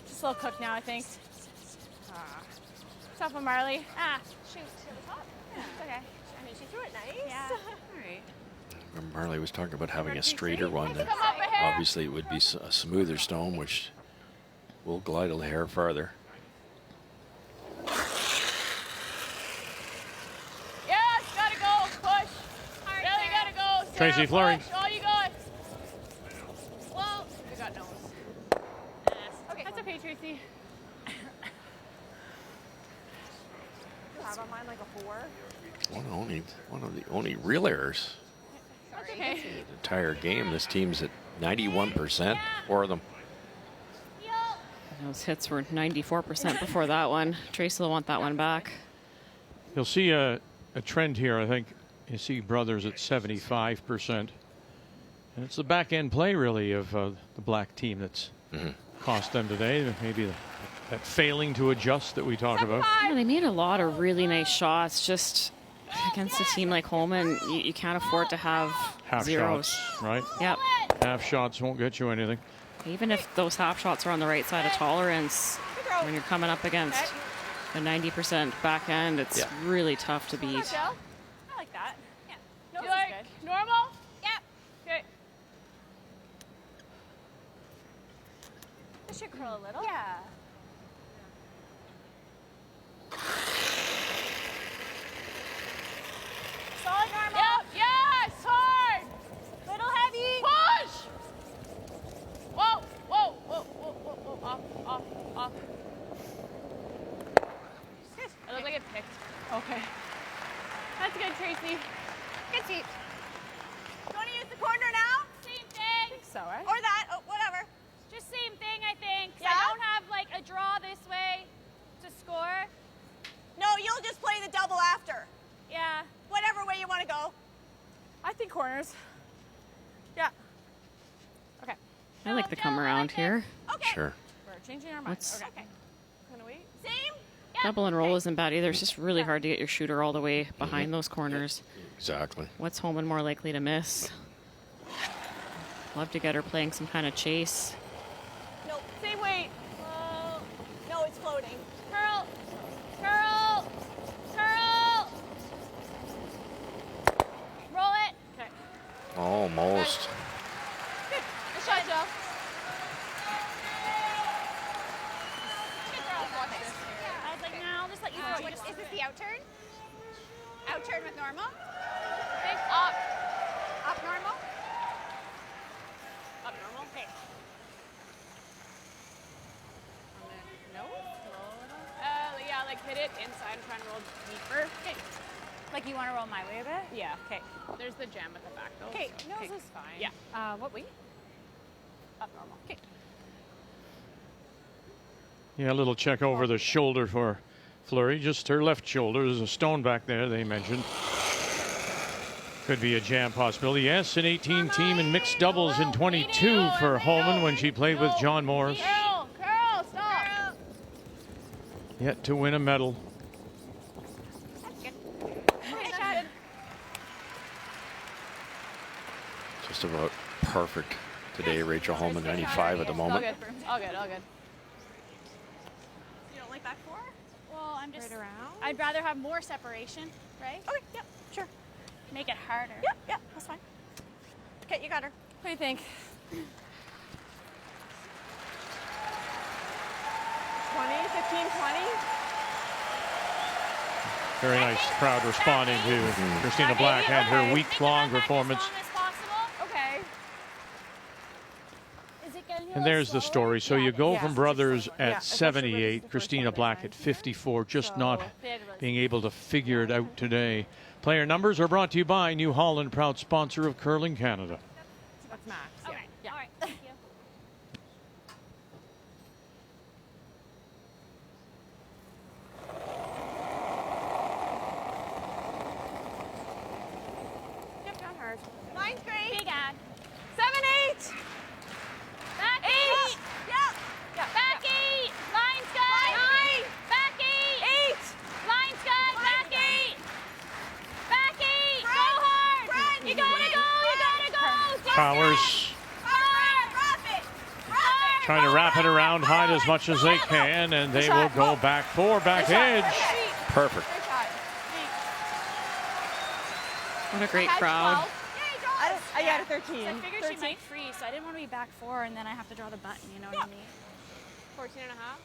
Just a little cooked now, I think. Tough one, Marley. Shoot. It was hot. Yeah. It's okay. I mean, she threw it nice. Yeah. All right. Marley was talking about having a straighter one. That obviously it would be a smoother stone, which will glide a hair farther. Yes, gotta go. Push. Really gotta go. Sarah, Tracy Fleury. push. All you got. Well, we got nose. Okay, that's okay, Tracy. You have on mine like a 4. One of the only real errors That's okay. the entire game. This team's at 91% for them. Those hits were 94% before that one. Tracy will want that one back. You'll see a trend here, I think. You see Brothers at 75%. And it's the back end play, really, of the black team that's cost them today. Maybe that failing to adjust that we talk about. Yeah, they made a lot of really nice shots. Just against a team like Homan, you can't afford to have Half zeros. shots, right? Yep. Half shots won't get you anything. Even if those half shots are on the right side of tolerance, when you're coming up against a 90% back end, it's really tough to beat. I like that. Yeah. No, you like normal? Yep. Okay. This should curl a little. Yeah. Solid normal. Yep. Yes. Hard. Little heavy. Push. Whoa. Whoa. Whoa. Whoa. Whoa. Whoa. Off. Off. Off. It looked like it picked. Okay. That's good, Tracy. Good seat. You want to use the corner now? Same thing. I think so, right? Or that, oh, whatever. Just same thing, I think. Yeah? I don't have like a draw this way to score. No, you'll just play the double after. Yeah. Whatever way you want to go. I think corners. Yeah. Okay. I like the come around here. Okay. Sure. We're changing our minds. Okay. Gonna wait. Same. Double and roll isn't bad either. It's just really hard to get your shooter all the way behind those corners. Exactly. What's Homan more likely to miss? Love to get her playing some kind of chase. No, same weight. No, it's floating. Curl. Curl. Curl. Roll it. Okay. Almost. Good. Good shot, Joe. I was like, no, I'll just let you throw. Is this the out turn? Out turn with normal? Okay. Up. Up normal? Up normal. Okay. No. Roll a little. Yeah, like hit it inside and try and roll deeper. Okay. Like you want to roll my way a bit? Yeah. Okay. There's the jam at the back though. Okay. So. Nose is fine. Yeah. What weight? Up normal. Okay. Yeah, a little check over the shoulder for Fleury. Just her left shoulder. There's a stone back there, they mentioned. Could be a jam possibility. Yes, an 18 team in mixed doubles in 22 for Homan when she played with John Morris. Curl. Curl. Stop. Yet to win a medal. Just about perfect today, Rachel Homan, 95 at the moment. All good. All good. All good. You don't like back four? Well, I'm just. Right around? I'd rather have more separation, right? Okay, yep, sure. Make it harder. Yep, that's fine. Okay, you got her. What do you think? 20, 15, 20? Very nice crowd responding to Christina Black and her week-long performance. Okay. And there's the story. So you go from Brothers at 78, Christina Black at 54, just not being able to figure it out today. Player numbers are brought to you by New Holland, proud sponsor of Curling Canada. That's max. Okay. Yeah. All right. Thank you. Yep, down hard. Line's great. Big ad. 7, 8. Back 8. eight. Yeah. Back 8. Line's good. 9. Back 8. 8. Line's good. Back 8. Back 8. Go hard. Front. You gotta go. You gotta go. Powers trying to wrap it around, hide as much as they can, and they will go back four, back edge. Perfect. What a great crowd. I got a 13. So I figured she might freeze, so I didn't want to be back 4 and then I have to draw the button, you know what I mean? 14 and a half?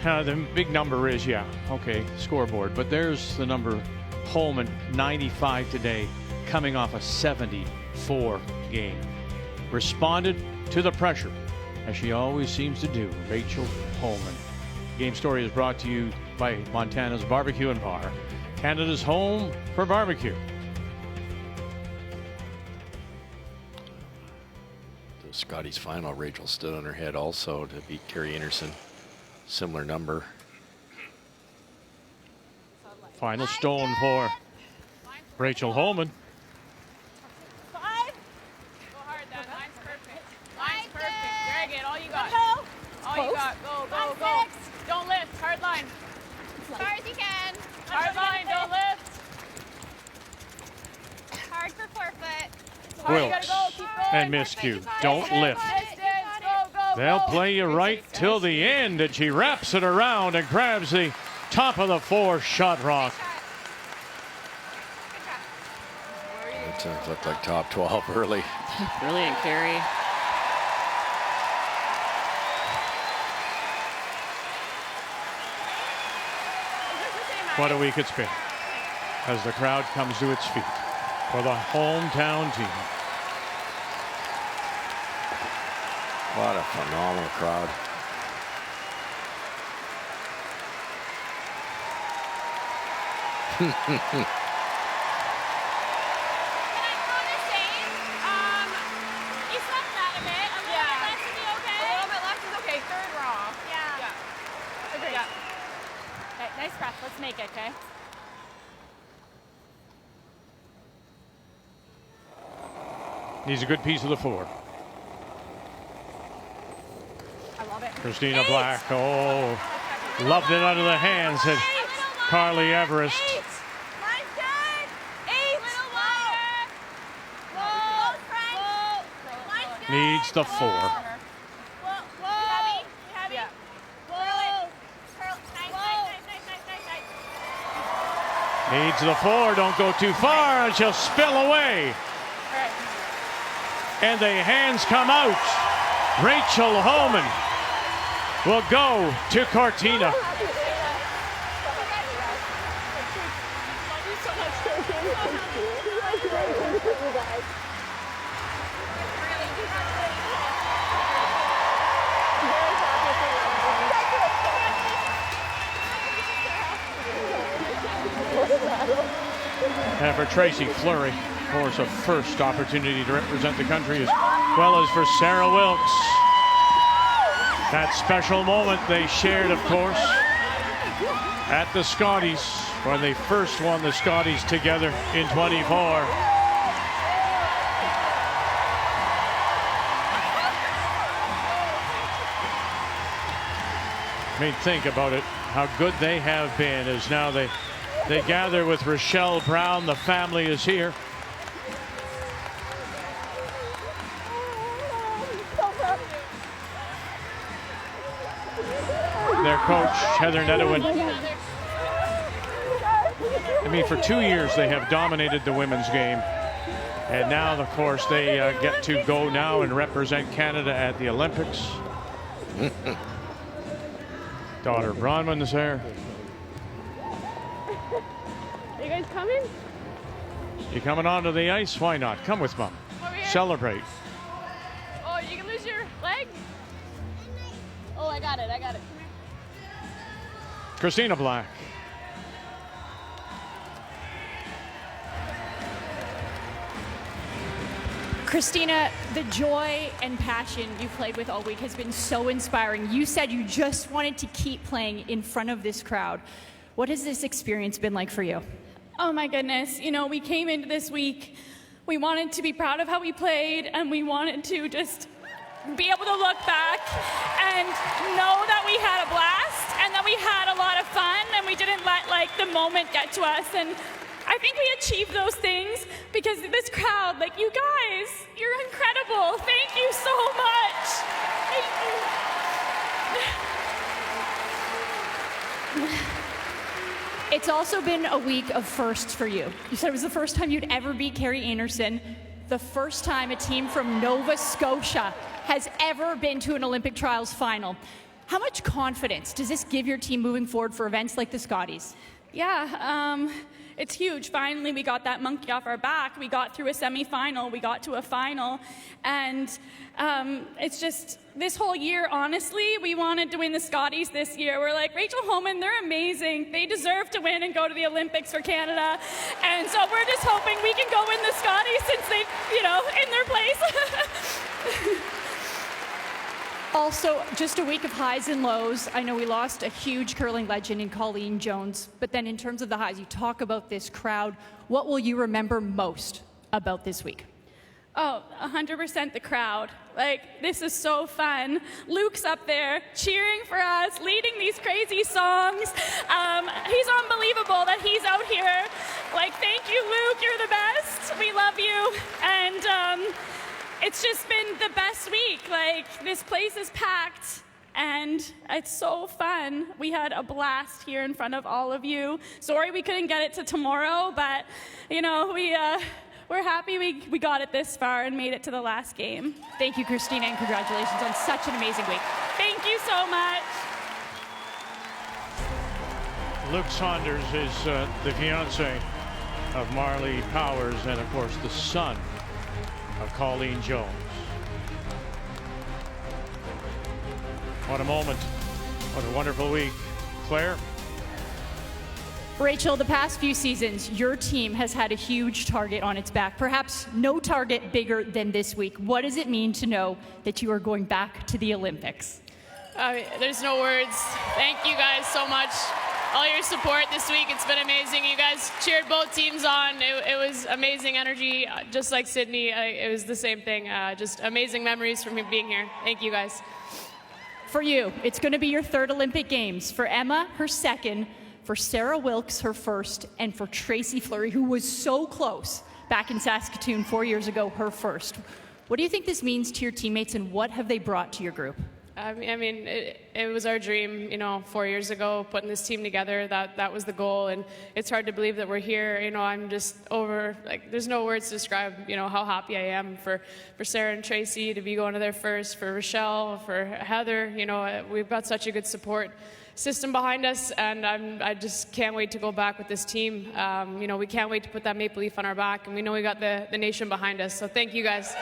Yeah. The big number is, okay, scoreboard. But there's the number, Homan, 95 today, coming off a 74 game. Responded to the pressure, as she always seems to do, Rachel Homan. Game Story is brought to you by Montana's Barbecue and Bar, Canada's home for barbecue. Scotty's final, Rachel stood on her head also to beat Carrie Anderson. Similar number. Final stone for Rachel Homan. 5. Go hard, then. Mine's perfect. Mine's perfect. Drag it. All you got. All you got. Go, go, go. Don't lift. Hard line. As far as you can. Hard line. Don't lift. Hard for forefoot. Wilkes and miscue. Don't lift. They'll play you right till the end, and she wraps it around and grabs the top of the 4 shot rock. It looked like top 12 early. Brilliant, Carrie. What a week it's been as the crowd comes to its feet for the hometown team. What a phenomenal crowd. Nice breath. Let's make it, okay? Needs a good piece of the 4. I love it. Christina Black, oh, loved it out of the hands of Carly Everest. Mine's good. 8. Needs the 4. Needs the 4, don't go too far, and she'll spill away. And the hands come out. Rachel Homan will go to Cortina. And for Tracy Fleury, of course, a first opportunity to represent the country as well as for Sarah Wilkes. That special moment they shared, of course, at the Scotties when they first won the Scotties together in 24. I mean, think about it, how good they have been as now they gather with Rochelle Brown. The family is here. Their coach, Heather Nedowin. I mean, for 2 years they have dominated the women's game. And now, of course, they get to go now and represent Canada at the Olympics. Daughter Bronwyn is there. Are you guys coming? You coming onto the ice? Why not? Come with Mom. Celebrate. Oh, you can lose your leg? Oh, I got it. I got it. Christina Black. Christina, the joy and passion you played with all week has been so inspiring. You said you just wanted to keep playing in front of this crowd. What has this experience been like for you? Oh my goodness. You know, we came into this week, we wanted to be proud of how we played, and we wanted to just be able to look back and know that we had a blast and that we had a lot of fun and we didn't let like the moment get to us. And I think we achieved those things because this crowd, like you guys, you're incredible. Thank you so much. Thank you. It's also been a week of firsts for you. You said it was the first time you'd ever beat Carrie Anderson, the first time a team from Nova Scotia has ever been to an Olympic trials final. How much confidence does this give your team moving forward for events like the Scotties? Yeah, it's huge. Finally, we got that monkey off our back. We got through a semifinal. We got to a final. And it's just, this whole year, honestly, we wanted to win the Scotties this year. We're like, Rachel Homan, they're amazing. They deserve to win and go to the Olympics for Canada. And so we're just hoping we can go win the Scotties since they, you know, in their place. Also, just a week of highs and lows. I know we lost a huge curling legend in Colleen Jones, but then in terms of the highs, you talk about this crowd. What will you remember most about this week? Oh, 100% the crowd. Like, this is so fun. Luke's up there cheering for us, leading these crazy songs. He's unbelievable that he's out here. Like, thank you, Luke. You're the best. We love you. And it's just been the best week. Like, this place is packed, and it's so fun. We had a blast here in front of all of you. Sorry we couldn't get it to tomorrow, but, you know, we're happy we got it this far and made it to the last game. Thank you, Christina, and congratulations on such an amazing week. Thank you so much. Luke Saunders is the fiance of Marley Powers and, of course, the son of Colleen Jones. What a moment. What a wonderful week. Claire? Rachel, the past few seasons, your team has had a huge target on its back, perhaps no target bigger than this week. What does it mean to know that you are going back to the Olympics? There's no words. Thank you guys so much. All your support this week, it's been amazing. You guys cheered both teams on. It was amazing energy, just like Sydney. It was the same thing. Just amazing memories from being here. Thank you guys. For you, it's going to be your third Olympic Games. For Emma, her second. For Sarah Wilkes, her first, and for Tracy Fleury, who was so close back in Saskatoon 4 years ago, her first. What do you think this means to your teammates, and what have they brought to your group? I mean, it was our dream, you know, 4 years ago, putting this team together. That was the goal, and it's hard to believe that we're here. You know, I'm just there's no words to describe, you know, how happy I am for Sarah and Tracy to be going to their first, for Rochelle, for Heather. You know, we've got such a good support system behind us, and I just can't wait to go back with this team. You know, we can't wait to put that maple leaf on our back, and we know we got the nation behind us. So thank you guys.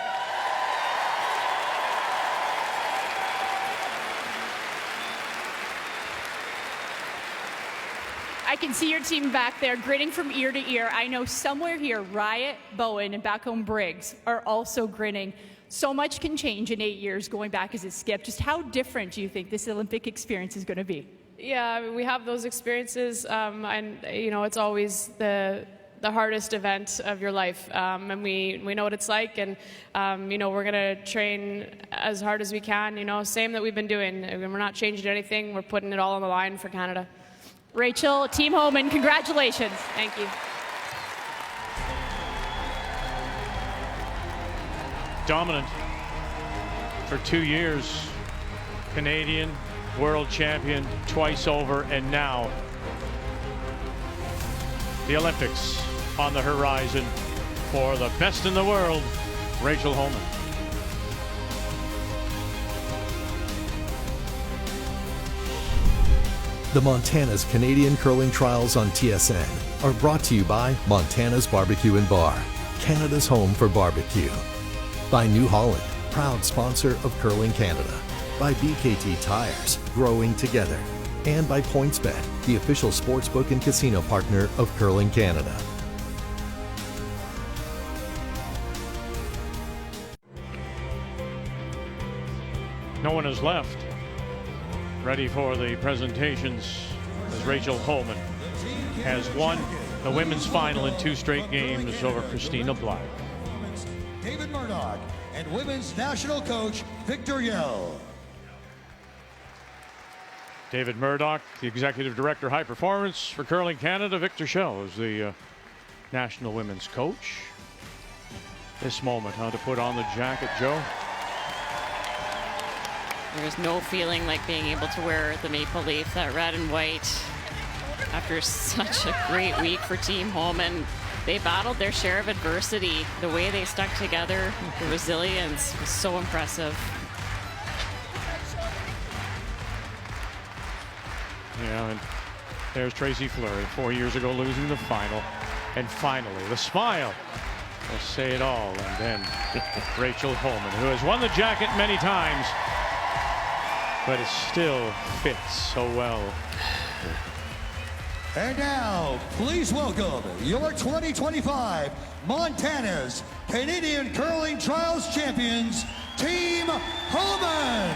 I can see your team back there grinning from ear to ear. I know somewhere here, Riot, Bowen, and back home Briggs are also grinning. So much can change in 8 years going back as a skip. Just how different do you think this Olympic experience is going to be? Yeah, I mean, we have those experiences, and you know, it's always the hardest event of your life, and we know what it's like, and you know, we're gonna train as hard as we can. You know, same that we've been doing. We're not changing anything. We're putting it all on the line for Canada. Rachel, Team Homan, congratulations. Thank you. Dominant for 2 years, Canadian world champion twice over, and now the Olympics on the horizon for the best in the world, Rachel Homan. The Montana's Canadian Curling Trials on TSN are brought to you by Montana's Barbecue and Bar, Canada's home for barbecue. By New Holland, proud sponsor of Curling Canada. By BKT Tires, growing together. And by PointsBet, the official sportsbook and casino partner of Curling Canada. No one is left. Ready for the presentations as Rachel Homan has won the women's final in 2 straight games over Christina Black. David Murdoch and women's national coach Victor Yell. David Murdoch, the executive director, high performance for Curling Canada. Victor Shell is the national women's coach. This moment, how to put on the jacket, Joe. There's no feeling like being able to wear the maple leaf, that red and white, after such a great week for Team Homan. They battled their share of adversity. The way they stuck together, the resilience was so impressive. Yeah, and there's Tracy Fleury, 4 years ago losing the final. And finally, the smile will say it all. And then Rachel Homan, who has won the jacket many times, but it still fits so well. And now, please welcome your 2025 Montana's Canadian Curling Trials champions, Team Homan.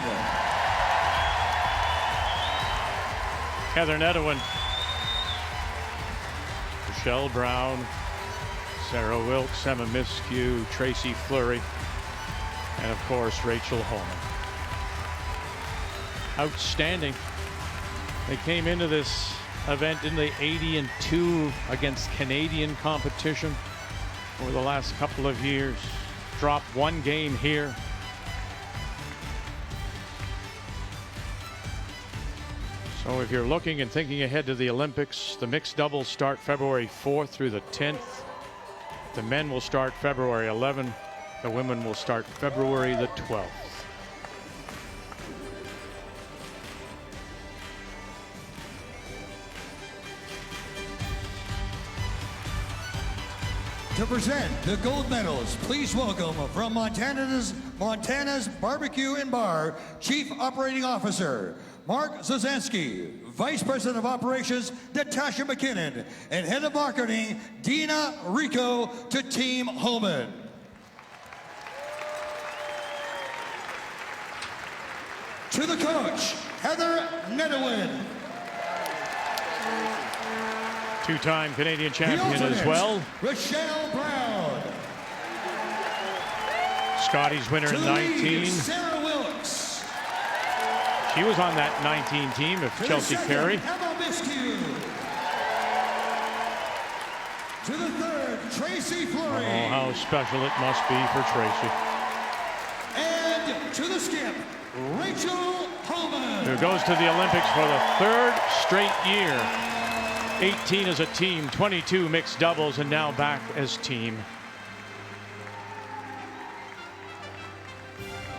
Heather Nedewin, Michelle Brown, Sarah Wilkes, Emma Miskew, Tracy Fleury, and of course Rachel Homan. Outstanding. They came into this event in the 80-2 against Canadian competition over the last couple of years. Dropped one game here. So if you're looking and thinking ahead to the Olympics, the mixed doubles start February 4th through the 10th. The men will start February 11th. The women will start February the 12th. To present the gold medals, please welcome from Montana's Barbecue and Bar, Chief Operating Officer Mark Zazansky, Vice President of Operations Natasha McKinnon, and Head of Marketing Dina Rico to Team Homan. To the coach, Heather Nedewin. Two-time Canadian champion as well. Rochelle Brown. Scotty's winner in 19. Sarah Wilkes. She was on that 19 team of Chelsea Carey. Emma Miskew. To the third, Tracy Fleury. Oh, how special it must be for Tracy. And to the skip, Rachel Homan. Who goes to the Olympics for the third straight year. 18 as a team, 22 mixed doubles, and now back as team.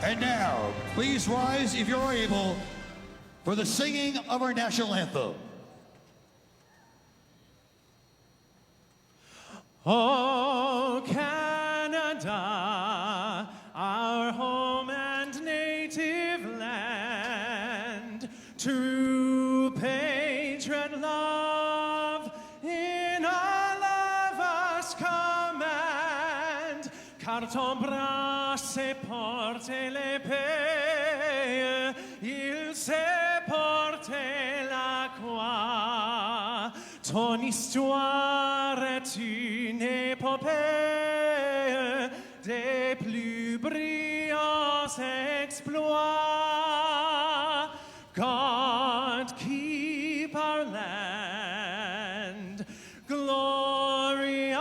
And now, please rise if you're able for the singing of our national anthem. Oh, Canada, our home and native land, true patriot love in all of us command, car ton bras sait porter l'épée, il sait porter la croix, ton histoire est une épopée des plus brillants exploits. God keep our land glorious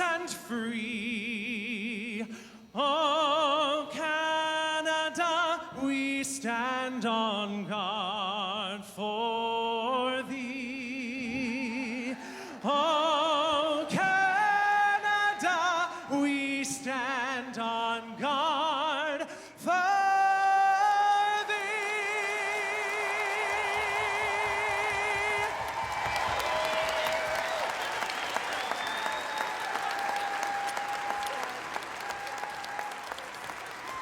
and free. Oh, Canada, we stand on guard for thee. Oh, Canada, we stand on guard for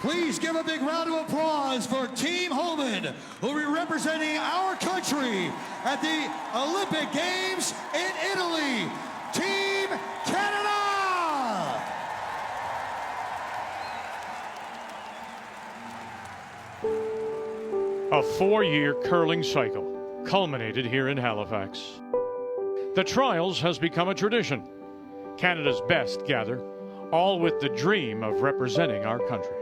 Please give a big round of applause for Team Homan, who will be representing our country at the Olympic Games in Italy. Team Canada! A four-year curling cycle culminated here in Halifax. The trials has become a tradition. Canada's best gather, all with the dream of representing our country.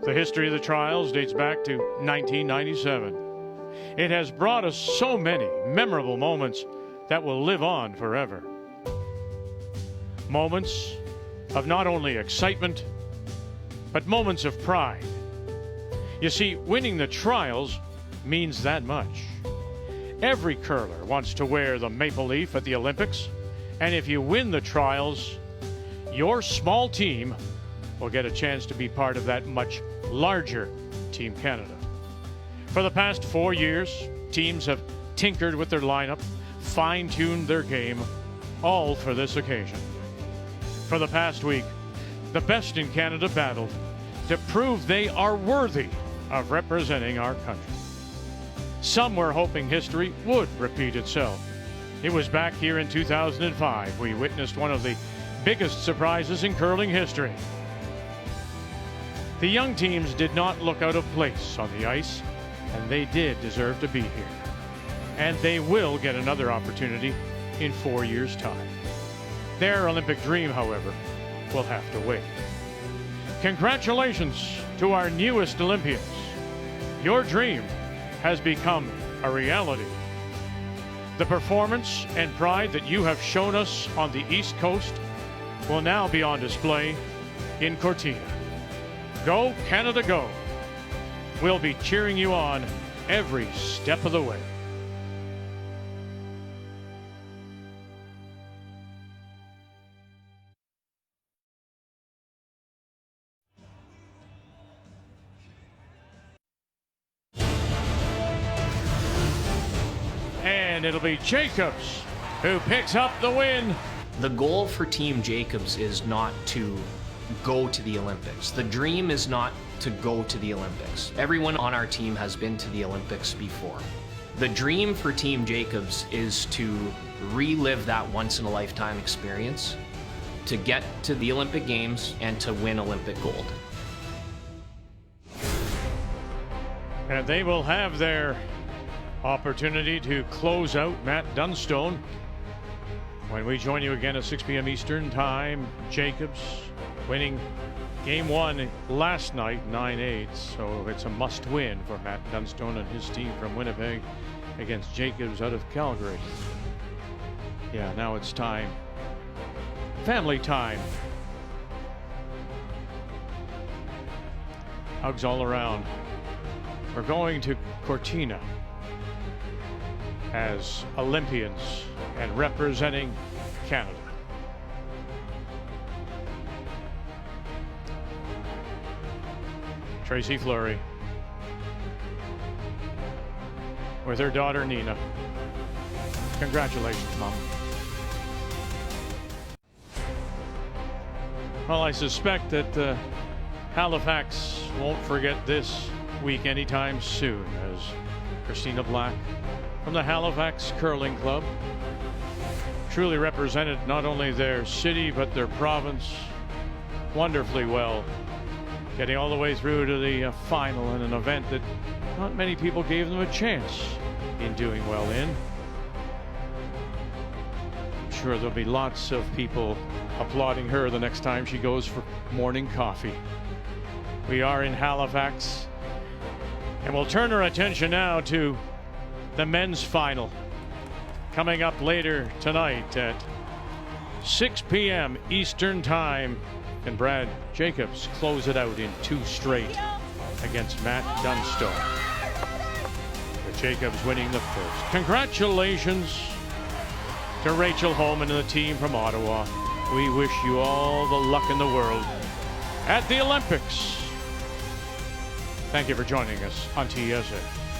The history of the trials dates back to 1997. It has brought us so many memorable moments that will live on forever. Moments of not only excitement, but moments of pride. You see, winning the trials means that much. Every curler wants to wear the maple leaf at the Olympics, and if you win the trials, your small team will get a chance to be part of that much larger Team Canada. For the past 4 years, teams have tinkered with their lineup, fine-tuned their game, all for this occasion. For the past week, the best in Canada battled to prove they are worthy of representing our country. Some were hoping history would repeat itself. It was back here in 2005 we witnessed one of the biggest surprises in curling history. The young teams did not look out of place on the ice, and they did deserve to be here. And they will get another opportunity in 4 years' time. Their Olympic dream, however, will have to wait. Congratulations to our newest Olympians. Your dream has become a reality. The performance and pride that you have shown us on the East Coast will now be on display in Cortina. Go, Canada, go. We'll be cheering you on every step of the way. And it'll be Jacobs who picks up the win. The goal for Team Jacobs is not to go to the Olympics. The dream is not to go to the Olympics. Everyone on our team has been to the Olympics before. The dream for Team Jacobs is to relive that once-in-a-lifetime experience, to get to the Olympic Games and to win Olympic gold. And they will have their opportunity to close out Matt Dunstone when we join you again at 6 p.m. Eastern Time. Jacobs winning Game 1 last night, 9-8, so it's a must-win for Matt Dunstone and his team from Winnipeg against Jacobs out of Calgary. Yeah, now it's time. Family time. Hugs all around. We're going to Cortina as Olympians and representing Canada. Tracy Fleury with her daughter Nina. Congratulations, Mom. Well, I suspect that Halifax won't forget this week anytime soon, as Christina Black from the Halifax Curling Club truly represented not only their city but their province wonderfully well, getting all the way through to the final in an event that not many people gave them a chance in doing well in. I'm sure there'll be lots of people applauding her the next time she goes for morning coffee. We are in Halifax, and we'll turn our attention now to the men's final coming up later tonight at 6 p.m. Eastern Time. And Brad Jacobs close it out in 2 straight against Matt Dunstone, with Jacobs winning the first. Congratulations to Rachel Homan and the team from Ottawa. We wish you all the luck in the world at the Olympics. Thank you for joining us on TSN.